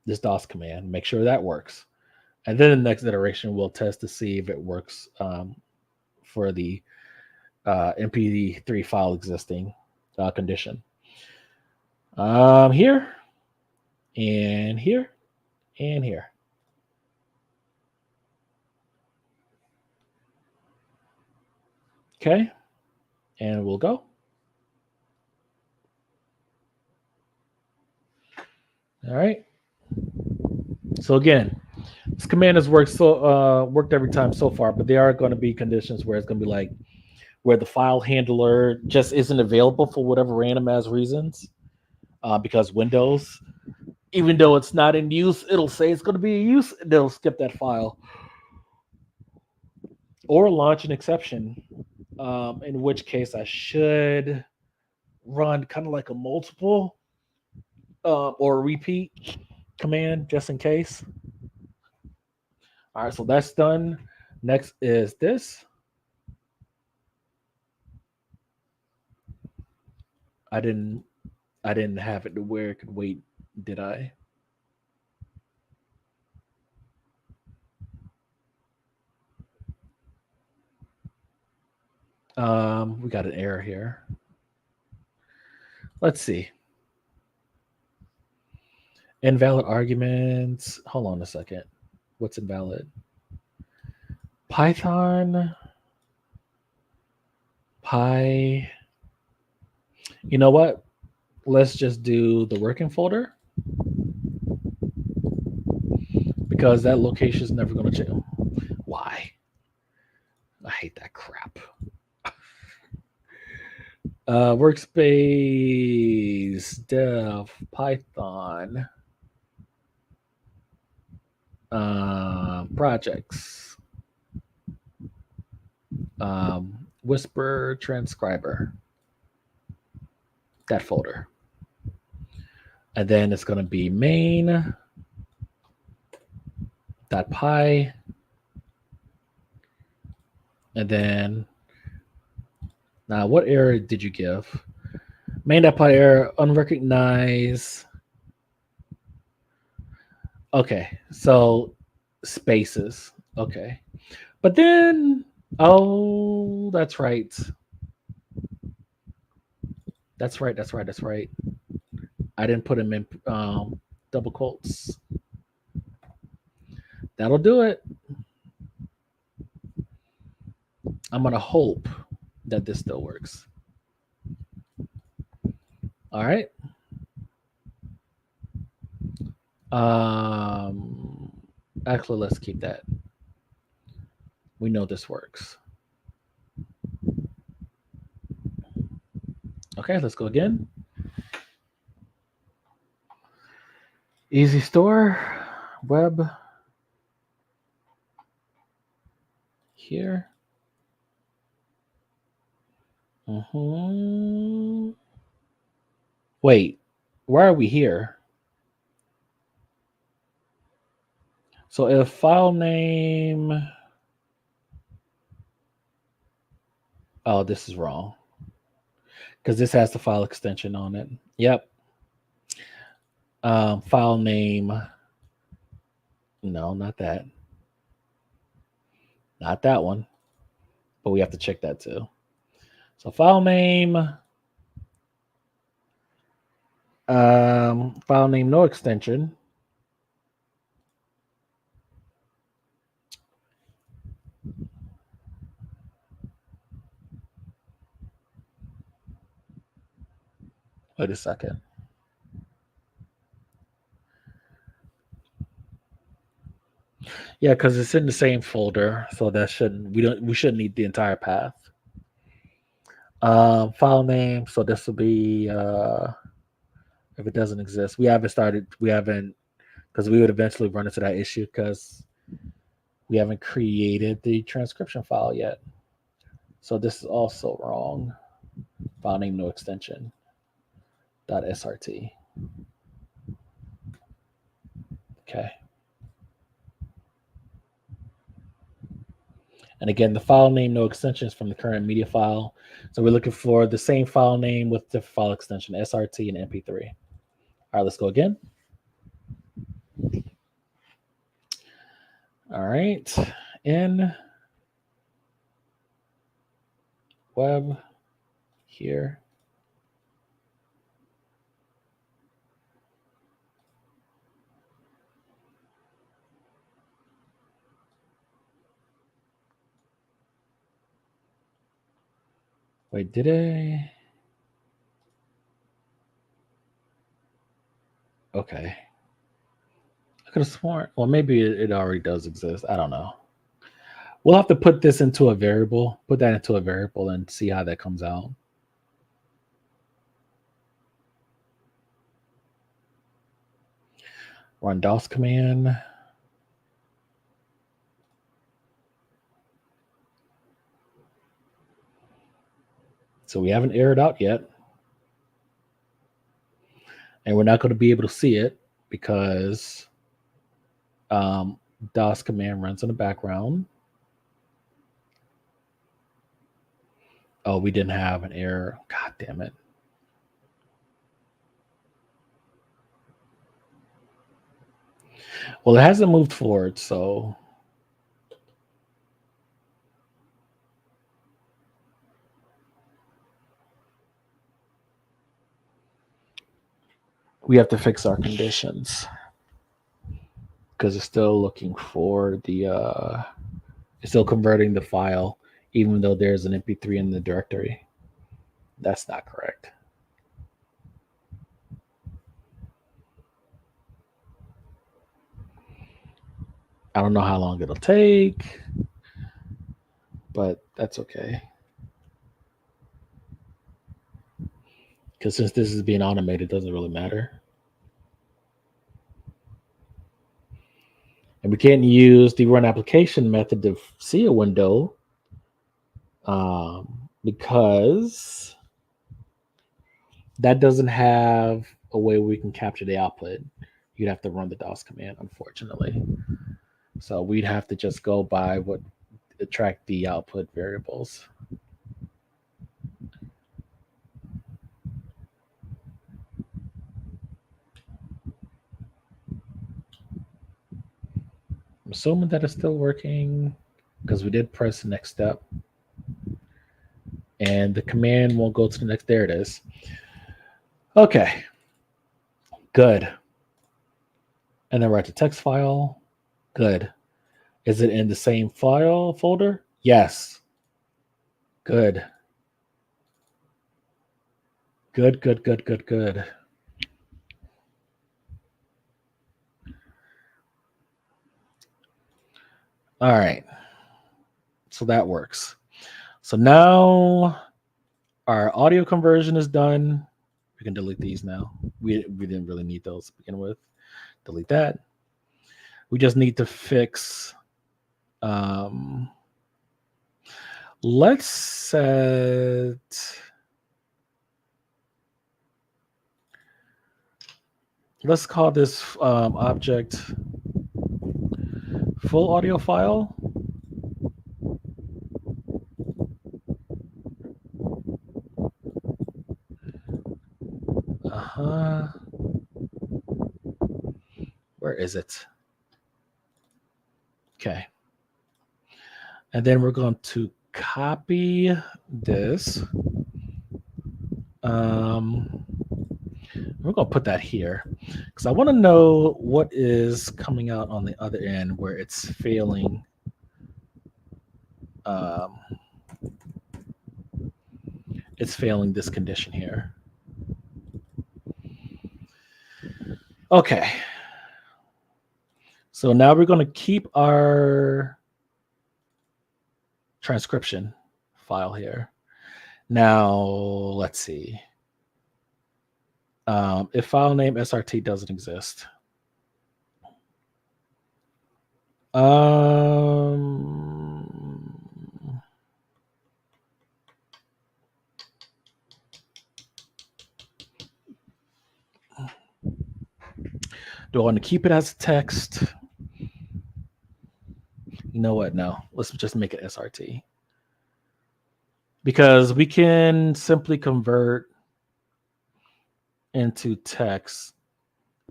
This DOS command, make sure that works. And then the next iteration we'll test to see if it works for the MP3 file existing condition. Here, and here, and here. Okay, and we'll go. All right. So again, this command has worked every time so far, but there are going to be conditions where it's going to be like where the file handler just isn't available for whatever random ass reasons, because Windows, even though it's not in use, it'll say it's going to be in use, and it'll skip that file or launch an exception. In which case, I should run kind of like a multiple or repeat command just in case. All right, so that's done. Next is this. I didn't have it to where it could wait, did I? We got an error here. Let's see. Invalid arguments. Hold on a second. What's invalid? Python. Py. You know what? Let's just do the working folder, because that location is never going to change. Why? I hate that crap. Workspace dev Python projects, whisper transcriber, that folder, and then it's going to be main.py, and then now what error did you give? Main.py error, unrecognized. Okay, so spaces. Okay, but then that's right. That's right. I didn't put them in double quotes. That'll do it. I'm gonna hope that this still works. All right. Actually, let's keep that. We know this works. Okay, let's go again. Easy store, web, here. Wait, why are we here? So if file name, oh, this is wrong, because this has the file extension on it. Yep. File name, no, not that. Not that one, but we have to check that too. So file name, no extension. Wait a second. Yeah, because it's in the same folder, so that we shouldn't need the entire path. File name. So this will be if it doesn't exist. We haven't because we would eventually run into that issue because we haven't created the transcription file yet. So this is also wrong. File name no extension .srt. Okay. And again, the file name no extensions from the current media file. So we're looking for the same file name with different file extension, SRT and MP3. All right, let's go again. All right, in web here. Wait, did I? Okay. I could have sworn. Well, maybe it already does exist. I don't know. We'll have to put this into a variable, put that into a variable and see how that comes out. Run DOS command. So we haven't aired out yet. And we're not going to be able to see it because DOS command runs in the background. Oh, we didn't have an error. God damn it. Well, it hasn't moved forward, so we have to fix our conditions because it's still looking for the it's still converting the file even though there's an MP3 in the directory. That's not correct. I don't know how long it'll take, but that's okay. Because since this is being automated, it doesn't really matter. And we can't use the run application method to see a window because that doesn't have a way we can capture the output. You'd have to run the DOS command, unfortunately. So we'd have to just go by what track the output variables. I'm assuming that it's still working because we did press the next step. And the command won't go to the next. There it is. Okay. Good. And then write the text file. Good. Is it in the same file folder? Yes. Good. Good, good, good, good, good. All right. So that works. So now our audio conversion is done. We can delete these now. We didn't really need those to begin with. Delete that. We just need to fix. Let's set. Let's call this object full audio file. Where is it? Okay. And then we're going to copy this. We're going to put that here because I want to know what is coming out on the other end where it's failing. It's failing this condition here. Okay. So now we're going to keep our transcription file here. Now, let's see. If file name SRT doesn't exist, do I want to keep it as text? You know what? No, let's just make it SRT because we can simply convert into text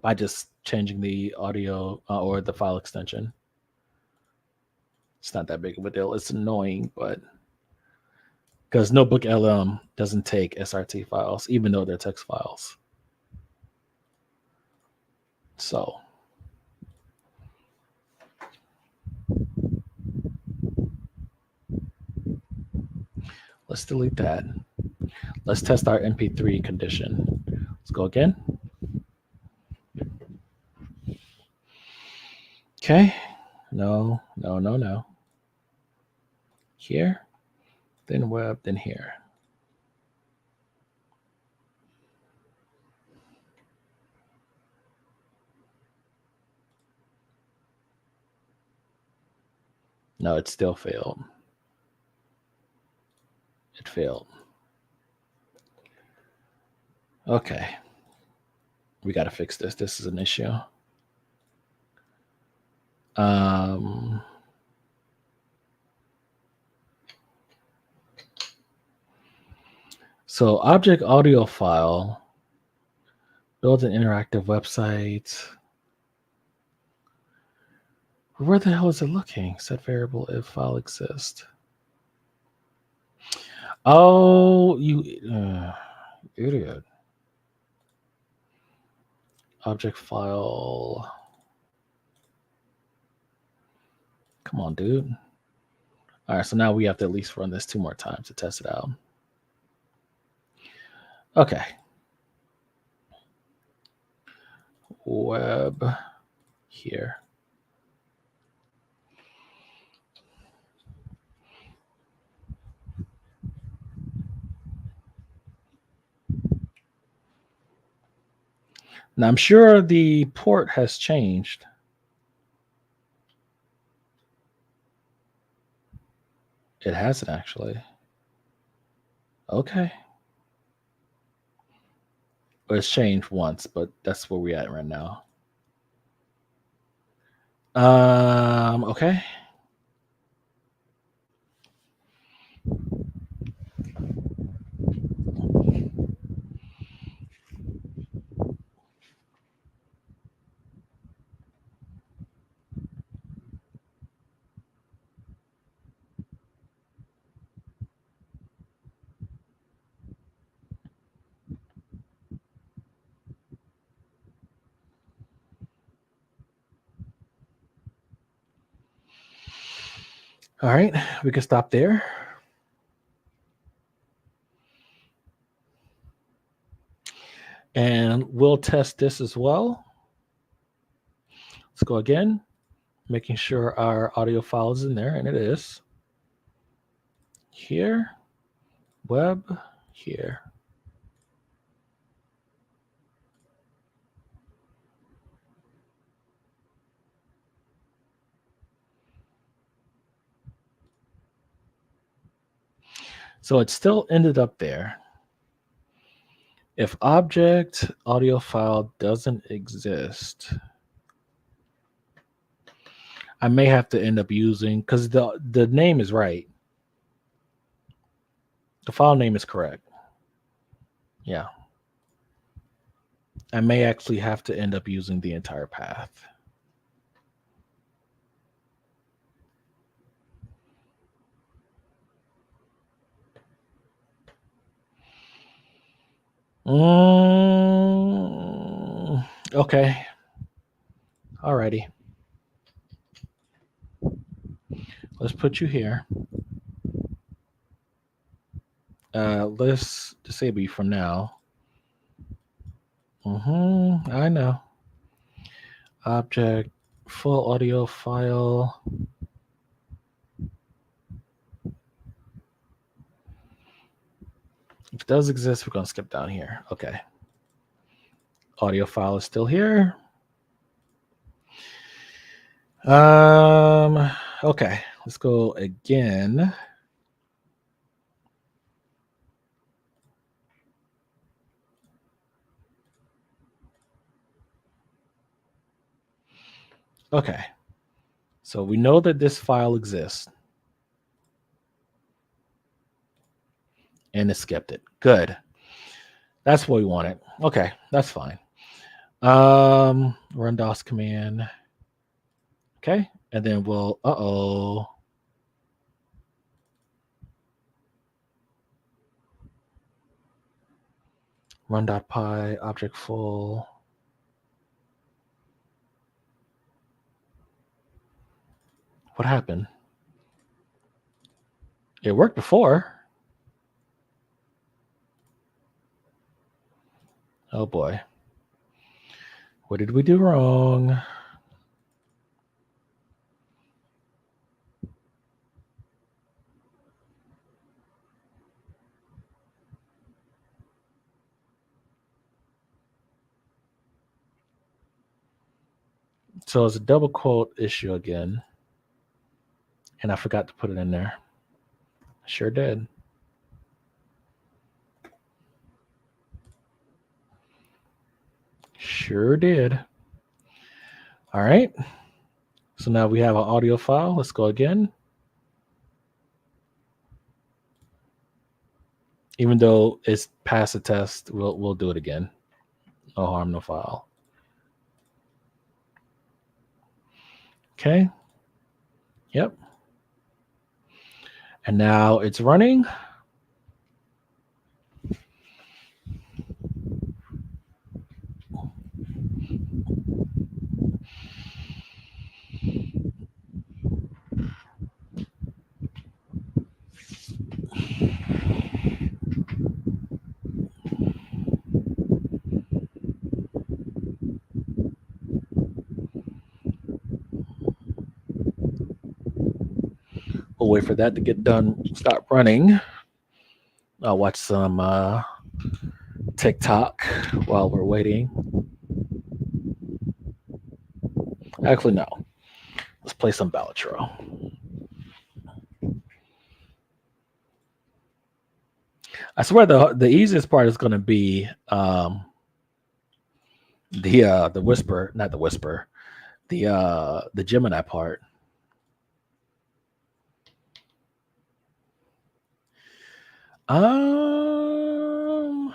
by just changing the audio or the file extension. It's not that big of a deal. It's annoying, but because Notebook LM doesn't take SRT files, even though they're text files. So let's delete that. Let's test our MP3 condition. Let's go again. Okay. No. Here, then web, then here. No, it still failed. It failed. Okay. We got to fix this. This is an issue. So object audio file, build an interactive website. Where the hell is it looking? Set variable if file exists. Oh, you idiot. Object file. Come on, dude. All right, so now we have to at least run this 2 more times to test it out. Okay. Web here. Now I'm sure the port has changed. It hasn't actually. Okay. Well, it's changed once, but that's where we're at right now. Okay. All right, we can stop there. And we'll test this as well. Let's go again, making sure our audio file is in there, and it is. Here, web, here. So it still ended up there. If object audio file doesn't exist, I may have to end up using, because the name is right. The file name is correct. Yeah. I may actually have to end up using the entire path. Okay. Alrighty. Let's put you here. Let's disable you from now. I know. Object full audio file. If it does exist, we're going to skip down here. Okay. Audio file is still here. Okay, let's go again. Okay, so we know that this file exists and it skipped it. Good. That's what we wanted. Okay, that's fine. Run DOS command. Okay, and then we'll, run.py object full. What happened? It worked before. Oh boy. What did we do wrong? So it's a double quote issue again. And I forgot to put it in there. Sure did. Sure did. All right. So now we have an audio file. Let's go again. Even though it's past the test, we'll do it again. No harm, no foul. Okay. Yep. And now it's running. We'll wait for that to get done. Stop running. I'll watch some TikTok while we're waiting. Actually, no. Let's play some Balatro. I swear the easiest part is going to be the whisper, not the whisper, the Gemini part. And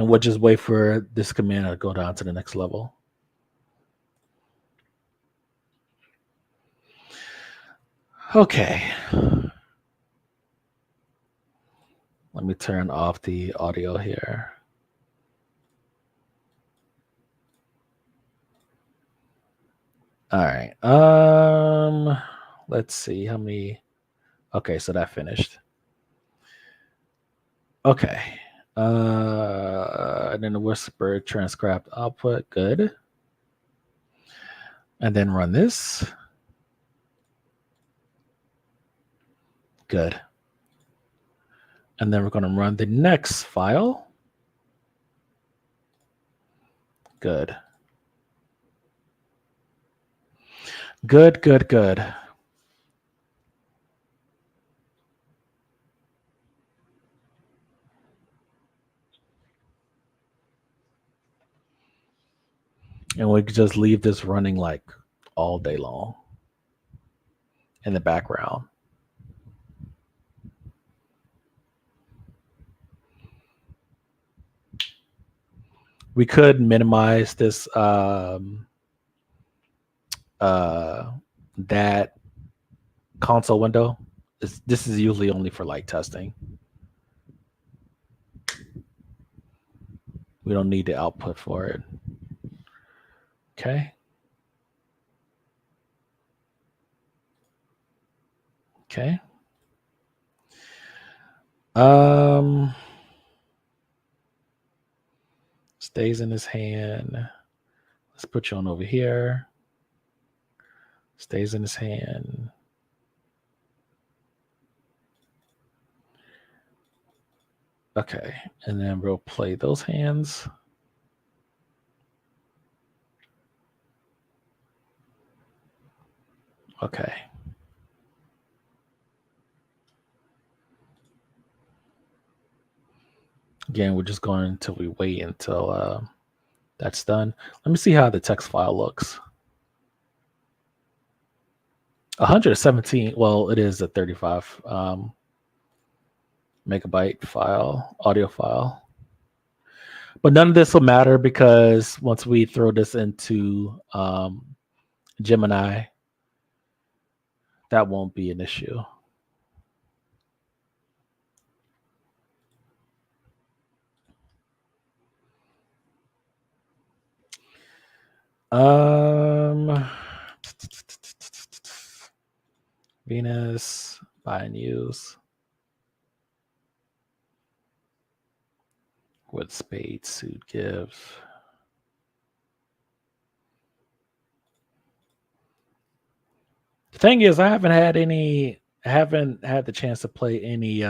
we'll just wait for this command to go down to the next level. Okay. Let me turn off the audio here. All right. Let's see how many. Okay, so that finished. Okay. And then the whisper transcribed output. Good. And then run this. Good. And then we're going to run the next file. Good. Good, good, good. And we could just leave this running like all day long in the background. We could minimize this that console window. This is usually only for like testing. We don't need the output for it. Okay. Okay. Stays in his hand. Let's put you on over here. Stays in his hand. Okay. And then we'll play those hands. Okay. Again, we're just going until we wait until that's done. Let me see how the text file looks. 117. Well, it is a 35 megabyte file, audio file. But none of this will matter because once we throw this into Gemini, that won't be an issue. Venus, buy and use. What spade suit gives. The thing is, I haven't had the chance to play any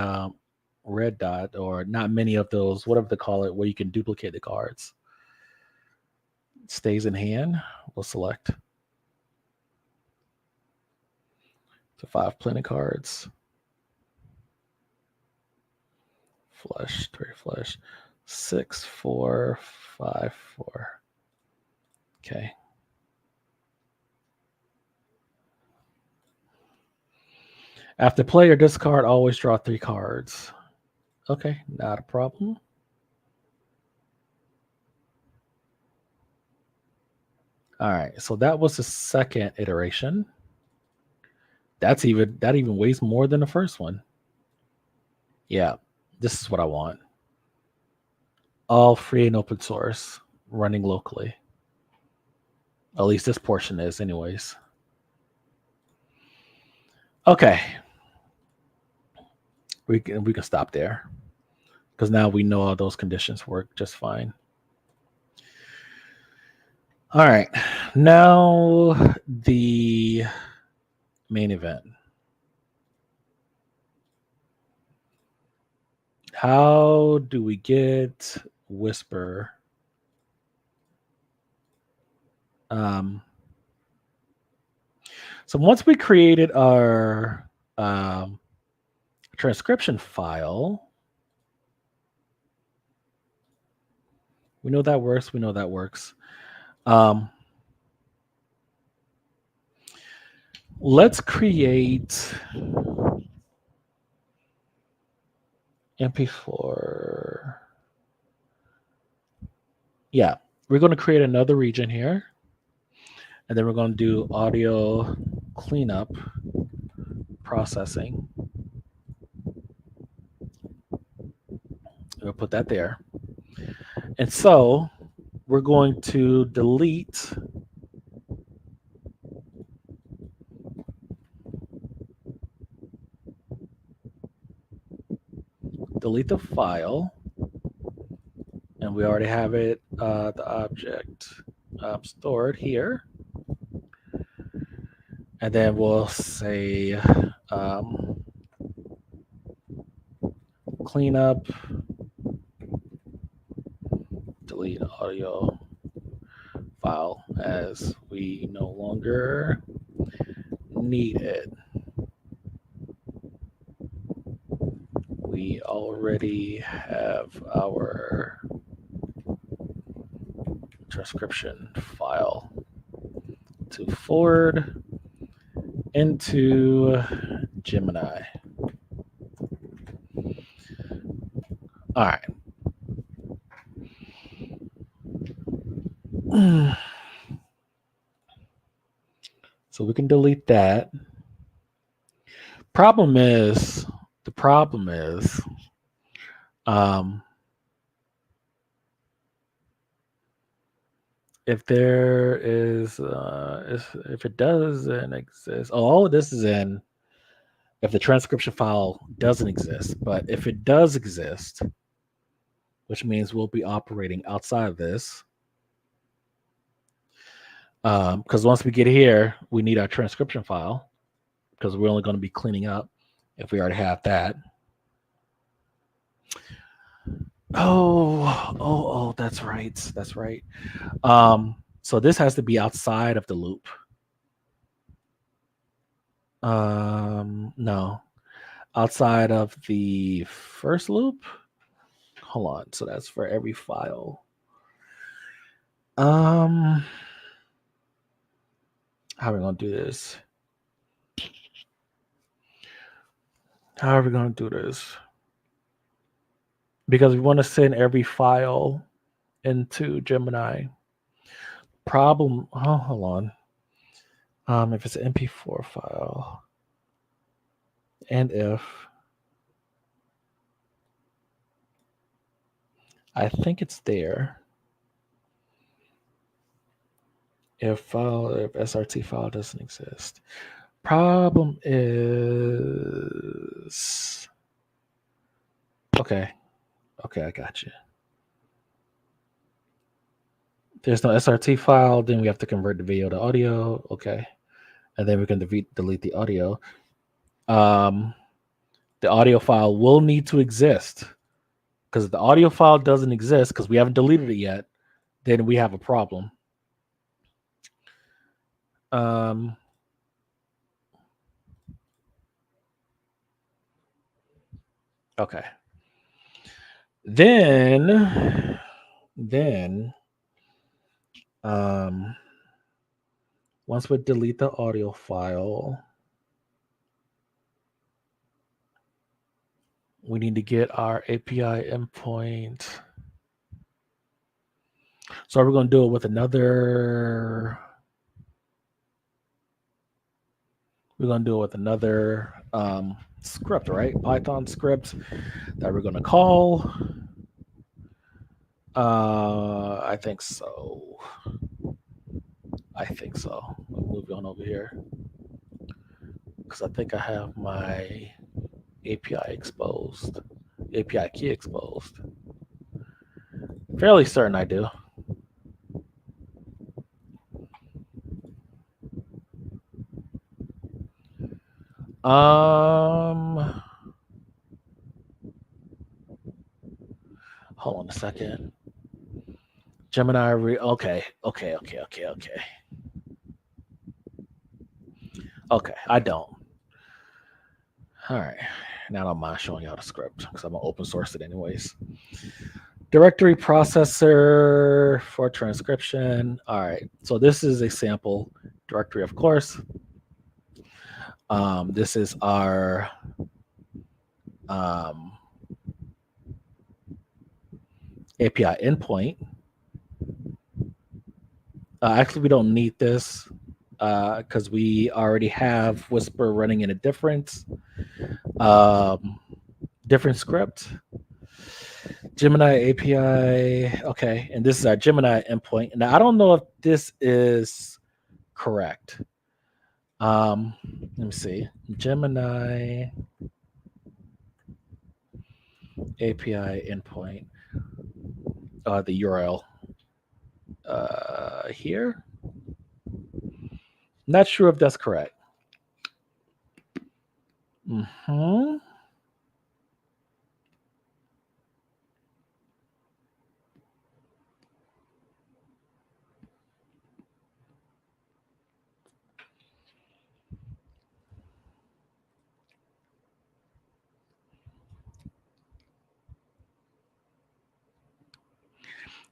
red dot or not many of those, whatever they call it, where you can duplicate the cards. Stays in hand. We'll select. So 5 plenty cards. Flush, 3 flush. 6, 4, 5, 4. Okay. After play or discard, always draw 3 cards. Okay, not a problem. All right, so that was the second iteration. That even weighs more than the first one. Yeah, this is what I want. All free and open source, running locally. At least this portion is, anyways. Okay. We can stop there because now we know all those conditions work just fine. All right, now the main event. How do we get Whisper? So once we created our transcription file, we know that works. We know that works. Let's create MP4. Yeah, we're going to create another region here. And then we're going to do audio cleanup processing. We'll put that there. And so we're going to delete the file. And we already have it, the object stored here. And then we'll say cleanup, delete audio file as we no longer need it. We already have our transcription file to forward into Gemini. All right. So we can delete that. The problem is if there is, if it doesn't exist, oh, this is in if the transcription file doesn't exist. But if it does exist, which means we'll be operating outside of this, because once we get here, we need our transcription file because we're only going to be cleaning up if we already have that. Oh, that's right. That's right. So this has to be outside of the loop. No, outside of the first loop. Hold on. So that's for every file. How are we gonna do this? How are we gonna do this? Because we want to send every file into Gemini. Problem. Oh, hold on. If it's an MP4 file, and if I think it's there. If SRT file doesn't exist. Problem is okay, I got you. There's no SRT file, then we have to convert the video to audio. Okay. And then we can delete the audio. The audio file will need to exist. Because if the audio file doesn't exist, because we haven't deleted it yet, then we have a problem. Okay. Then once we delete the audio file, we need to get our API endpoint. So we're going to do it with another. We're going to do it with another script, right? Python script that we're going to call. I think so. I'll move on over here because I think I have my API exposed, API key exposed. Fairly certain I do. Hold on a second. Gemini, okay. Okay, I don't. All right. Now I don't mind showing y'all the script because I'm going to open source it anyways. Directory processor for transcription. All right. So this is a sample directory, of course. This is our API endpoint. Actually, we don't need this because we already have Whisper running in a different script. Gemini API. Okay, and this is our Gemini endpoint. Now, I don't know if this is correct. Let me see. Gemini API endpoint. The URL here. Not sure if that's correct.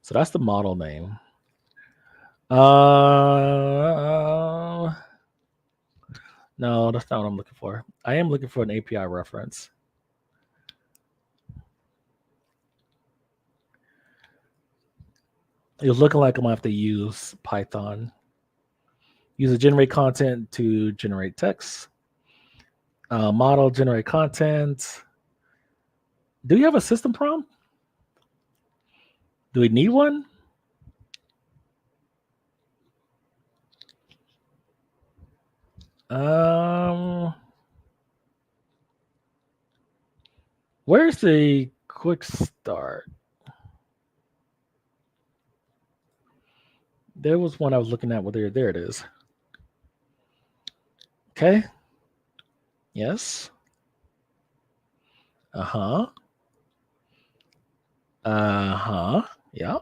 So that's the model name. No, that's not what I'm looking for. I am looking for an API reference. It's looking like I'm gonna have to use Python. Use a generate content to generate text. Model generate content. Do you have a system prompt? Do we need one? Where's the quick start? There was one I was looking at. Well, there it is. Okay. Yes. Uh-huh. Uh-huh. Yeah.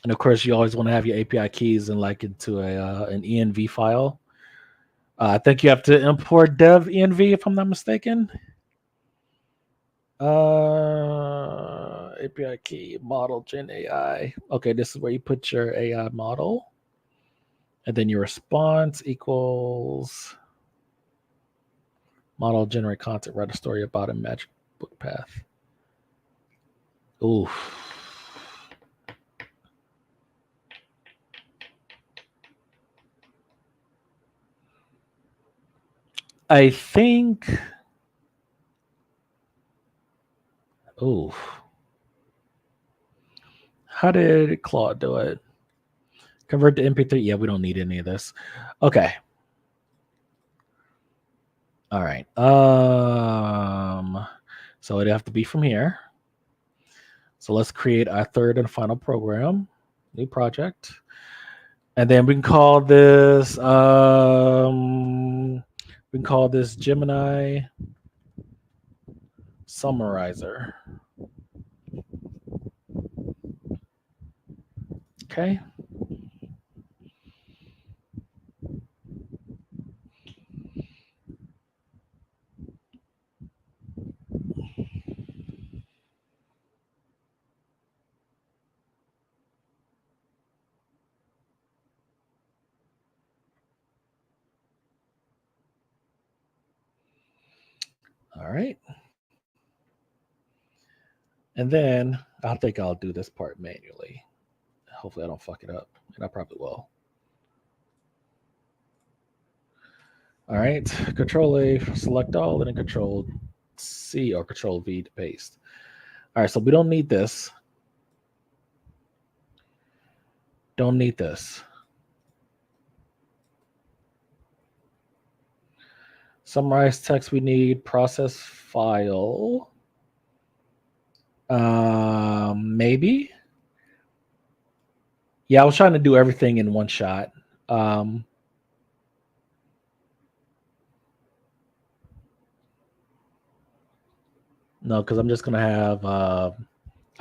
And of course, you always want to have your API keys and like into an env file. I think you have to import dev env if I'm not mistaken. API key model gen AI. Okay, this is where you put your AI model, and then your response equals model generate content, write a story about a magic book path. Oof. I think. Oof. How did Claude do it? Convert to MP3. Yeah, we don't need any of this. Okay. All right. So it'd have to be from here. So let's create our third and final program, new project. And then we can call this Gemini Summarizer. Okay. All right. And then I think I'll do this part manually. Hopefully I don't fuck it up. And I probably will. All right. Control A, select all, and then Control C or Control V to paste. All right. So we don't need this. Don't need this. Summarize text we need. Process file. Maybe. Yeah, I was trying to do everything in one shot. No, because I'm just gonna have. I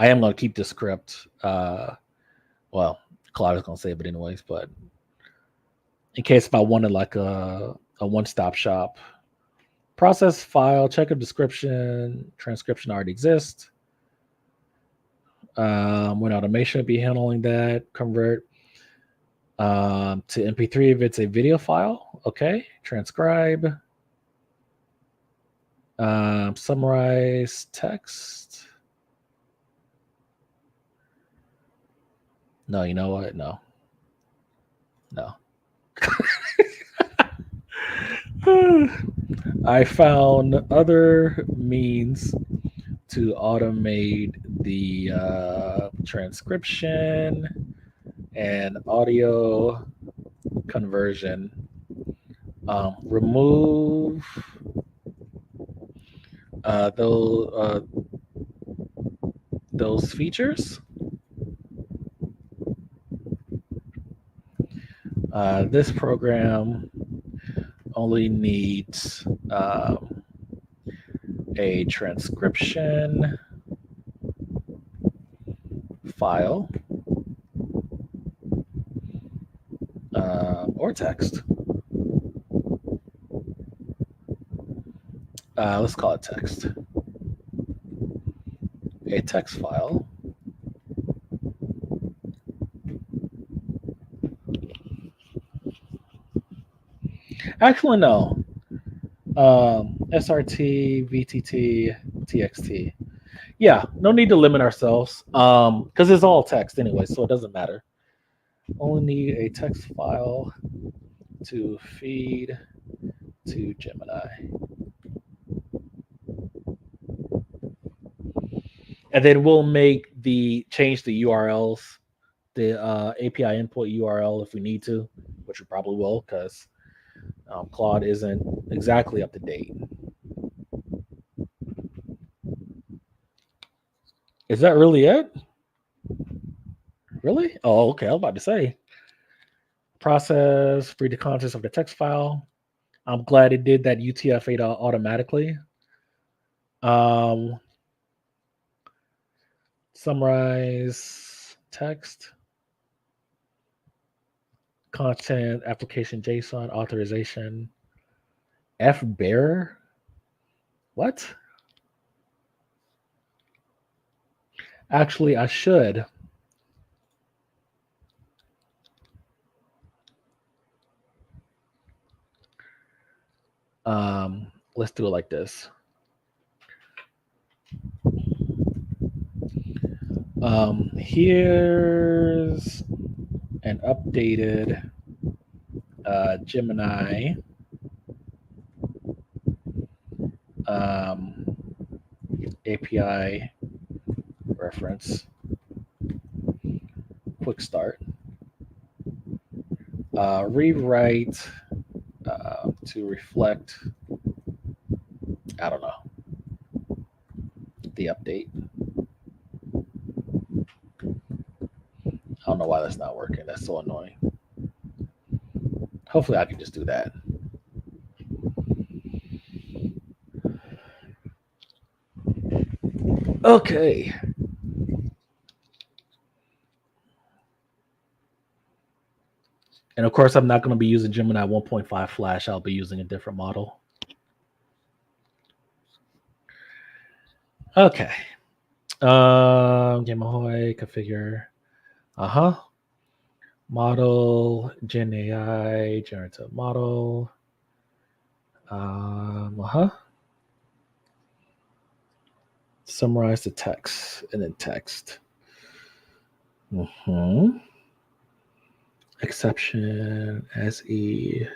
am gonna keep the script. Well, Claude is gonna say it, but anyways, but in case if I wanted like a one-stop shop, process file, check if description, transcription already exists. WinAutomation will be handling that. Convert to MP3 if it's a video file. Okay, transcribe. Summarize text. No, you know what? No. I found other means to automate the transcription and audio conversion. Remove those features. This program only needs a transcription file or text. Let's call it text. A text file. Actually, no. SRT, VTT, TXT. Yeah, no need to limit ourselves because it's all text anyway, so it doesn't matter. Only need a text file to feed to Gemini. And then we'll change the URLs the API input URL if we need to, which we probably will because Claude isn't exactly up to date. Is that really it? Really? Oh, okay. I was about to say process, read the contents of the text file. I'm glad it did that UTF-8 automatically. Summarize text, content, application JSON, authorization, F bearer. What? Actually, I should. Let's do it like this. Here's an updated Gemini API reference. Quick start. Rewrite to reflect, I don't know, the update. I don't know why that's not working. That's so annoying. Hopefully I can just do that. Okay. And of course, I'm not going to be using Gemini 1.5 Flash. I'll be using a different model. Okay. Game Ahoy, configure. Model, Gen AI, generative model. Summarize the text and then text. Exception, SE.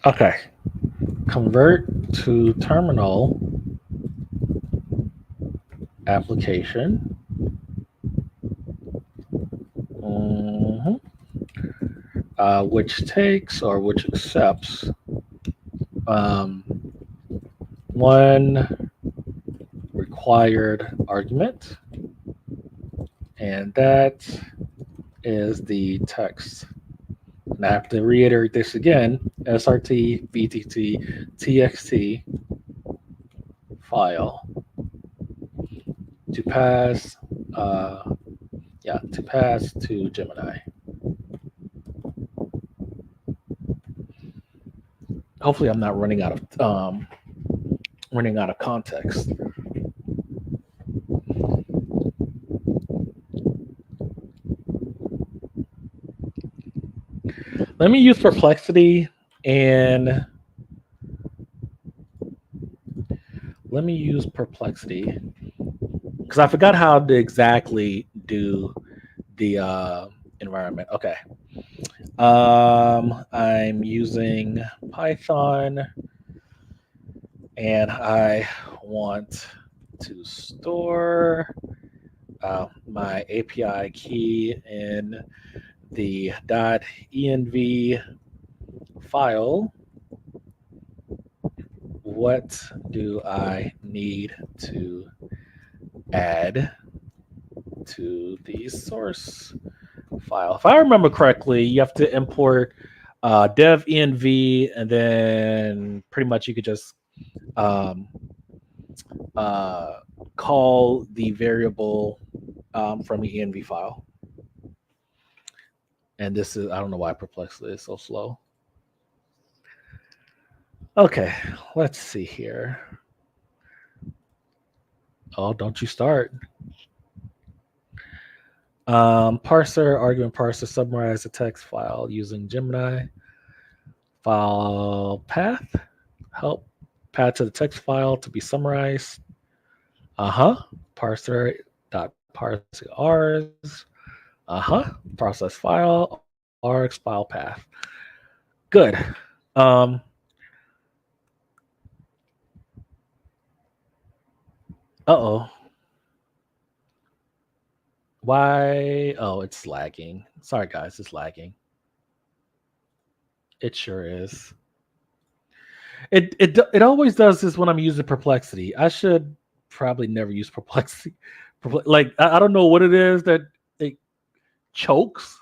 Okay. Convert to terminal application. Which takes or which accepts one required argument, and that is the text. And I have to reiterate this again: SRT VTT TXT file to pass. To pass to Gemini. Hopefully, I'm not running out of context. Let me use Perplexity because I forgot how to exactly do the environment. Okay. I'm using Python and I want to store my API key in the .env file. What do I need to add to the source file? If I remember correctly, you have to import dev env, and then pretty much you could just call the variable from the env file. And this is, I don't know why Perplexity is so slow. Okay, let's see here. Oh, don't you start. Parser, argument parser, summarize the text file using Gemini. File path, help path to the text file to be summarized. Parser dot parse ars. Process file, args file path. Good. Uh-oh. Why? Oh, it's lagging. Sorry, guys, it's lagging. It sure is. It always does this when I'm using Perplexity. I should probably never use Perplexity. Like I don't know what it is that it chokes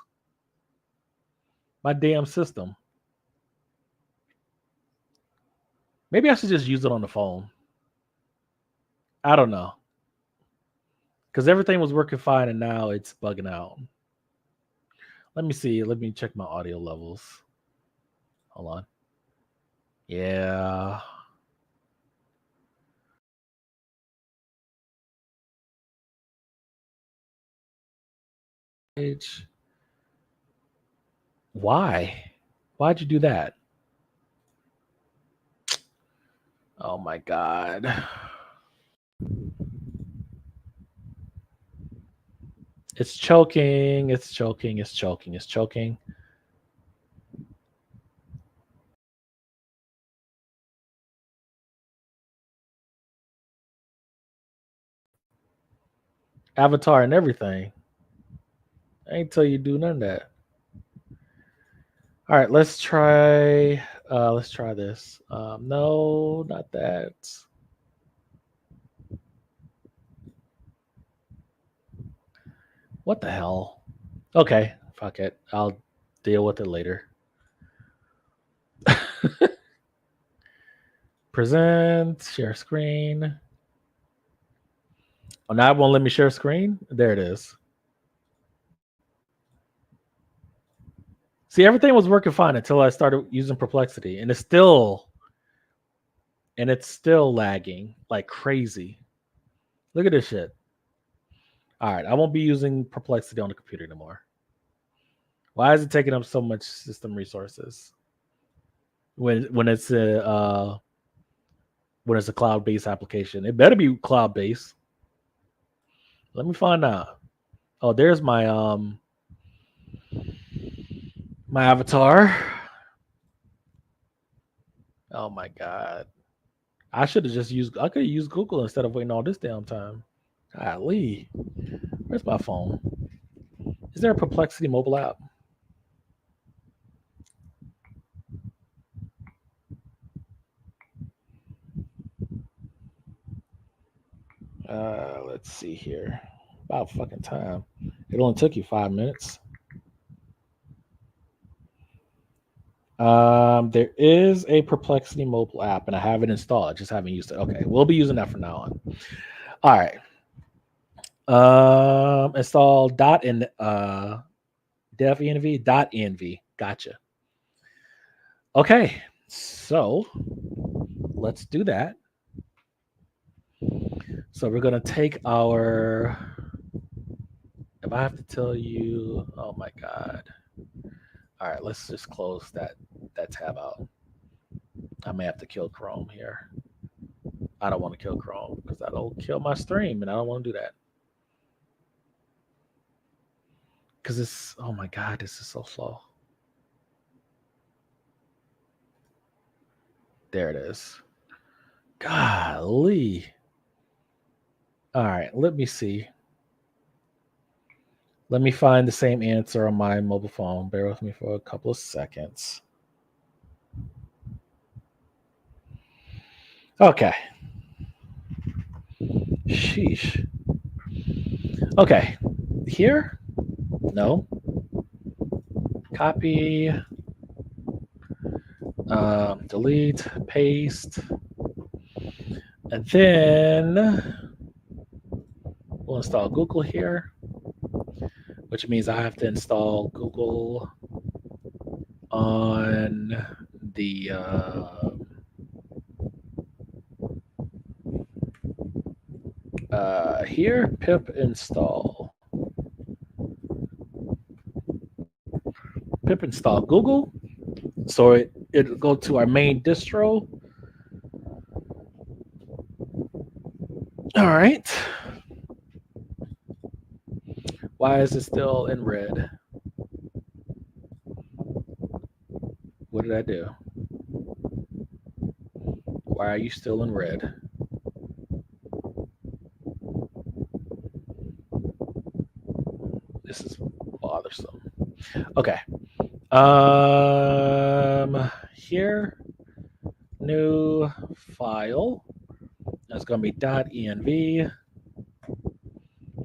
my damn system. Maybe I should just use it on the phone. I don't know. Because everything was working fine and now it's bugging out. Let me see. Let me check my audio levels. Hold on. Yeah. Why? Why'd you do that? Oh my god. It's choking. It's choking. It's choking. It's choking. Avatar and everything. I ain't tell you do none of that. All right, let's try. Let's try this. No, not that. What the hell? Okay, fuck it. I'll deal with it later. Present, share screen. Oh, now it won't let me share screen. There it is. See, everything was working fine until I started using Perplexity, and it's still lagging like crazy. Look at this shit. All right, I won't be using Perplexity on the computer anymore. Why is it taking up so much system resources when it's a cloud-based application? It better be cloud-based. Let me find out. Oh, there's my avatar. Oh my god. I should have just used. I could have used Google instead of waiting all this damn time. Golly, where's my phone? Is there a Perplexity mobile app? Let's see here. About fucking time. It only took you 5 minutes. There is a Perplexity mobile app, and I have it installed. I just haven't used it. Okay, we'll be using that from now on. All right. Install dev.env. Gotcha. Okay, so let's do that. So we're gonna take our. If I have to tell you, oh my god. All right, let's just close that tab out. I may have to kill Chrome here. I don't want to kill Chrome because that'll kill my stream, and I don't want to do that. Because it's, oh my god, this is so slow. There it is. Golly. All right, let me see. Let me find the same answer on my mobile phone. Bear with me for a couple of seconds. Okay. Sheesh. Okay. Here? No. Copy. Delete. Paste. And then we'll install Google here, which means I have to install Google on the here, pip install Google. So it'll go to our main distro. All right. Why is it still in red? What did I do? Why are you still in red? Okay. Here, new file. That's going to be .env.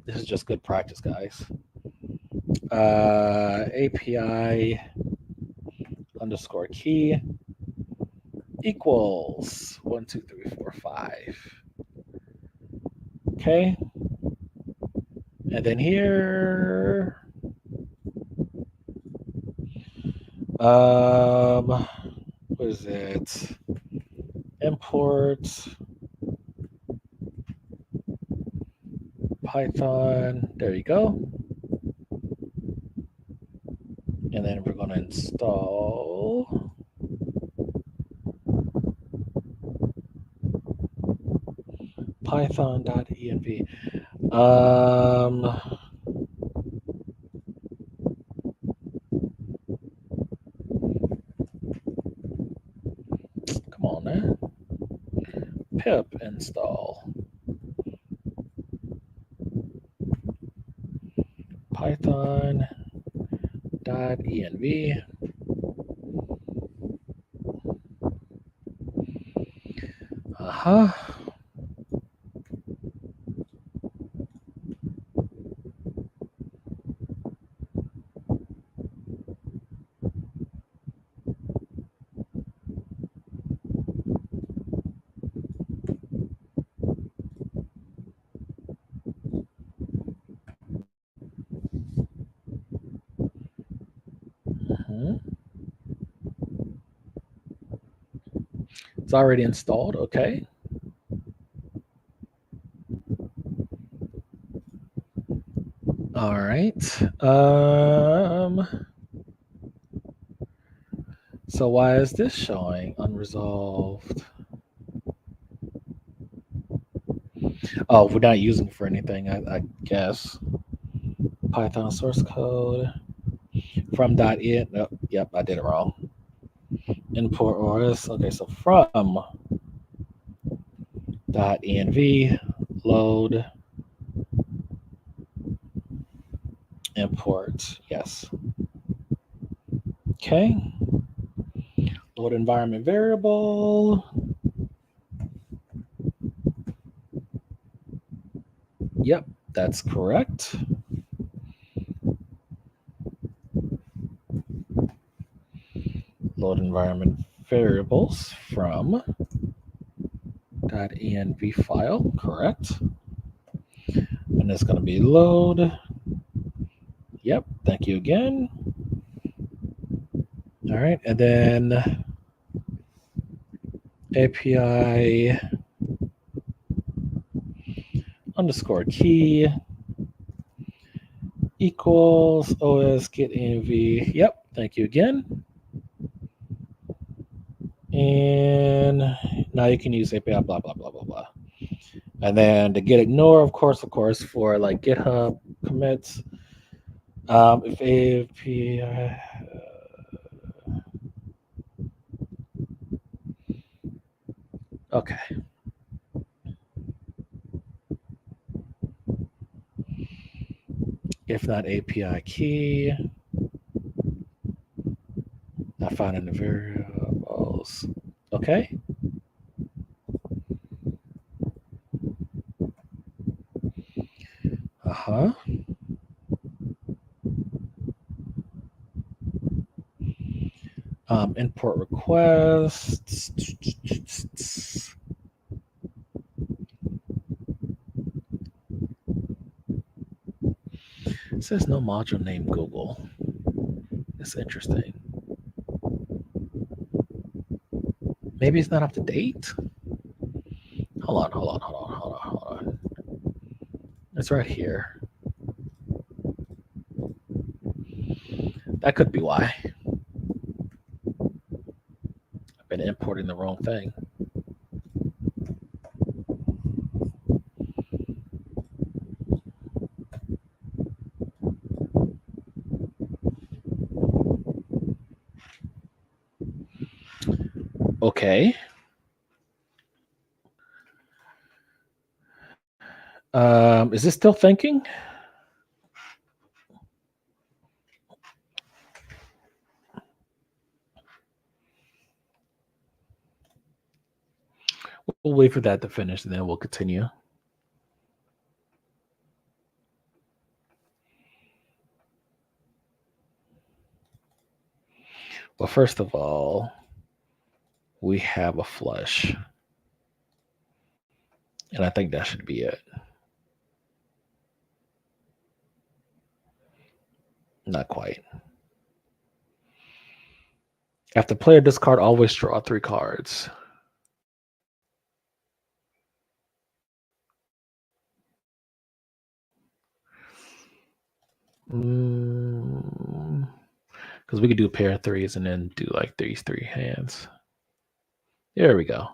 This is just good practice, guys. API underscore key equals 1, 2, 3, 4, 5. Okay. And then here, what is it? Import Python. There you go. And then we're going to install python.env. Come on now. Pip install python.env. Uh-huh. Mhm. It's already installed. Okay. All right. So why is this showing unresolved? Oh, we're not using it for anything, I guess. Python source code from .in. Oh, yep, I did it wrong. Import ORS. Okay, so from .env load import. Yes. Okay. Load environment variable. Yep, that's correct. Load environment variables from .env file, correct. And it's going to be load. Yep, thank you again. All right, and then API underscore key equals OS get env. Yep, thank you again. And now you can use API blah blah blah blah blah. And then to get ignore, of course, for like GitHub commits. If API okay. If not API key, not found in the variables. Okay. Uh-huh. Import requests. It says no module named Google. It's interesting. Maybe it's not up to date. Hold on. It's right here. That could be why. I've been importing the wrong thing. Okay. Is this still thinking? We'll wait for that to finish and then we'll continue. Well, first of all, we have a flush. And I think that should be it. Not quite. After player discard, always draw 3 cards. Because we could do a pair of 3s and then do like these 3 hands. There we go.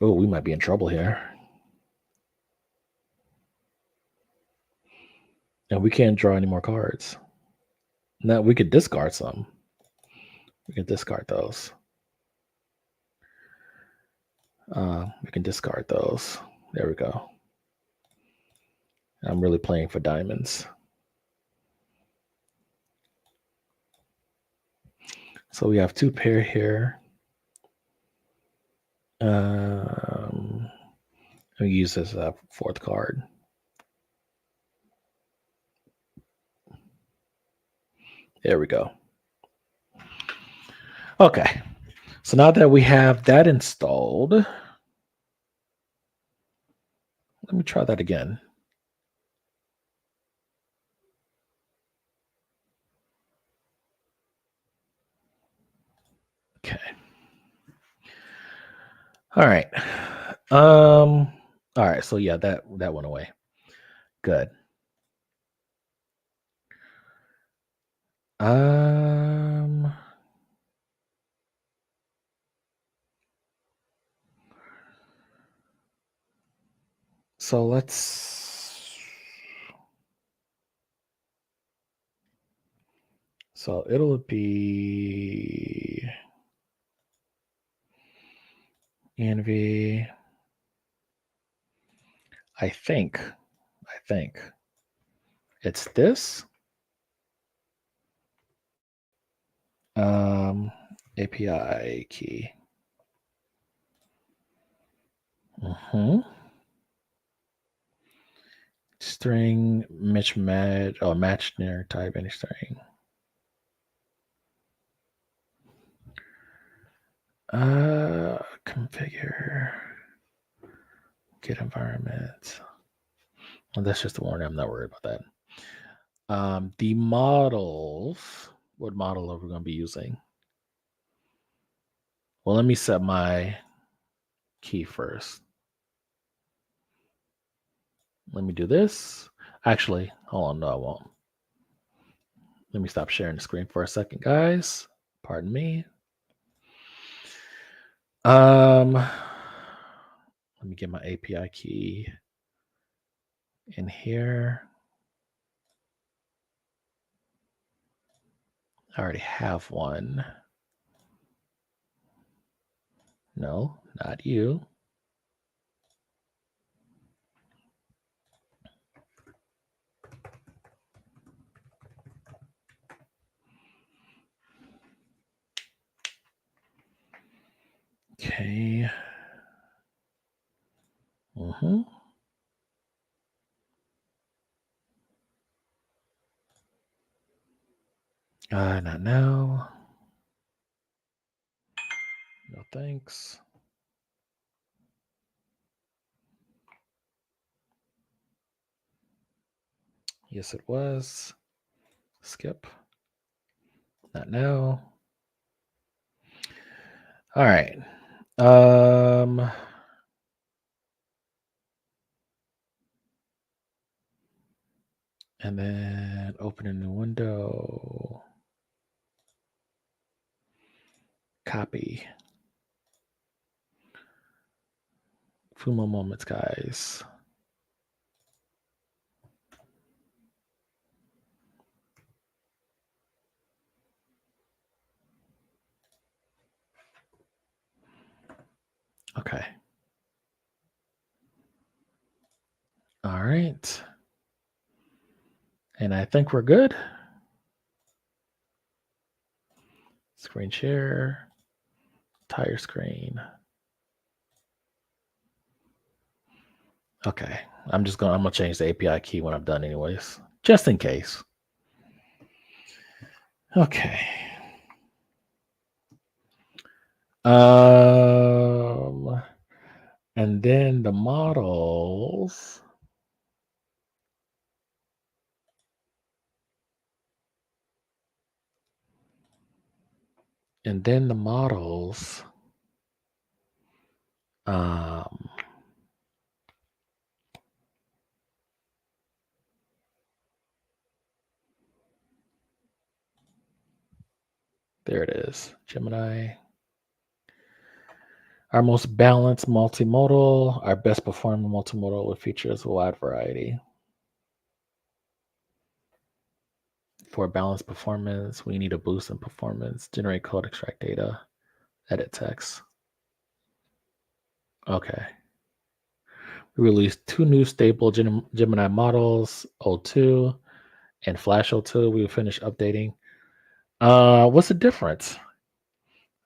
Oh, we might be in trouble here. And we can't draw any more cards. Now we could discard some. We can discard those. We can discard those. There we go. I'm really playing for diamonds. So we have 2 pair here. We use this as a 4th card. There we go. Okay. So now that we have that installed, let me try that again. Okay. All right. All right. So yeah, that went away. Good. So let's. So it'll be Envy. I think it's this. API key. String mismatch or match near type any string. Configure get environment. Well, that's just a warning. I'm not worried about that. The models. What model are we going to be using? Well, let me set my key first. Let me do this. Actually, hold on. No, I won't. Let me stop sharing the screen for a second, guys. Pardon me. Let me get my API key in here. I already have one. No, not you. Okay. Not now. No thanks. Yes, it was. Skip. Not now. All right. And then open a new window. Copy. Few more moments, guys. Okay. All right. And I think we're good. Screen share, entire screen. Okay, I'm gonna change the API key when I'm done anyways, just in case. Okay. And then the models. And then the models. There it is, Gemini. Our most balanced multimodal, our best performing multimodal with features a wide variety. For balanced performance, we need a boost in performance, generate code, extract data, edit text. Okay. We released 2 new stable Gemini models, O2 and Flash O2. We will finish updating. What's the difference?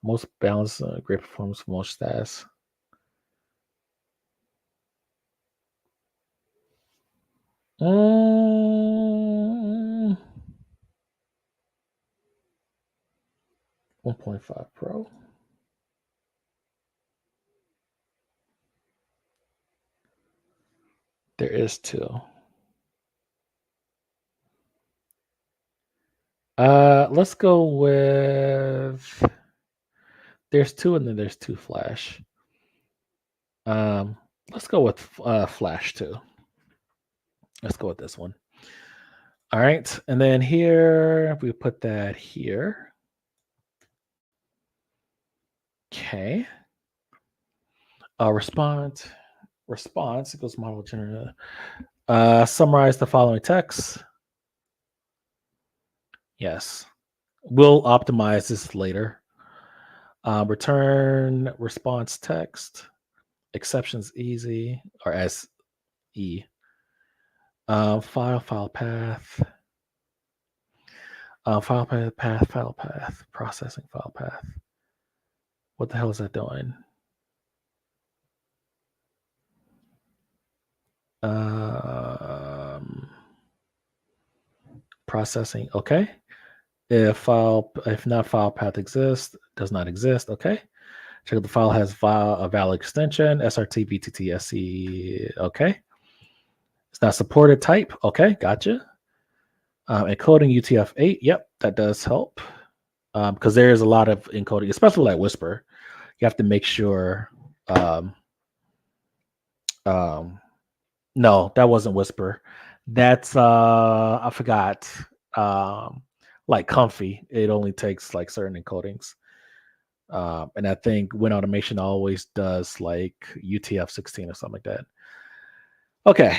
Most balanced, great performance, most stats. Um, 1.5 Pro. There is 2. Let's go with. There's 2, and then there's 2 Flash. Let's go with Flash 2. Let's go with this one. All right, and then here we put that here. Okay. Response. It goes model generator. Summarize the following text. Yes. We'll optimize this later. Return response text. Exceptions easy or as E. File path. File path. Processing file path. What the hell is that doing? Processing. Okay. If not file path exists, does not exist. Okay. Check if the file has a valid extension, SRT, BTT, SC. Okay. It's not supported type. Okay. Gotcha. Encoding UTF-8. Yep. That does help. Because there is a lot of encoding, especially like Whisper. You have to make sure. No, that wasn't Whisper. That's I forgot. Like Comfy, it only takes like certain encodings. And I think WinAutomation always does like UTF-16 or something like that. Okay,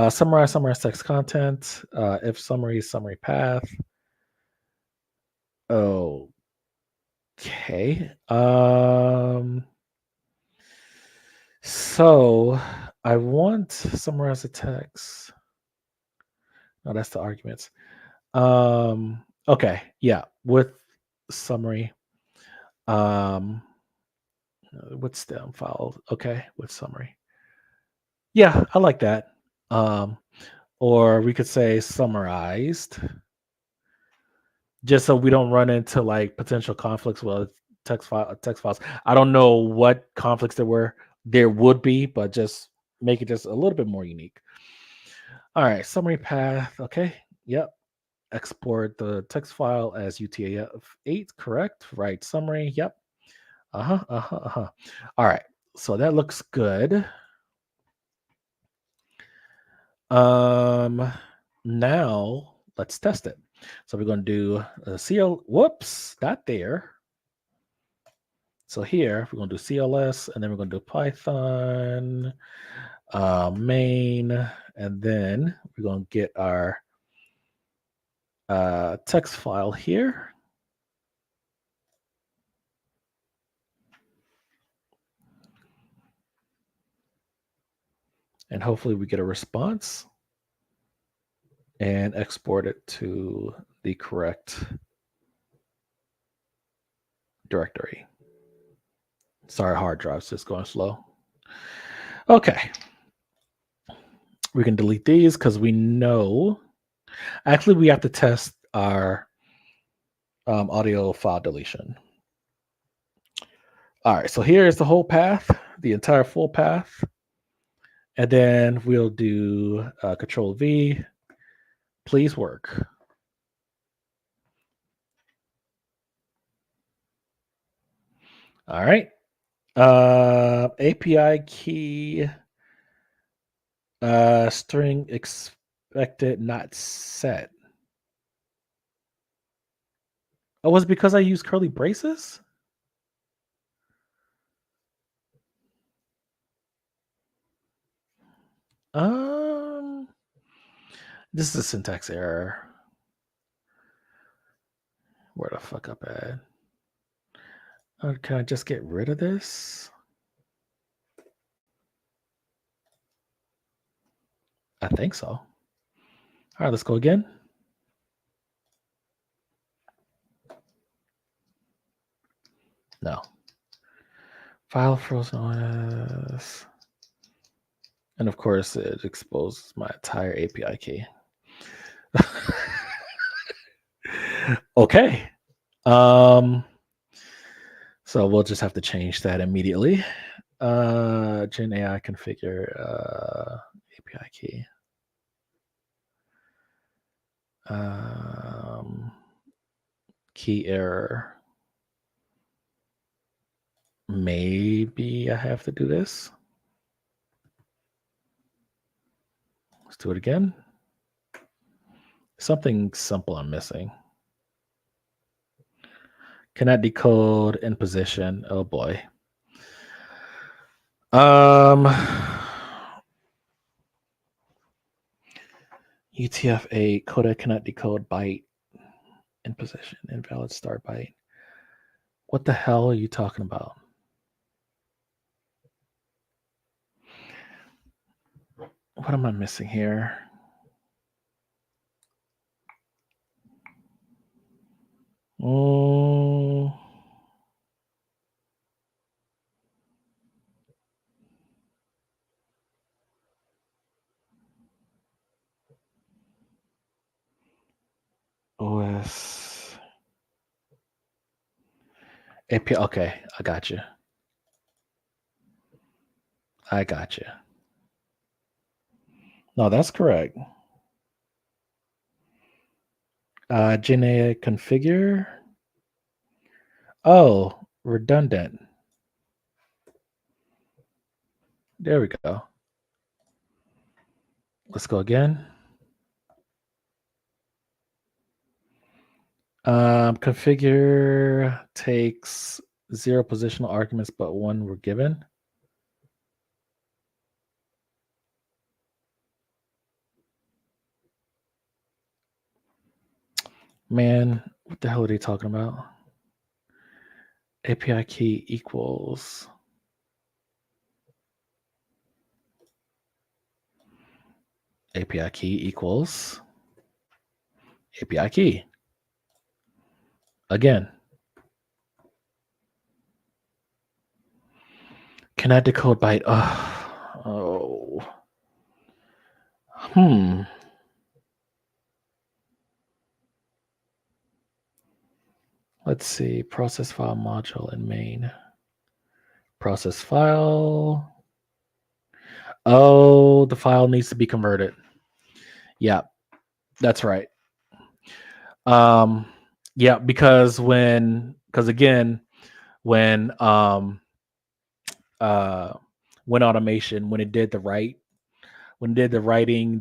summarize text content. If summary path. Okay. So I want summarize the text. No, that's the arguments. Okay, yeah, with summary. With stem file. Okay, with summary. Yeah, I like that. Or we could say summarized, just so we don't run into like potential conflicts with text files. I don't know what conflicts there would be, but just make it just a little bit more unique. All right, summary path. Okay, yep. Export the text file as UTF-8. Correct. Right. Summary. Yep. All right. So that looks good. Now let's test it. So we're going to do CL. Whoops, not there. So here we're going to do CLS, and then we're going to do Python main, and then we're going to get our text file here. And hopefully we get a response and export it to the correct directory. Sorry, hard drive's just going slow. Okay. We can delete these because we know. Actually, we have to test our audio file deletion. All right, so here is the whole path, the entire full path. And then we'll do Control V. Please work. All right. API key string expected not set. Oh, was it because I used curly braces? Um, this is a syntax error. Where the fuck up at? Can I just get rid of this? I think so. All right, let's go again. No. File frozen OS. And of course, it exposes my entire API key. Okay. So we'll just have to change that immediately. Gen AI configure API key. Key error. Maybe I have to do this. Let's do it again. Something simple I'm missing. Cannot decode in position. Oh boy. UTF-8 codec cannot decode byte in position. Invalid start byte. What the hell are you talking about? What am I missing here? OS API. Okay, I got you. No, that's correct. Gen AI configure. Oh, redundant. There we go. Let's go again. Configure takes 0 positional arguments, but 1 were given. Man, what the hell are they talking about? API key equals. API key equals. API key. Again. Cannot decode byte. Oh. Let's see. Process file module in main. Process file. Oh, the file needs to be converted. Yeah, that's right. Yeah, because again, when WinAutomation, when it did the writing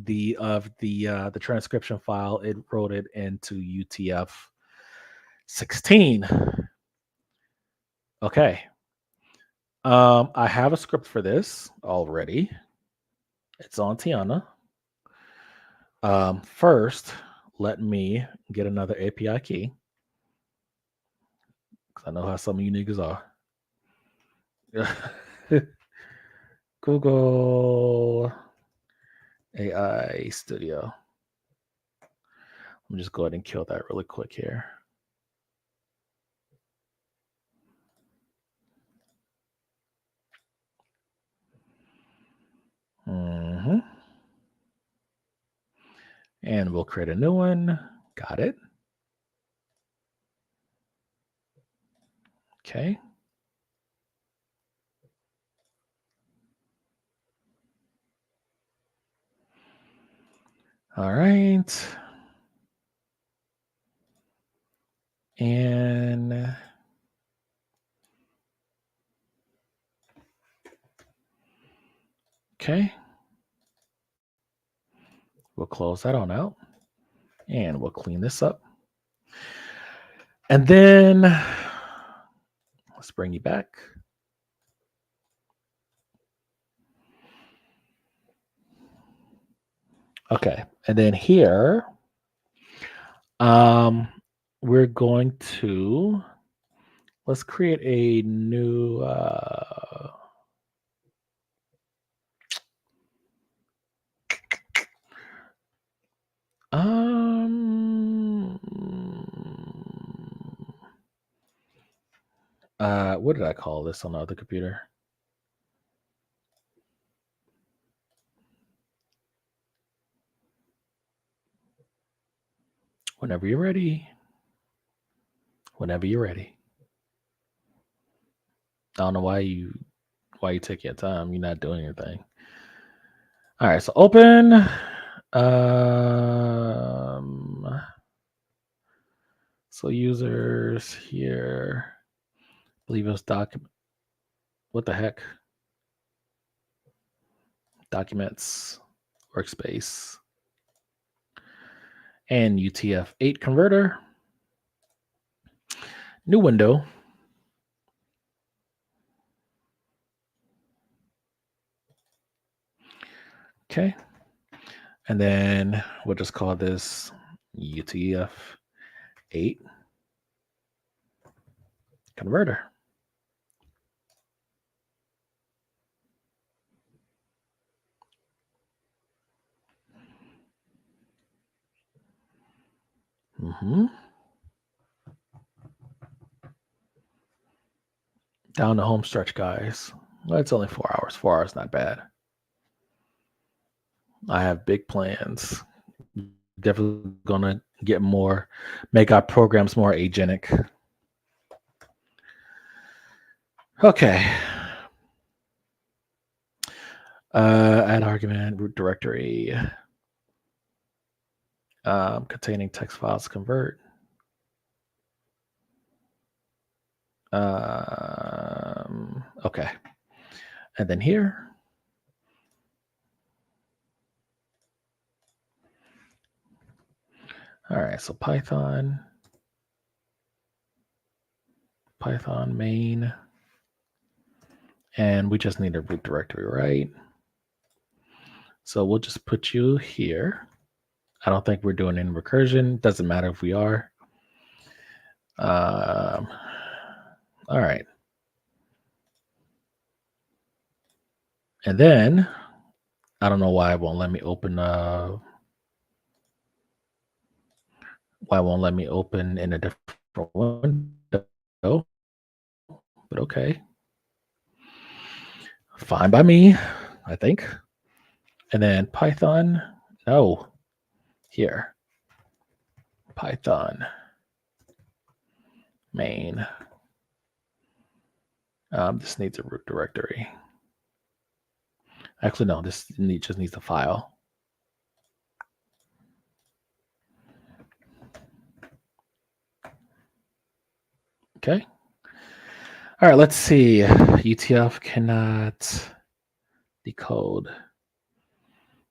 the transcription file, it wrote it into UTF-16. Okay. I have a script for this already. It's on Tiana. First, let me get another API key, because I know how some of you niggas are. Google AI Studio. Let me just go ahead and kill that really quick here. we'll create a new one. Got it. Okay. All right. And okay. We'll close that on out and we'll clean this up. And then let's bring you back. Okay. And then here, we're going to, let's create a new, what did I call this on the other computer? Whenever you're ready. Whenever you're ready. I don't know why you take your time. You're not doing anything. All right, so open. So users here. I believe it was document. What the heck? Documents, workspace, and UTF-8 converter. New window. Okay. And then we'll just call this UTF-8 converter. Down the home stretch, guys. Well, it's only 4 hours. 4 hours, not bad. I have big plans. Definitely gonna get more, make our programs more agentic. Okay. Add argument, root directory, containing text files, convert. Okay. And then here. All right, so Python main, and we just need a root directory, right? So we'll just put you here. I don't think we're doing any recursion. Doesn't matter if we are. All right. And then I don't know why it won't let me open in a different window, but okay. Fine by me, I think. And then Python, no, here. Python main. This needs a root directory. Actually, no, this just needs a file. Okay. All right, let's see. UTF cannot decode.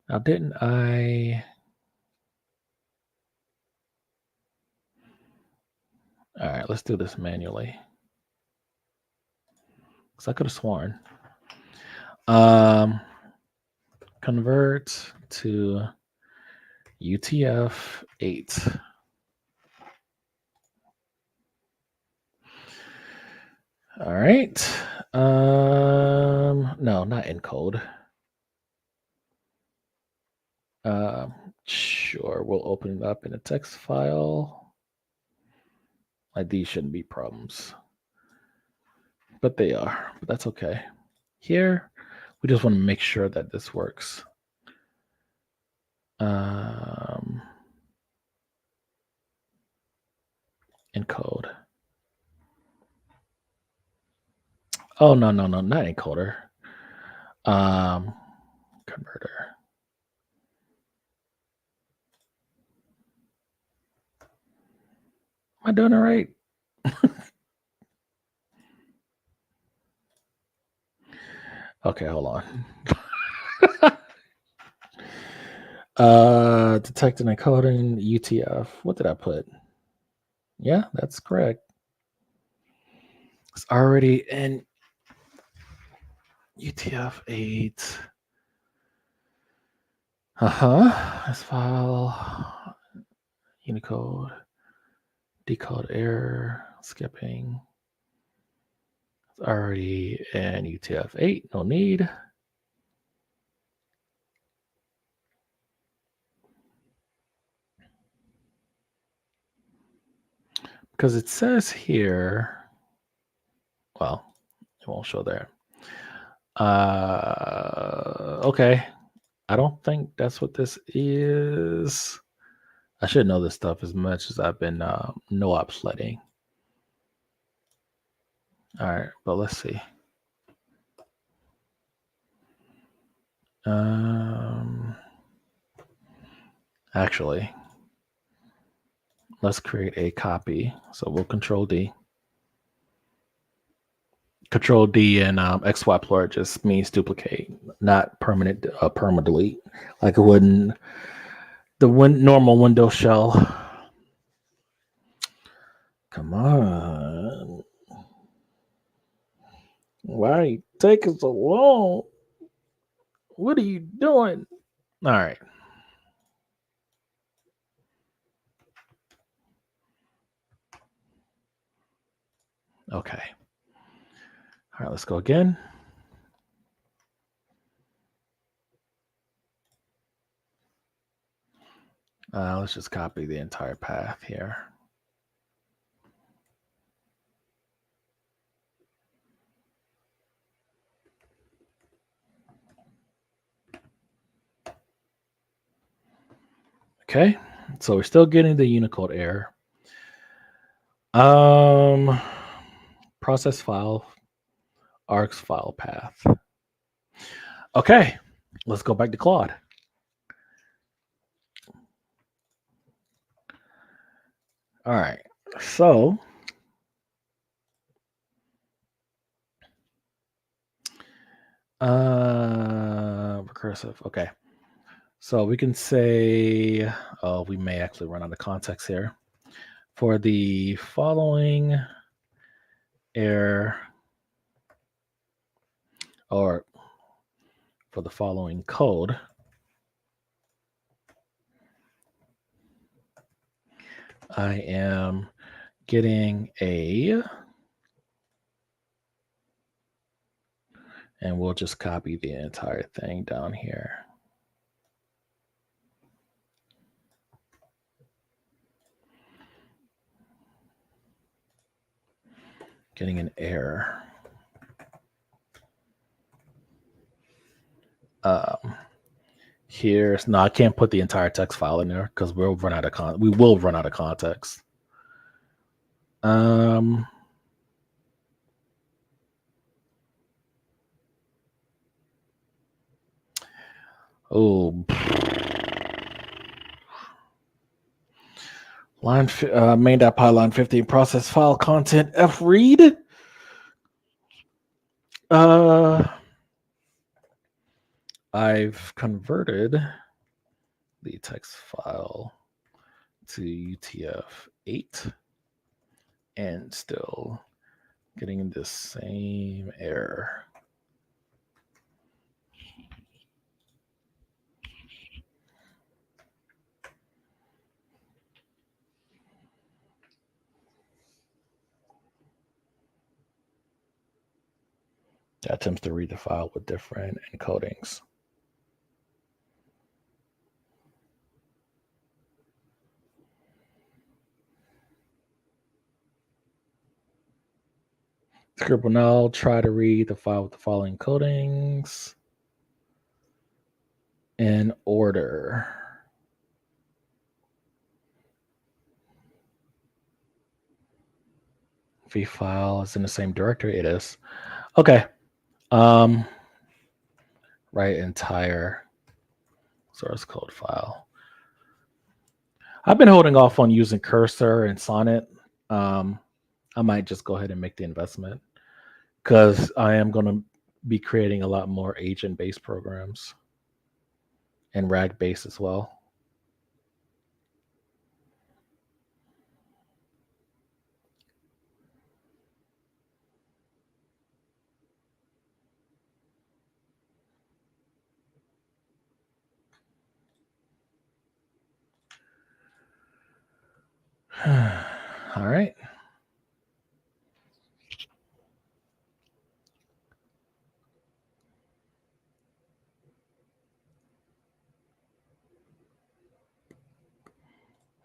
Now, didn't I? All right, let's do this manually. Because I could have sworn. Convert to UTF-8. All right. No, not encode. Sure, we'll open it up in a text file. Like these shouldn't be problems, but they are. But that's okay. Here, we just want to make sure that this works. Encode. Oh, no, not encoder. Converter. Am I doing it right? Okay, hold on. Detect and encoding UTF. What did I put? Yeah, that's correct. It's already in UTF-8. This file, Unicode, decode error, skipping. It's already in UTF-8. No need. Because it says here, well, it won't show there. Okay. I don't think that's what this is. I should know this stuff as much as I've been no ops letting. All right, but let's see. Actually, let's create a copy. So we'll Control D. Control D and XY plur just means duplicate, not permanent perma delete, like it would in the normal Windows shell. Come on. Why are you taking so long? What are you doing? All right. Okay. All right, let's go again. Let's just copy the entire path here. Okay, so we're still getting the Unicode error. Process file, args file path. Okay, let's go back to Claude. All right, so recursive. Okay, so we can say, oh, we may actually run out of context here. For the following error, or for the following code, I am getting a, and we'll just copy the entire thing down here. Getting an error. Here's no, I can't put the entire text file in there because we will run out of context. Oh, line main.py line 15 process file content f read. I've converted the text file to UTF-8 and still getting the same error. That attempts to read the file with different encodings. Script will now try to read the file with the following encodings in order. Comfy file is in the same directory. It is. Okay. Write entire source code file. I've been holding off on using Cursor and Sonnet. I might just go ahead and make the investment because I am going to be creating a lot more agent-based programs and RAG-based as well. All right.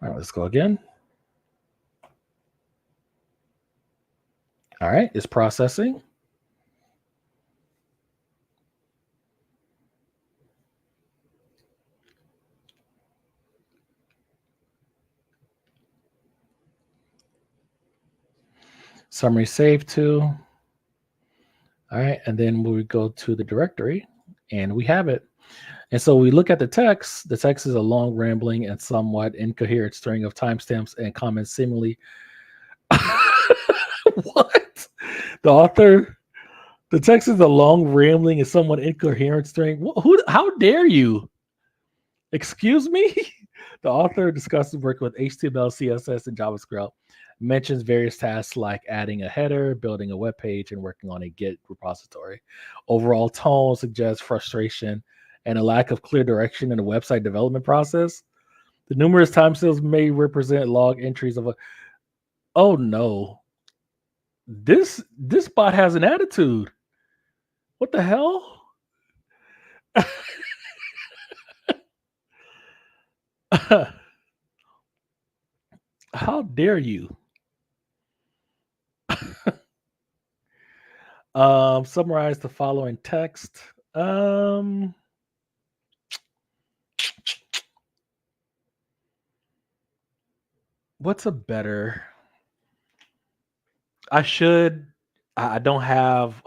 All right, let's go again. All right, it's processing. Summary saved to. All right, and then we go to the directory and we have it. And so we look at the text. The text is a long, rambling, and somewhat incoherent string of timestamps and comments seemingly. What? The text is a long, rambling, and somewhat incoherent string. Who? How dare you? Excuse me? The author discusses work with HTML, CSS, and JavaScript, mentions various tasks like adding a header, building a web page, and working on a Git repository. Overall tone suggests frustration and a lack of clear direction in the website development process. The numerous timestamps may represent log entries of a. Oh no, this bot has an attitude. What the hell? How dare you? Summarize the following text. What's a better? I don't have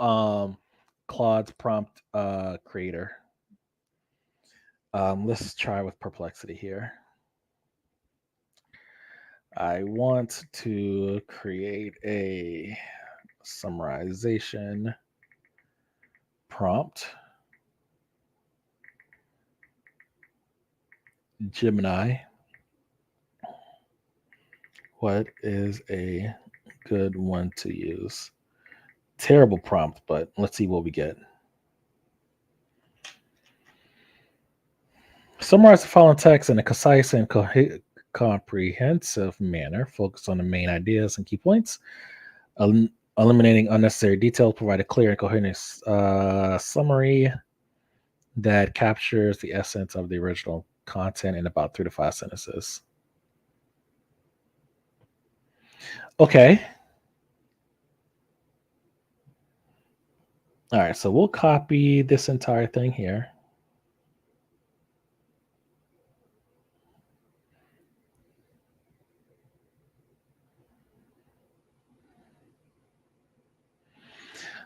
Claude's prompt creator. Let's try with Perplexity here. I want to create a summarization prompt. Gemini, what is a good one to use? Terrible prompt, but let's see what we get. Summarize the following text in a concise and comprehensive manner. Focus on the main ideas and key points. Eliminating unnecessary details. Provide a clear and coherent summary that captures the essence of the original content in about 3 to 5 sentences. Okay. All right, so we'll copy this entire thing here.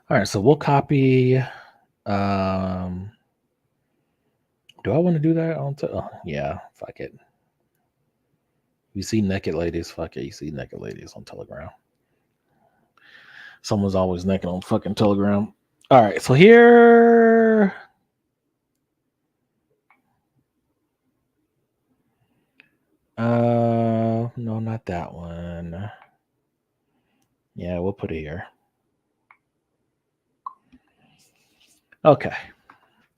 All right, so we'll copy. Do I want to do that on? Yeah, fuck it. You see naked ladies, fuck it. You see naked ladies on Telegram. Someone's always naked on fucking Telegram. All right, so here. No, not that one. Yeah, we'll put it here. Okay.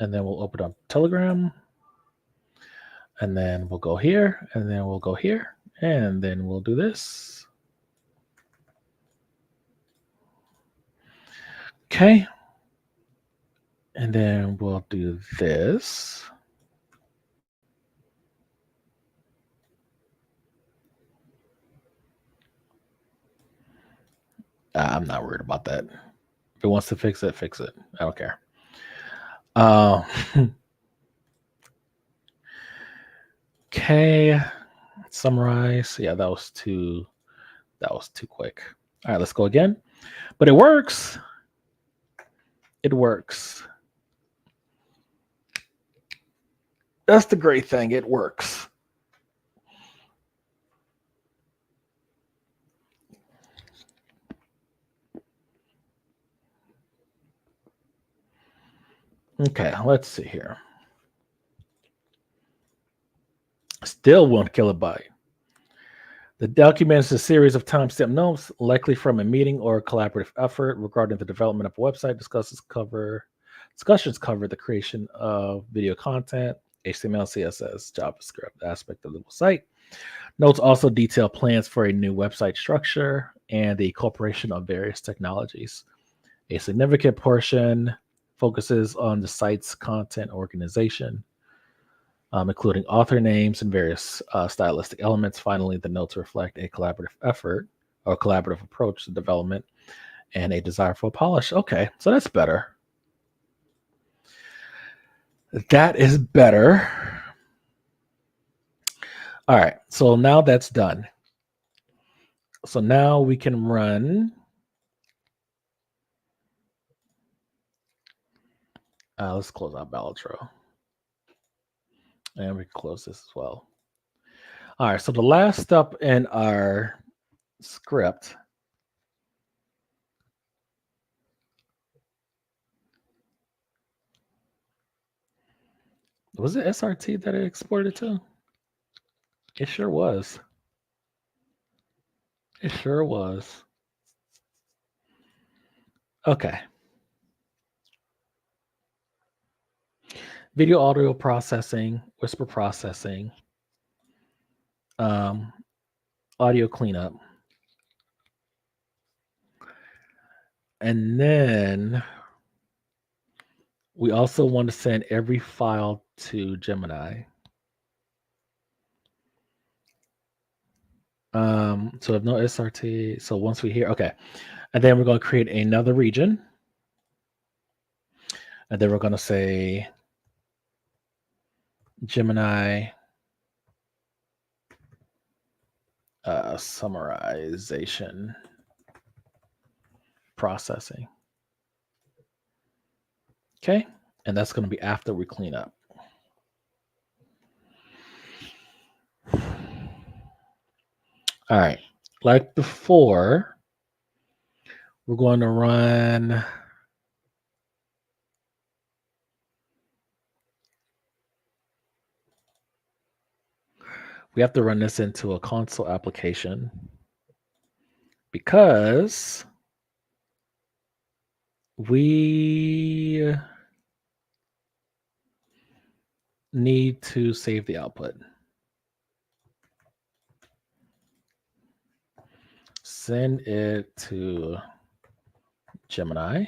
And then we'll open up Telegram. And then we'll go here. And then we'll go here. And then we'll do this. Okay. And then we'll do this. I'm not worried about that. If it wants to fix it, fix it. I don't care. Okay. Summarize. Yeah, that was too quick. All right, let's go again. But it works. It works. That's the great thing. It works. Okay, let's see here. Still 1 kilobyte. The document is a series of timestamp notes, likely from a meeting or collaborative effort regarding the development of a website. Discussions cover the creation of video content, HTML, CSS, JavaScript aspect of the site. Notes also detail plans for a new website structure and the incorporation of various technologies. A significant portion focuses on the site's content organization, including author names and various stylistic elements. Finally, the notes reflect a collaborative effort or collaborative approach to development and a desire for polish. Okay, so that's better. That is better. All right, so now that's done. So now we can run. Let's close out Ballotro. And we can close this as well. All right, so the last step in our script was it SRT that it exported to? It sure was. It sure was. Okay. Video audio processing, whisper processing, audio cleanup. And then we also want to send every file to Gemini. So if no SRT, so once we hear, okay. And then we're going to create another region. And then we're going to say Gemini summarization processing. Okay. And that's going to be after we clean up. All right. Like before, we're going to run we have to run this into a console application because we need to save the output. Send it to Gemini.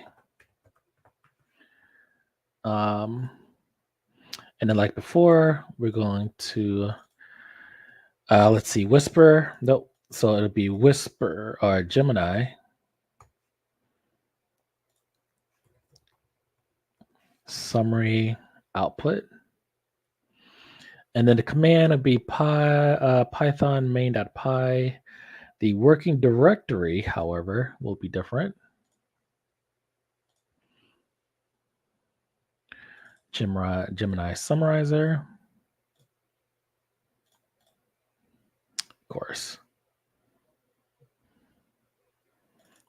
And then like before, we're going to, let's see, Whisper. Nope. So it'll be Whisper or Gemini. Summary output. And then the command would be python main.py. The working directory, however, will be different. Gemini summarizer. Of course.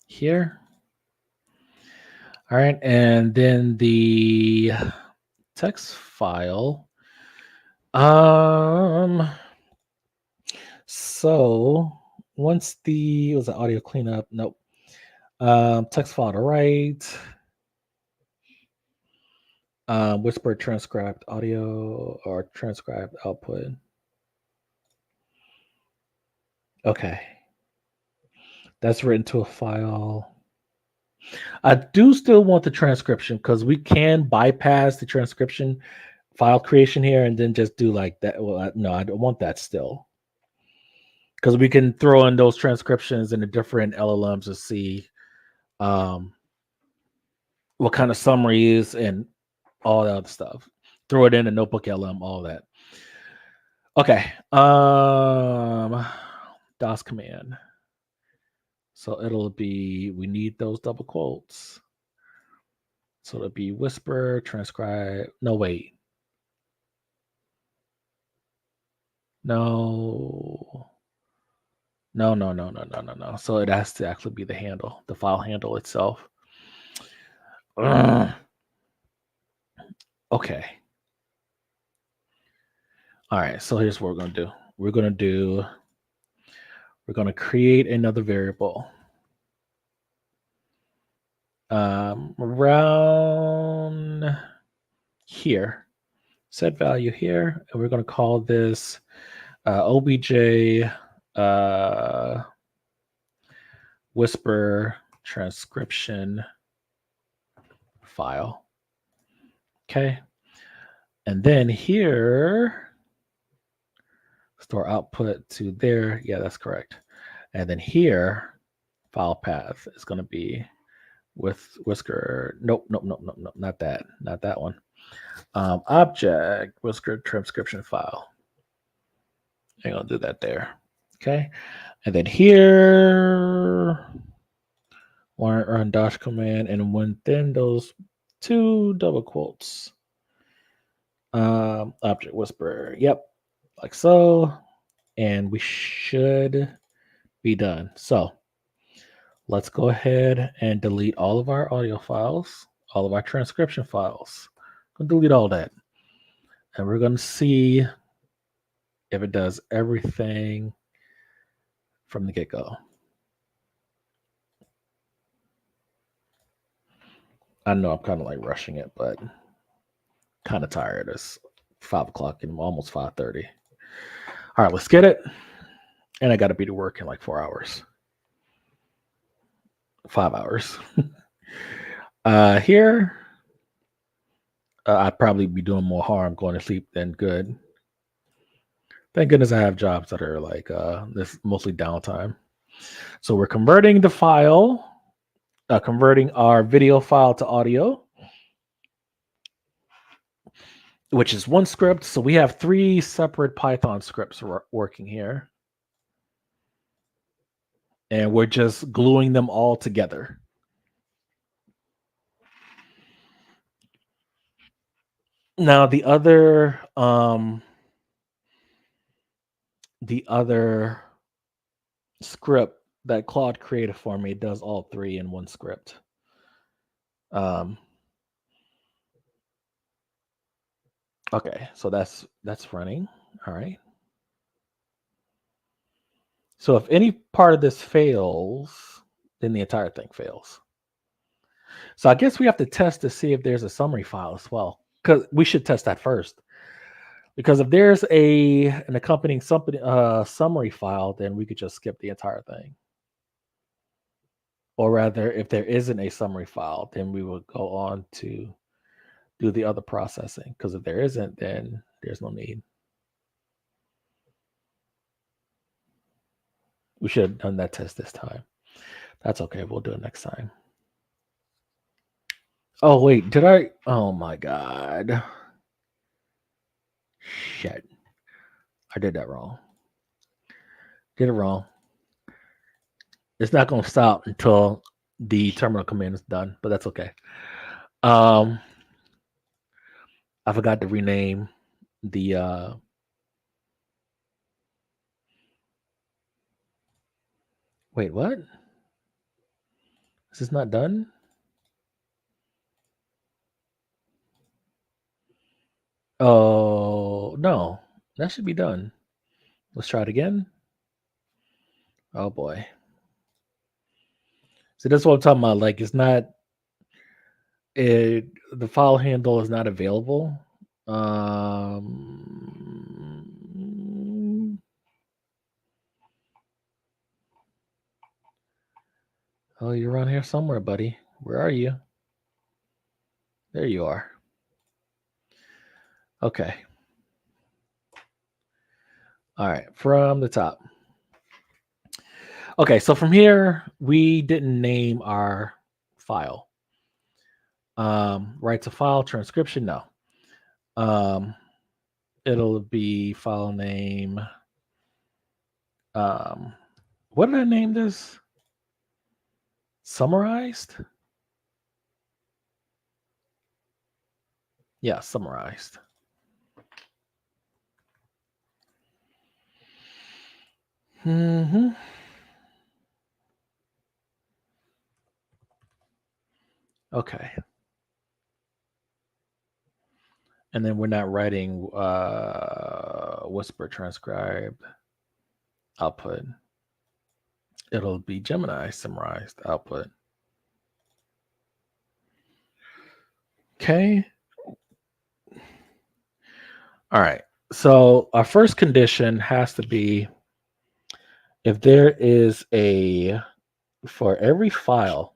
Here. All right, and then the text file. So once was the audio cleanup? Nope. Text file to write. Whisper transcribed audio or transcribed output. Okay. That's written to a file. I do still want the transcription because we can bypass the transcription file creation here and then just do like that. Well, no, I don't want that still. Because we can throw in those transcriptions in the different LLMs to see what kind of summary is and all that other stuff. Throw it in a notebook LM, all that. Okay. DOS command. So it'll be, we need those double quotes. So it'll be whisper, transcribe. No, wait. No. No. So it has to actually be the handle, the file handle itself. Ugh. Okay. All right. So here's what we're going to do. We're going to create another variable. Around here, set value here, and we're going to call this obj whisper transcription file. Okay. And then here, store output to there. Yeah, that's correct. And then here, file path is going to be with whisker. Nope, not that. Not that one. Object whisker transcription file. I'm going to do that there. Okay. And then here, want to run dash command, and within those two double quotes, object whisper. Yep, like so. And we should be done. So let's go ahead and delete all of our audio files, all of our transcription files. I'm going to delete all that. And we're going to see if it does everything from the get-go. I know I'm kind of like rushing it, but kind of tired. It's 5 o'clock and almost 5:30. All right, let's get it. And I got to be to work in like 4 hours. 5 hours. Here, I'd probably be doing more harm going to sleep than good. Thank goodness I have jobs that are like this mostly downtime. So we're converting the file, converting our video file to audio, which is one script. So we have 3 separate Python scripts working here. And we're just gluing them all together. Now the other script that Claude created for me does all 3 in one script. Okay, so that's running. All right. So if any part of this fails, then the entire thing fails. So I guess we have to test to see if there's a summary file as well, because we should test that first. Because if there's an accompanying summary file, then we could just skip the entire thing. Or rather, if there isn't a summary file, then we will go on to do the other processing. Because if there isn't, then there's no need. We should have done that test this time. That's okay. We'll do it next time. Oh, wait. Did I? Oh, my God. Shit. I did that wrong. Did it wrong. It's not going to stop until the terminal command is done, but that's okay. I forgot to rename the wait, what? Is this not done? Oh, no. That should be done. Let's try it again. Oh boy. So that's what I'm talking about. Like, it's not the file handle is not available. Oh, you're around here somewhere, buddy. Where are you? There you are. Okay. All right, from the top. Okay, so from here, we didn't name our file. Right to file transcription, no. It'll be file name. What did I name this? Summarized? Yeah, summarized. Okay. And then we're not writing whisper transcribed output. It'll be Gemini summarized output. Okay. All right. So our first condition has to be if there is for every file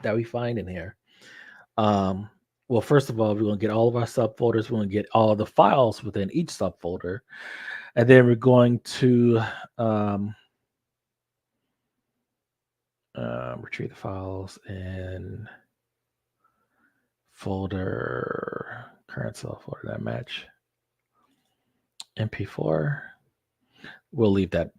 that we find in here, well, first of all, we're going to get all of our subfolders. We're going to get all of the files within each subfolder. And then we're going to retrieve the files in folder, current subfolder that match. MP4. We'll leave that.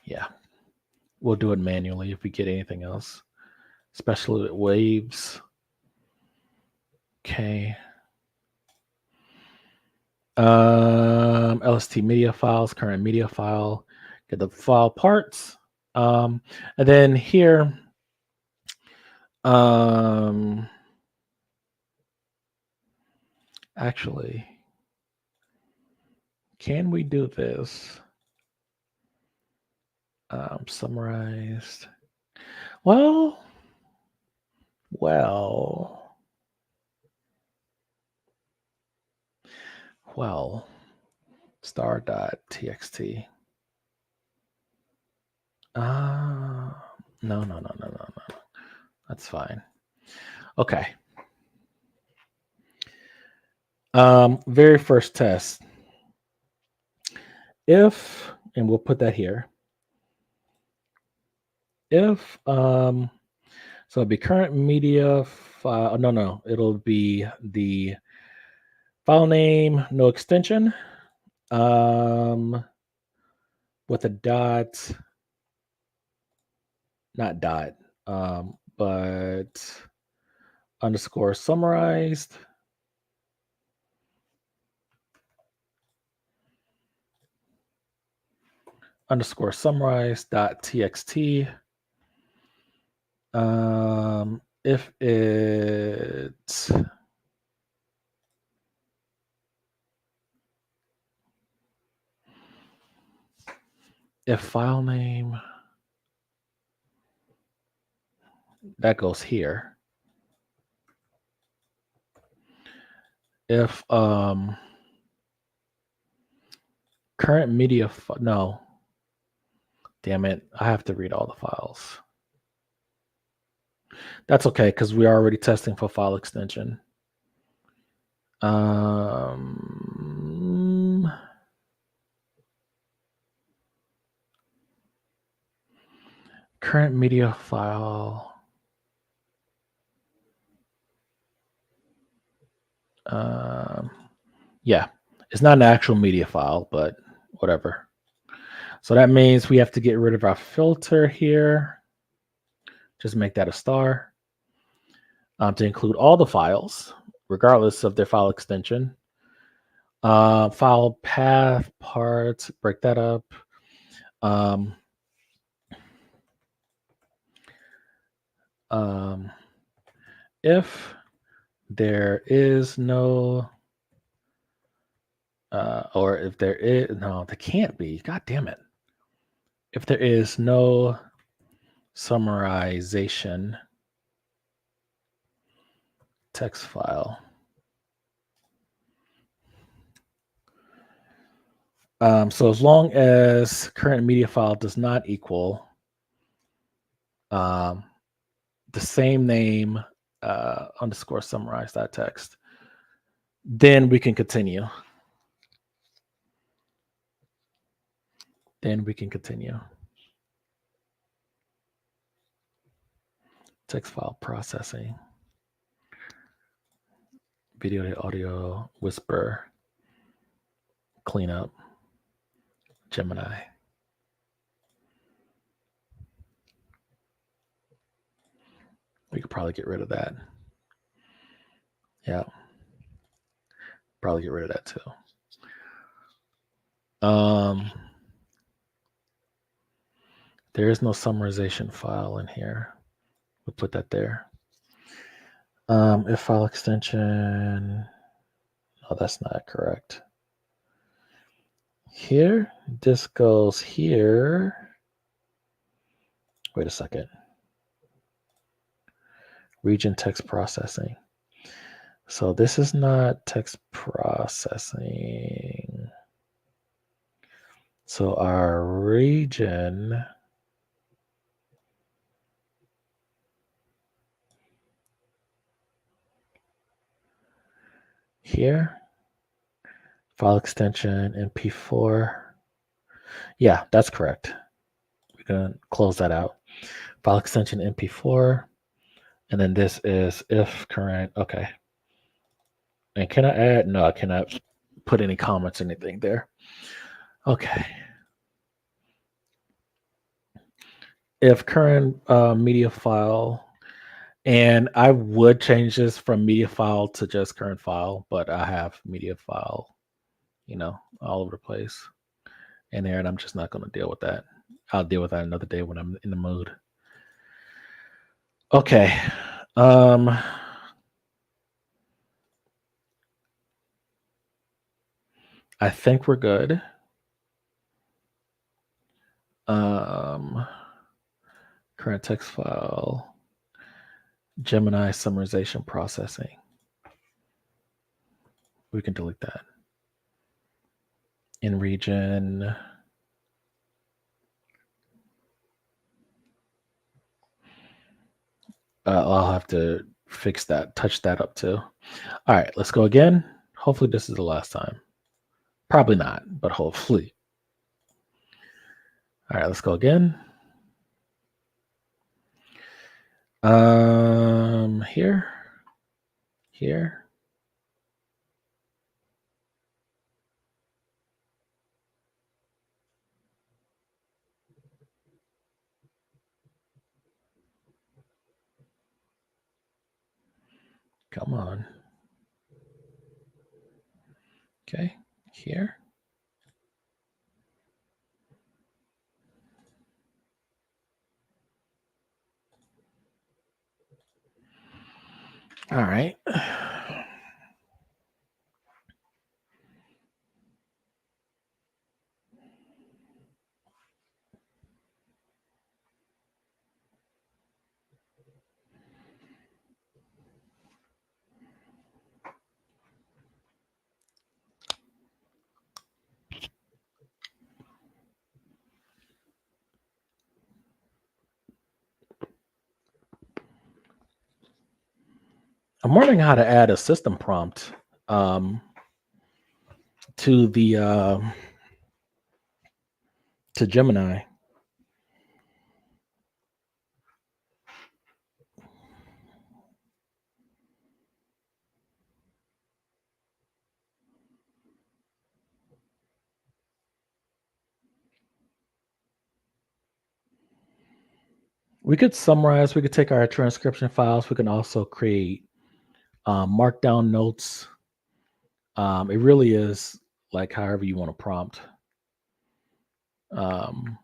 Yeah, we'll do it manually if we get anything else, especially with waves. Okay. LST media files, current media file, get the file parts. And then here, actually, can we do this? Summarized. Well, star.txt. No. That's fine. Okay. Very first test. If, and we'll put that here. If, so it'll be current media file. No, it'll be the file name, no extension, with a dot, not dot, but underscore summarized. Underscore summarized dot txt. If it's if file name, that goes here. If current media, no, damn it, I have to read all the files. That's okay because we're already testing for file extension. Current media file. Yeah, it's not an actual media file, but whatever. So that means we have to get rid of our filter here. Just make that a star. To include all the files, regardless of their file extension. File path parts, break that up. If there is no, or if there is, no, there can't be. God damn it. If there is no summarization text file. So as long as current media file does not equal the same name underscore summarize that text, then we can continue. Text file processing. video to audio, whisper, cleanup, Gemini. We could probably get rid of that. Yeah. Probably get rid of that too. There is no summarization file in here. We'll put that there. If file extension, no, that's not correct. Here, this goes here. Wait a second. Region text processing. So this is not text processing. So our region here, file extension MP4. Yeah, that's correct. We're going to close that out. File extension MP4. And then this is if current. Okay. And can I add? No, I cannot put any comments or anything there. Okay. If current media file, and I would change this from media file to just current file, but I have media file, all over the place in there, and I'm just not going to deal with that. I'll deal with that another day when I'm in the mood. Okay. I think we're good. Current text file, Gemini summarization processing. We can delete that. In region, I'll have to fix that, touch that up too. All right, let's go again. Hopefully this is the last time. Probably not, but hopefully. All right, let's go again. Here. Come on. Okay, here. All right. I'm wondering how to add a system prompt to the to Gemini. We could summarize. We could take our transcription files. We can also create markdown notes. It really is like however you want to prompt. And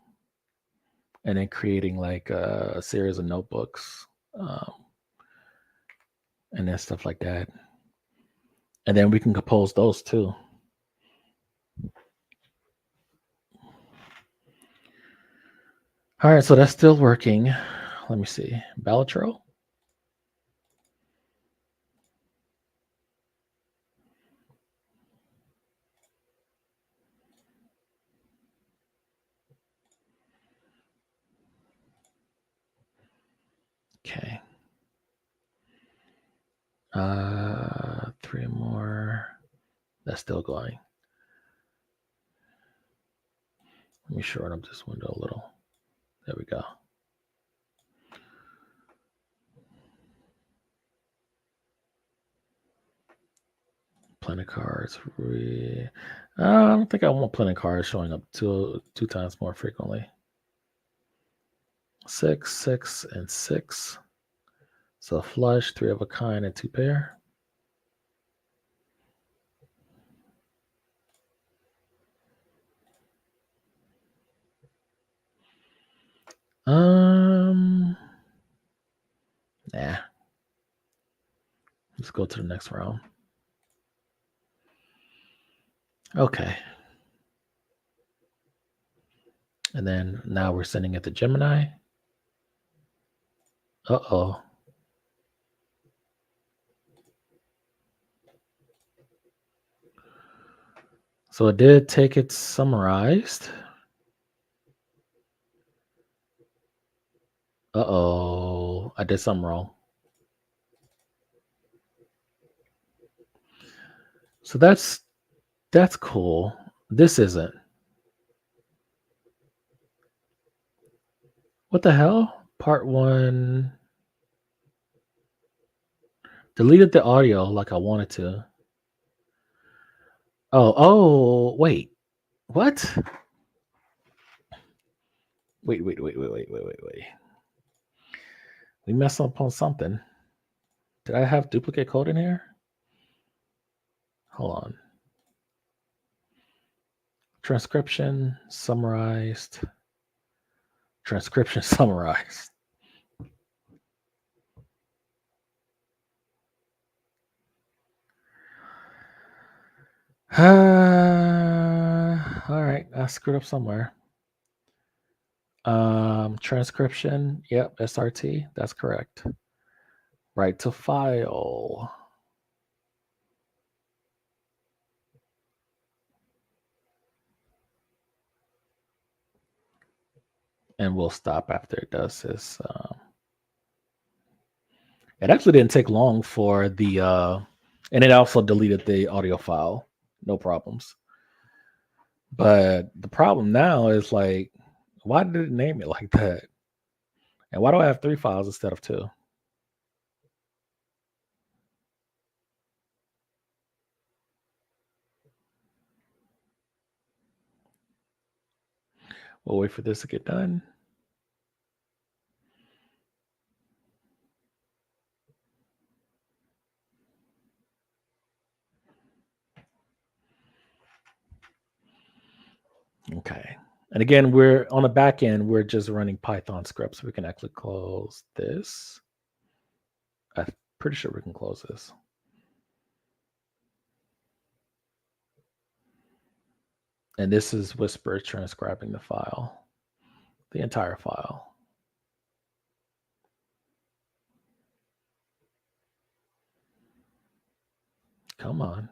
then creating like a series of notebooks and then stuff like that. And then we can compose those too. All right, so that's still working. Let me see. Ballotro. Okay. 3 more. That's still going. Let me shorten up this window a little. There we go. plenty cards. I don't think I want plenty cards showing up two times more frequently. 6, 6, and 6. So flush, 3 of a kind, and 2 pair. Nah. Let's go to the next round. Okay. And then now we're sending it to Gemini. Uh-oh. So it did take it summarized. Uh-oh. I did something wrong. So that's cool. This isn't. What the hell? Part 1 deleted the audio like I wanted to. Oh, wait. What? Wait. We messed up on something. Did I have duplicate code in here? Hold on. Transcription summarized. Transcription summarized. All right, I screwed up somewhere. Transcription, yep, SRT, that's correct. Write to file. And we'll stop after it does this. It actually didn't take long for the, and it also deleted the audio file, no problems. But the problem now is like, why did it name it like that? And why do I have 3 files instead of 2? We'll wait for this to get done. Okay. And again, we're on the back end, we're just running Python scripts. We can actually close this. I'm pretty sure we can close this. And this is Whisper transcribing the file, the entire file. Come on.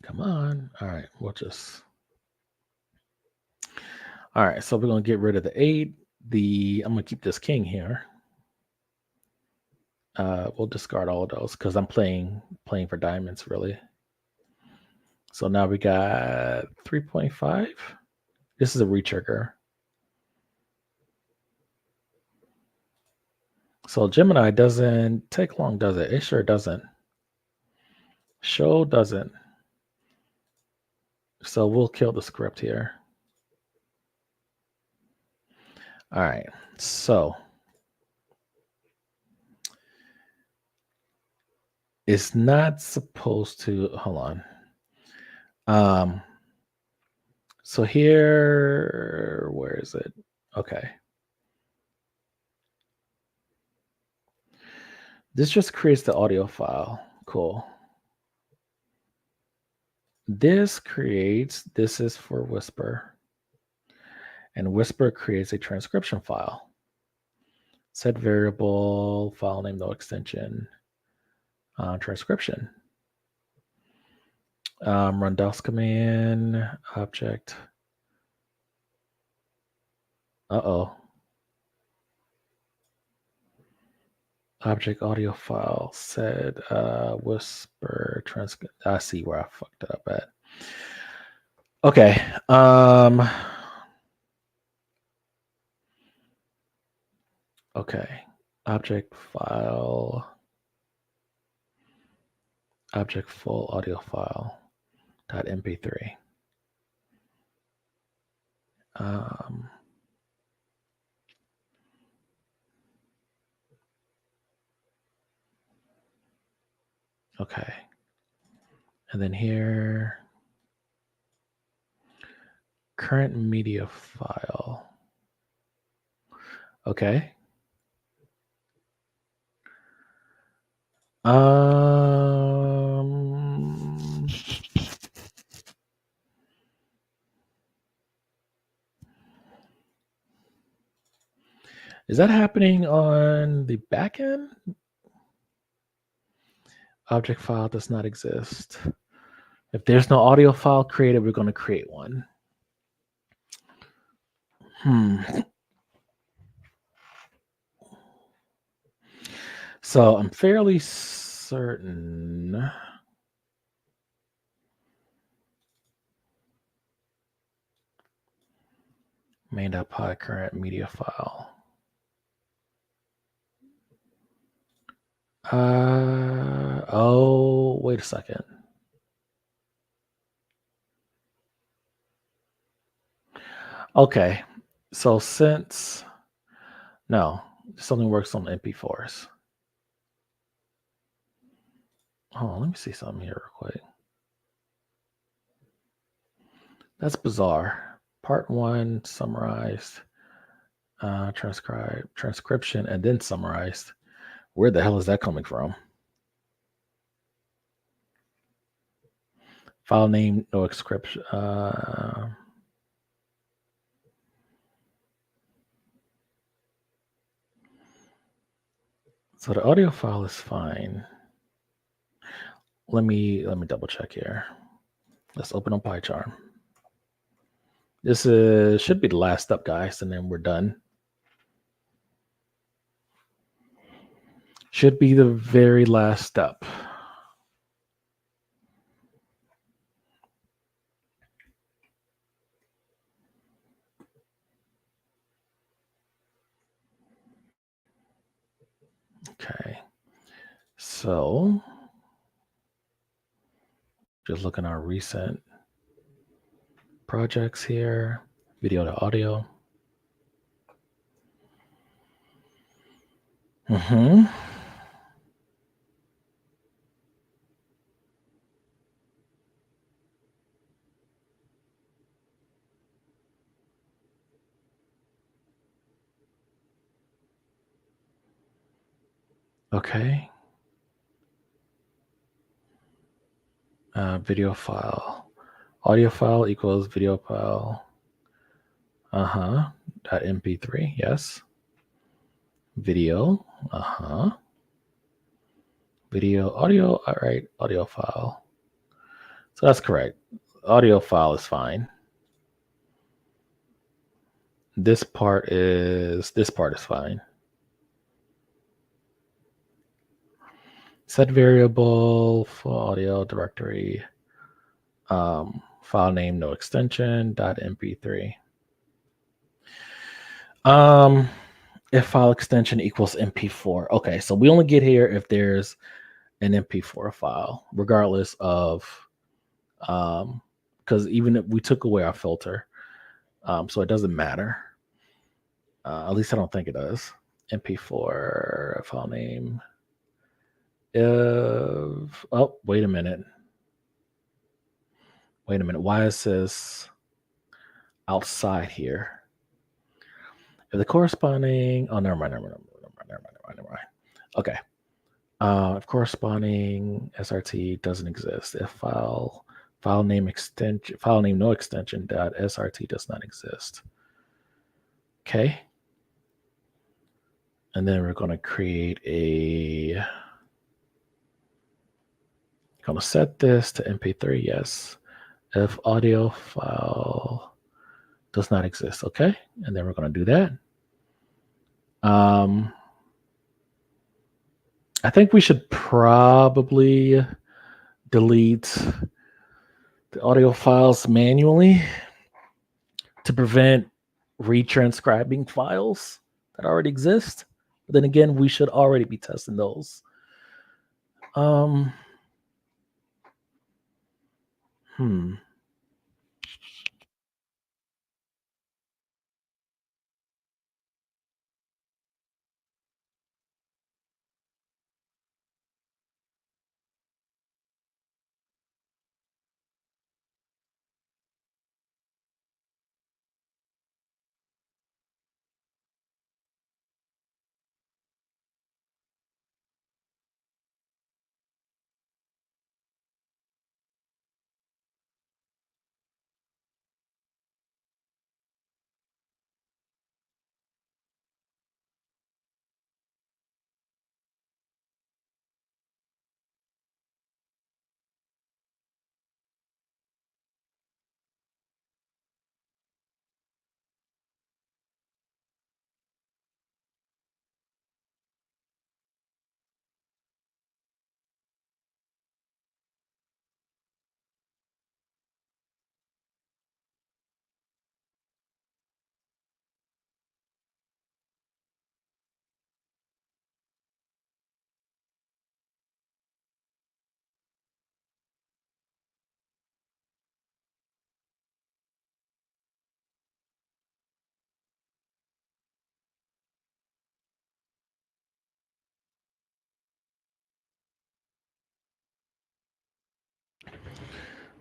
Come on. All right, we'll just. All right, so we're gonna get rid of the 8. I'm gonna keep this king here. We'll discard all of those because I'm playing for diamonds really. So now we got 3.5. This is a retrigger. So Gemini doesn't take long, does it? It sure doesn't. Show doesn't. So we'll kill the script here. All right. So it's not supposed to, hold on. So here, where is it? Okay. This just creates the audio file. Cool. This is for Whisper. And Whisper creates a transcription file. Set variable, file name, no extension, transcription. Run DOS command, object. Uh-oh. Object audio file said whisper transcript. I see where I fucked it up at. Okay. Okay. Object full audio file .mp3. Okay. And then here, current media file. Okay. Is that happening on the back end? Object file does not exist. If there's no audio file created, we're going to create one. So I'm fairly certain. Main.py current media file. Oh, wait a second. Okay, so since, no, this only works on MP4s. Hold on, let me see something here real quick. That's bizarre. Part 1 summarized, transcription, and then summarized. Where the hell is that coming from? File name, no exception. So the audio file is fine. Let me double check here. Let's open up PyCharm. This should be the last step, guys, and then we're done. Should be the very last step. Okay, so just look at our recent projects here, video to audio. Okay. Video file. Audio file equals video file. .mp3, yes. Video, Video, audio, all right, audio file. So that's correct. Audio file is fine. This part is fine. Set variable for audio directory, file name, no extension, .mp3. If file extension equals MP4. Okay, so we only get here if there's an MP4 file, regardless of, because even if we took away our filter, so it doesn't matter. At least I don't think it does. MP4 file name. Oh, wait a minute. Why is this outside here? If the corresponding, oh, never mind. Okay. If corresponding SRT doesn't exist, if file name no extension .srt does not exist. Okay. And then we're going to create going to set this to MP3, yes. If audio file does not exist, okay. And then we're going to do that. I think we should probably delete the audio files manually to prevent retranscribing files that already exist. But then again, we should already be testing those. Um, hmm.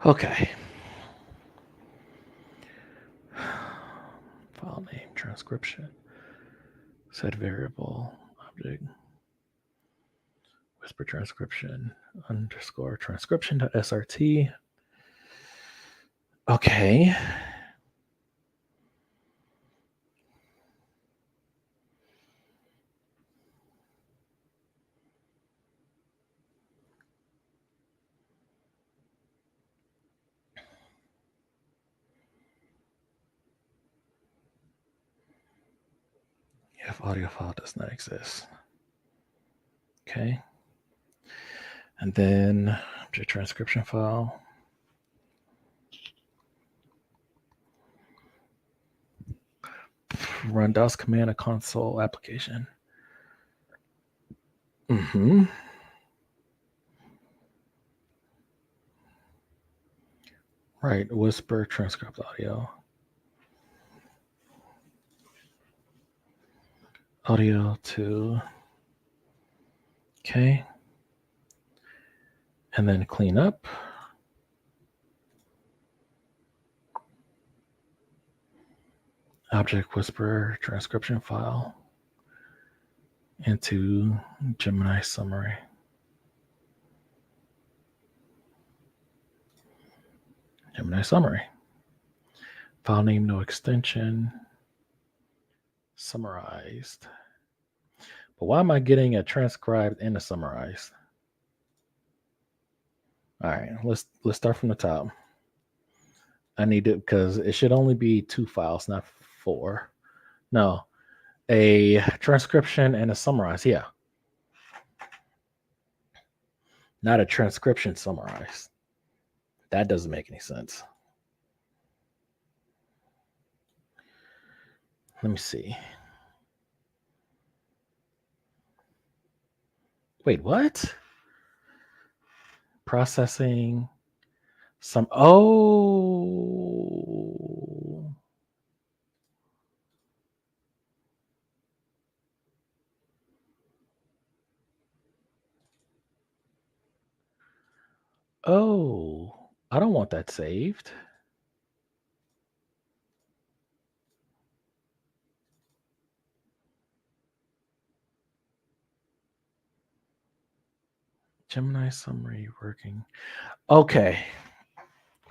Okay. File name, transcription, set variable, object, whisper transcription, underscore transcription.srt. Okay. If audio file does not exist. Okay. And then object transcription file. Run DOS command a console application. Mm-hmm. Right. Whisper transcript audio. Audio to. Okay. And then clean up. Object whisper transcription file into Gemini summary. Gemini summary. File name, no extension. Summarized. But why am I getting a transcribed and a summarized? All right, let's start from the top. I need it because it should only be 2 files, not 4. No, a transcription and a summarize. Yeah, not a transcription summarize. That doesn't make any sense. Let me see. Wait, what? Processing some. Oh. Oh, I don't want that saved. Gemini summary working. Okay.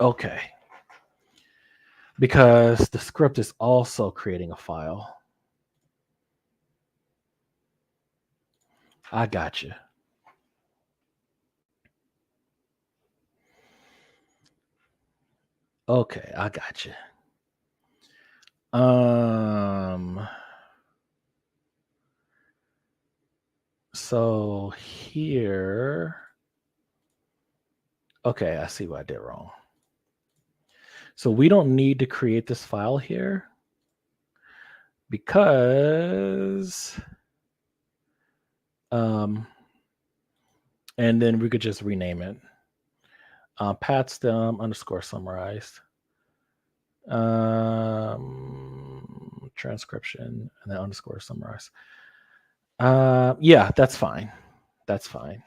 Okay. Because the script is also creating a file. I got you. Okay, I got you. So here, okay, I see what I did wrong. So we don't need to create this file here because, and then we could just rename it. Pat stem underscore summarized. Transcription and then underscore summarize. Yeah, that's fine. That's fine.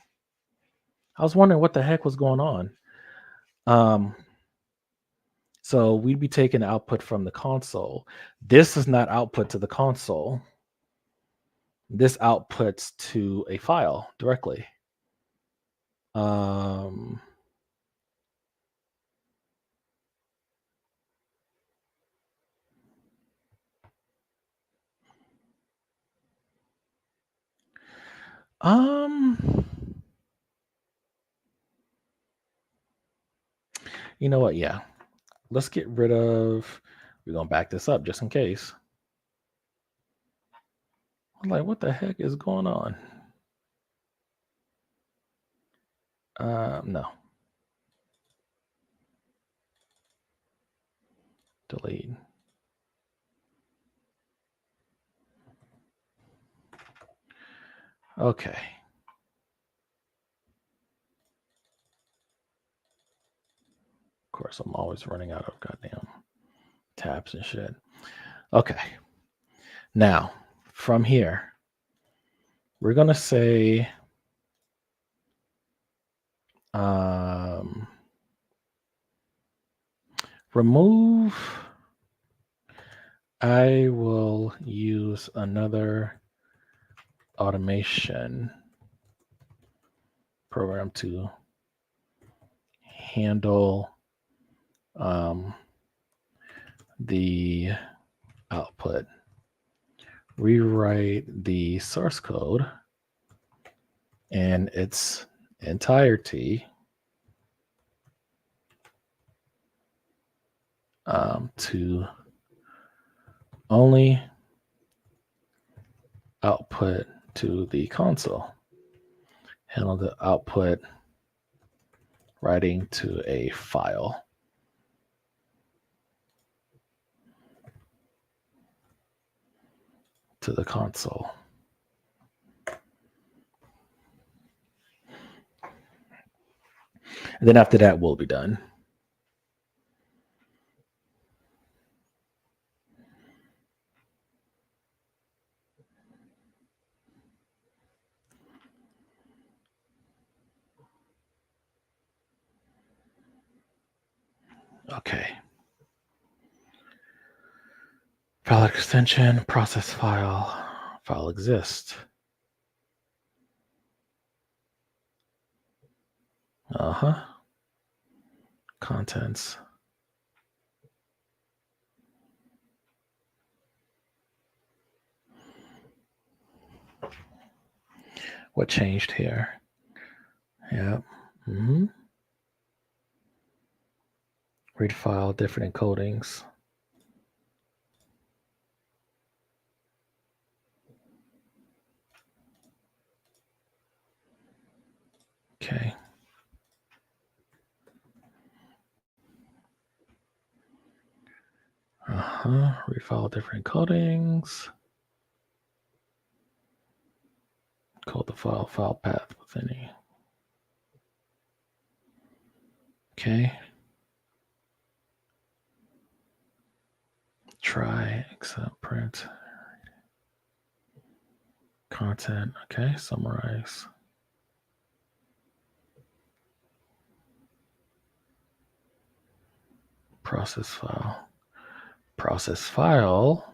I was wondering what the heck was going on. So we'd be taking output from the console. This is not output to the console. This outputs to a file directly. You know what? Yeah. Let's get rid of, we're going to back this up just in case. I'm like, what the heck is going on? No. Delete. Okay. Of course, I'm always running out of goddamn tabs and shit. Okay. Now, from here, we're going to say remove. I will use another automation program to handle the output. Rewrite the source code in its entirety to only output to the console. Handle the output writing to a file. To the console. And then after that, we'll be done. Okay. File extension, process file exists. Contents. What changed here? Yep. Read file, different encodings. Okay. Read file, different encodings. Call the file path with any. Okay. Try, accept, print. Content. Okay. Summarize. Process file. Process file.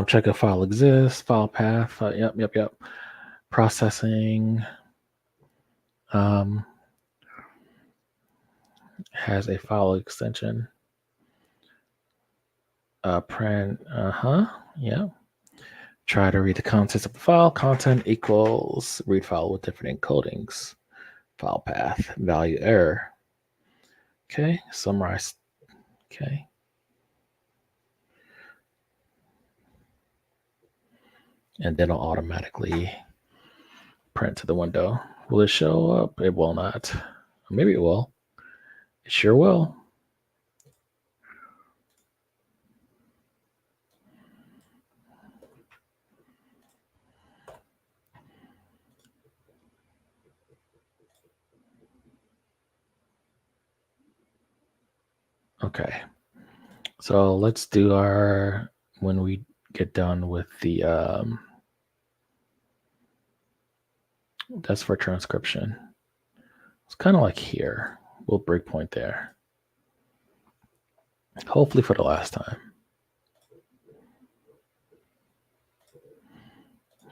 Check if file exists. File path. Yep. Processing. Has a file extension. Print. Yeah. Try to read the contents of the file. Content equals read file with different encodings. File path. Value error. Okay. Summarize. Okay. And then it'll automatically print to the window. Will it show up? It will not. Maybe it will. It sure will. Okay. So let's do our, when we get done with the, that's for transcription. It's kind of like here. We'll breakpoint there. Hopefully for the last time.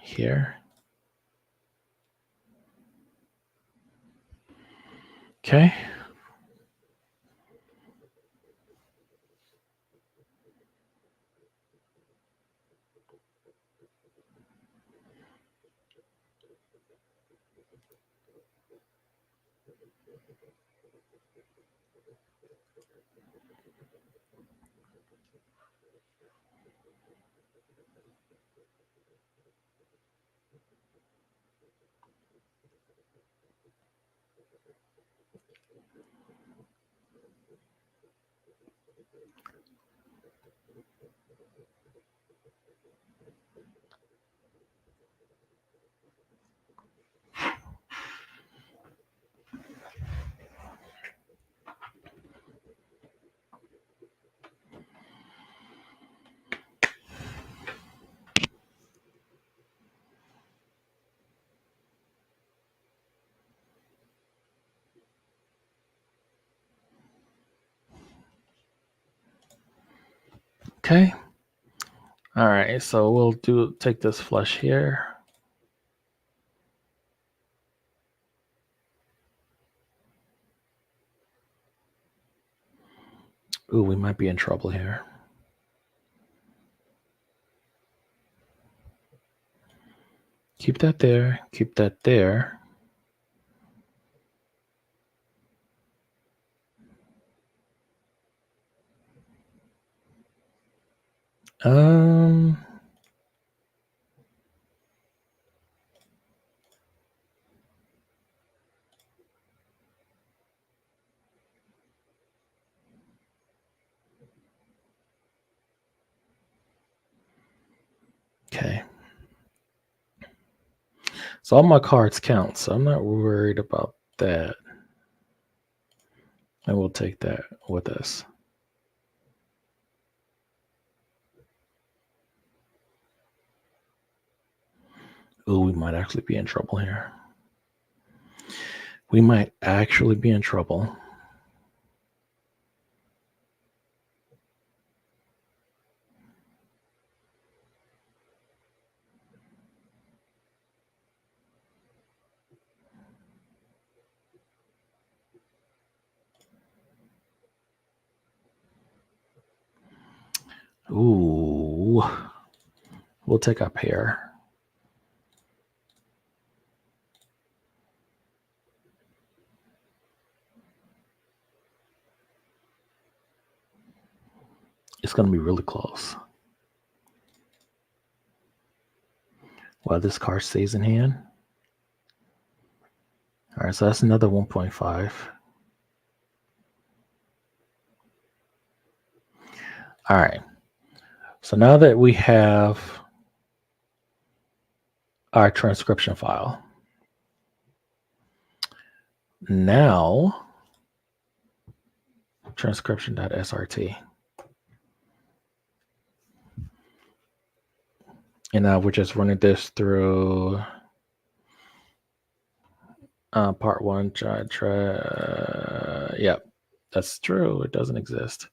Here. Okay. Okay. All right. So we'll take this flush here. Ooh, we might be in trouble here. Keep that there. Keep that there. Okay. So all my cards count, so I'm not worried about that. And we'll take that with us. Ooh, we might actually be in trouble here. We might actually be in trouble. Ooh, we'll take a pair. It's going to be really close. While this card stays in hand. All right, so that's another 1.5. All right. So now that we have our transcription file, now transcription.srt. And now we're just running this through part one. Yep, that's true. It doesn't exist.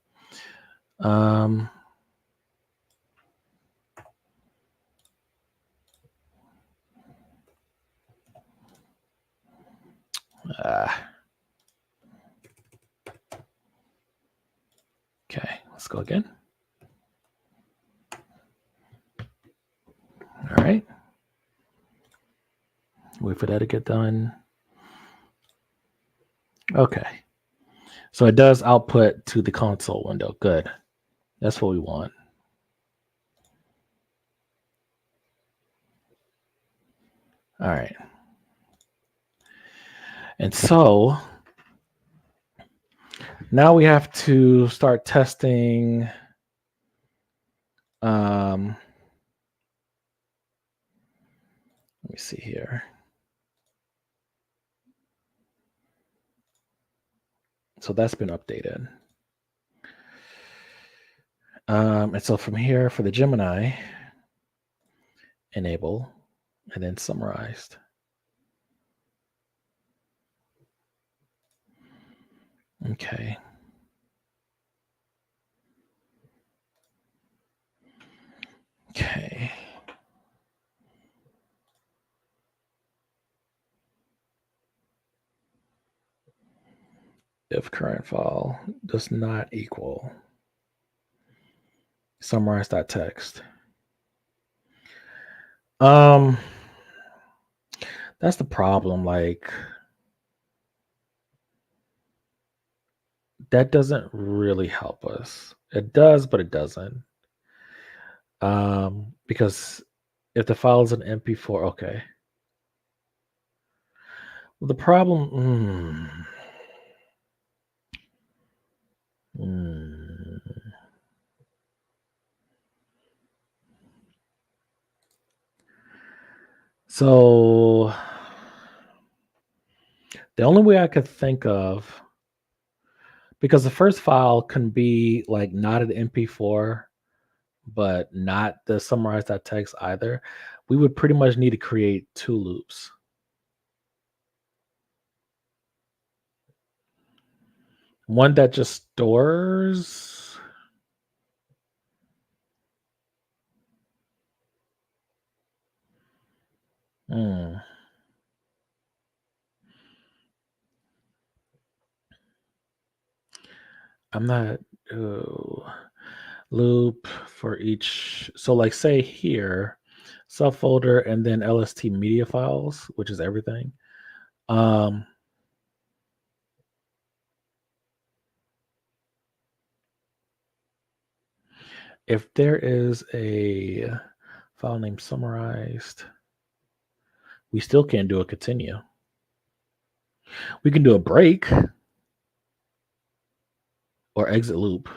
Okay, let's go again. All right. Wait for that to get done. Okay. So it does output to the console window. Good. That's what we want. All right. And so now we have to start testing. Let me see here. So that's been updated. And so from here for the Gemini, enable, and then summarized. Okay. Okay. If current file does not equal summarize.txt. That's the problem. Like, that doesn't really help us. It does, but it doesn't. Because if the file is an MP4, okay. Well, the problem. So the only way I could think of, because the first file can be like not an MP4, but not the summarize.txt either, we would pretty much need to create two loops. One that just stores. I'm not. Loop for each. So, like, say here, subfolder, and then LST media files, which is everything. If there is a file name summarized, we still can't do a continue. We can do a break or exit loop.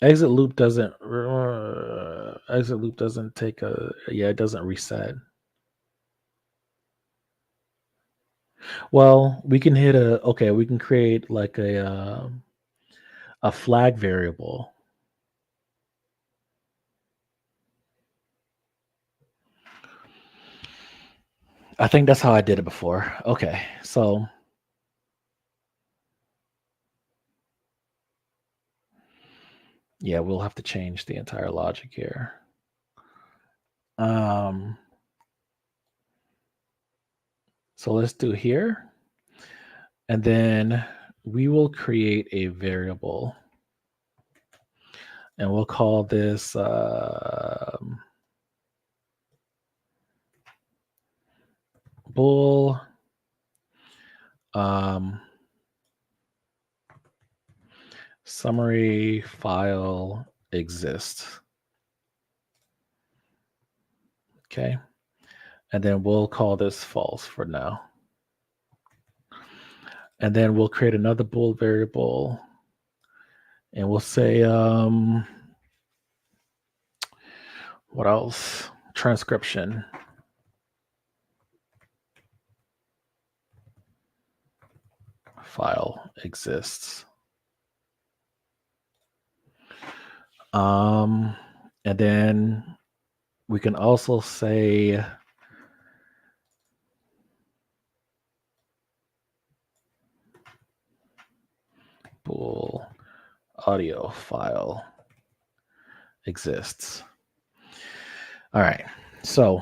Exit loop doesn't take a, yeah, it doesn't reset. Well, we can we can create like a flag variable. I think that's how I did it before. Okay, so yeah, we'll have to change the entire logic here. So let's do here. And then we will create a variable. And we'll call this bool summary file exists. Okay. And then we'll call this false for now. And then we'll create another bool variable. And we'll say, what else? Transcription. File exists. And then we can also say bool audio file exists. All right. So,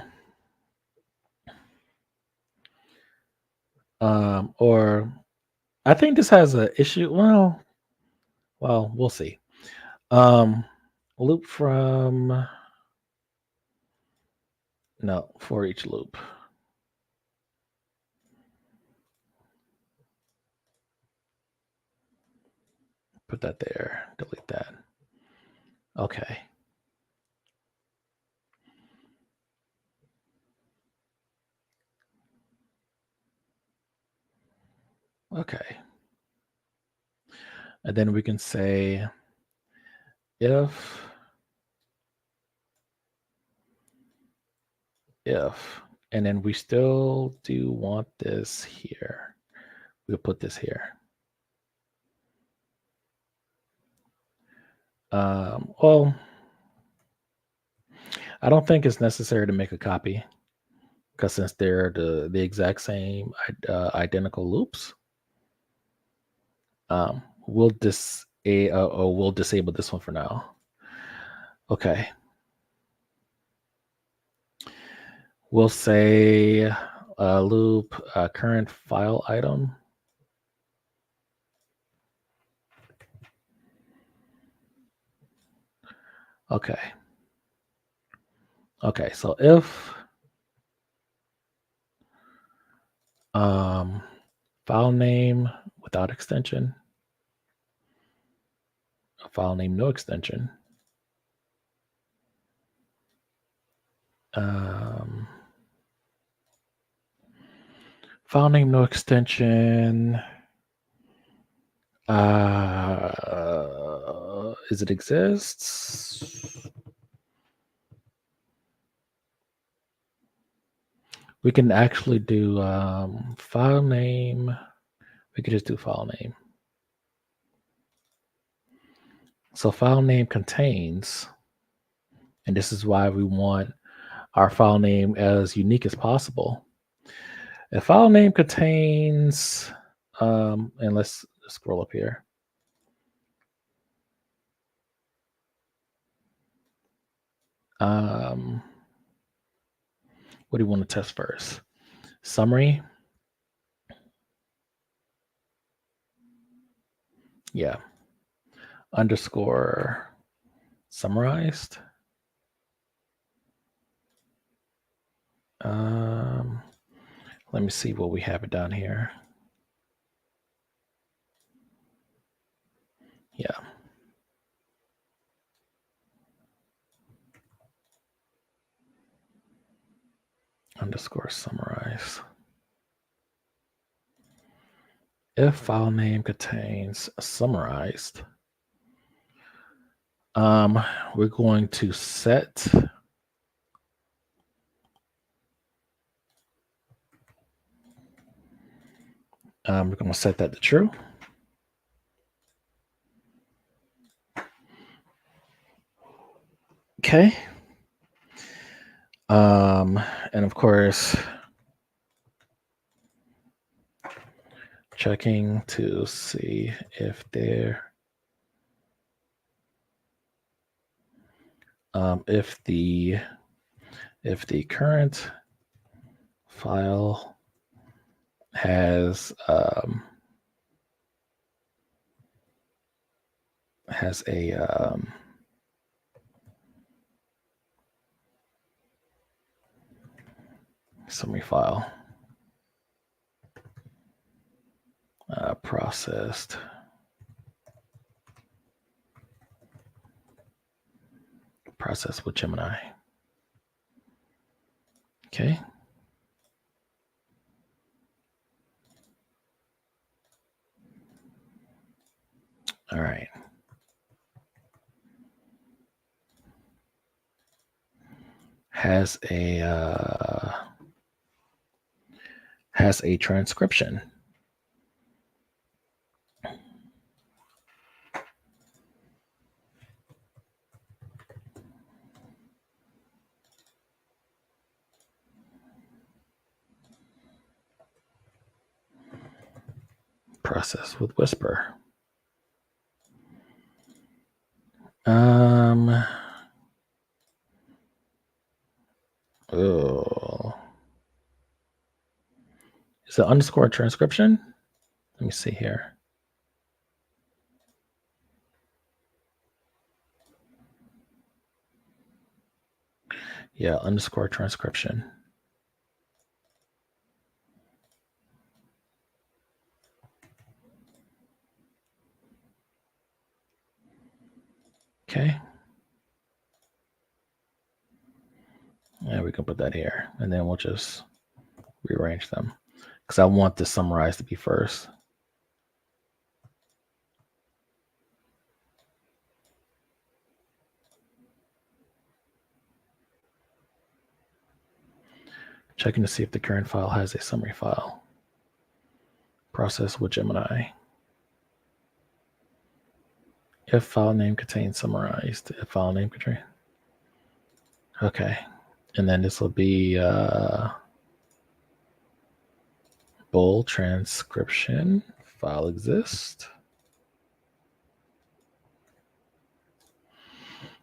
or I think this has an issue. Well, we'll see. Loop from for each loop. Put that there. Delete that. Okay. Okay. And then we can say if, and then we still do want this here. We'll put this here. Well, I don't think it's necessary to make a copy because since they're the exact same identical loops, we'll we'll disable this one for now. Okay. We'll say loop current file item. Okay. Okay, so if file name without extension, file name no extension, file name no extension, is it exists? We can actually do file name. We could just do file name. So file name contains, and this is why we want our file name as unique as possible. If file name contains, and let's scroll up here. What do you want to test first? Summary. Yeah. Underscore summarized. Let me see what we have it down here. Yeah. Underscore summarize. If file name contains summarized, we're going to set we're going to set that to true. Okay. And of course, checking to see if there, if the current file has a summary file processed with Gemini. Okay. All right. Has a transcription. Process with Whisper. Oh. Is it underscore transcription? Let me see here. Yeah, underscore transcription. Okay. Yeah, we can put that here, and then we'll just rearrange them because I want the summarize to be first. Checking to see if the current file has a summary file. Process with Gemini. If file name contains summarized, if file name contains. Okay. And then this will be bool transcription file exist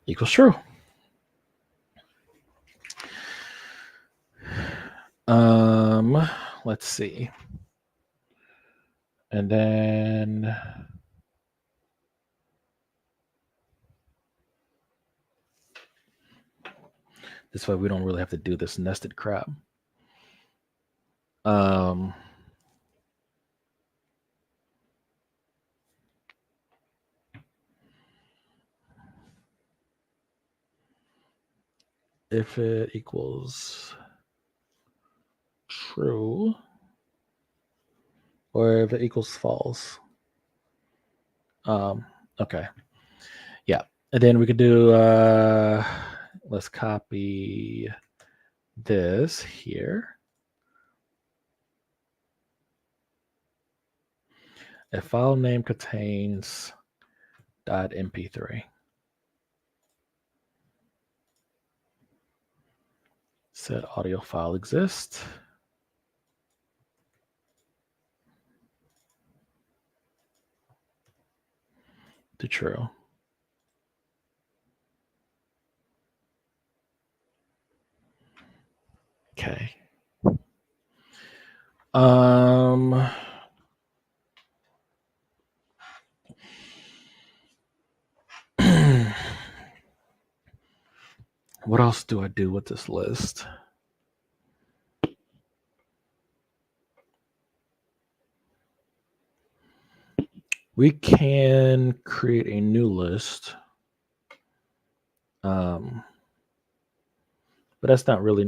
equals true. Let's see. And then this way we don't really have to do this nested crap. If it equals true, or if it equals false. Okay. Yeah. And then we could do, let's copy this here. If file name contains .mp3. Set audio file exists. To true. Okay. What else do I do with this list? We can create a new list. But that's not really.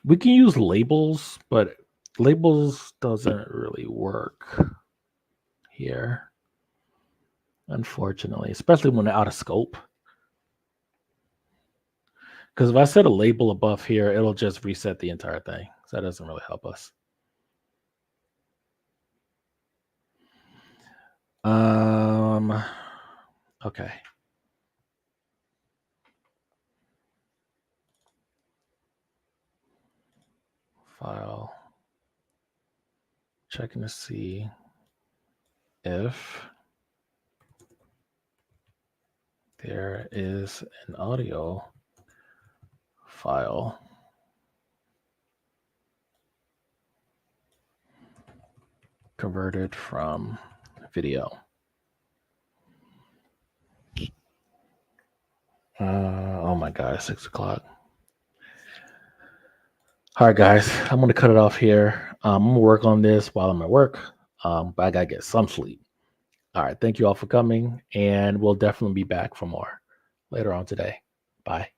We can use labels, but labels doesn't really work here, unfortunately, especially when they're out of scope. Because if I set a label above here, it'll just reset the entire thing. So that doesn't really help us. Okay. File. Checking to see if there is an audio file converted from video. Oh my God, 6 o'clock. All right, guys, I'm going to cut it off here. I'm going to work on this while I'm at work, but I got to get some sleep. All right, thank you all for coming, and we'll definitely be back for more later on today. Bye.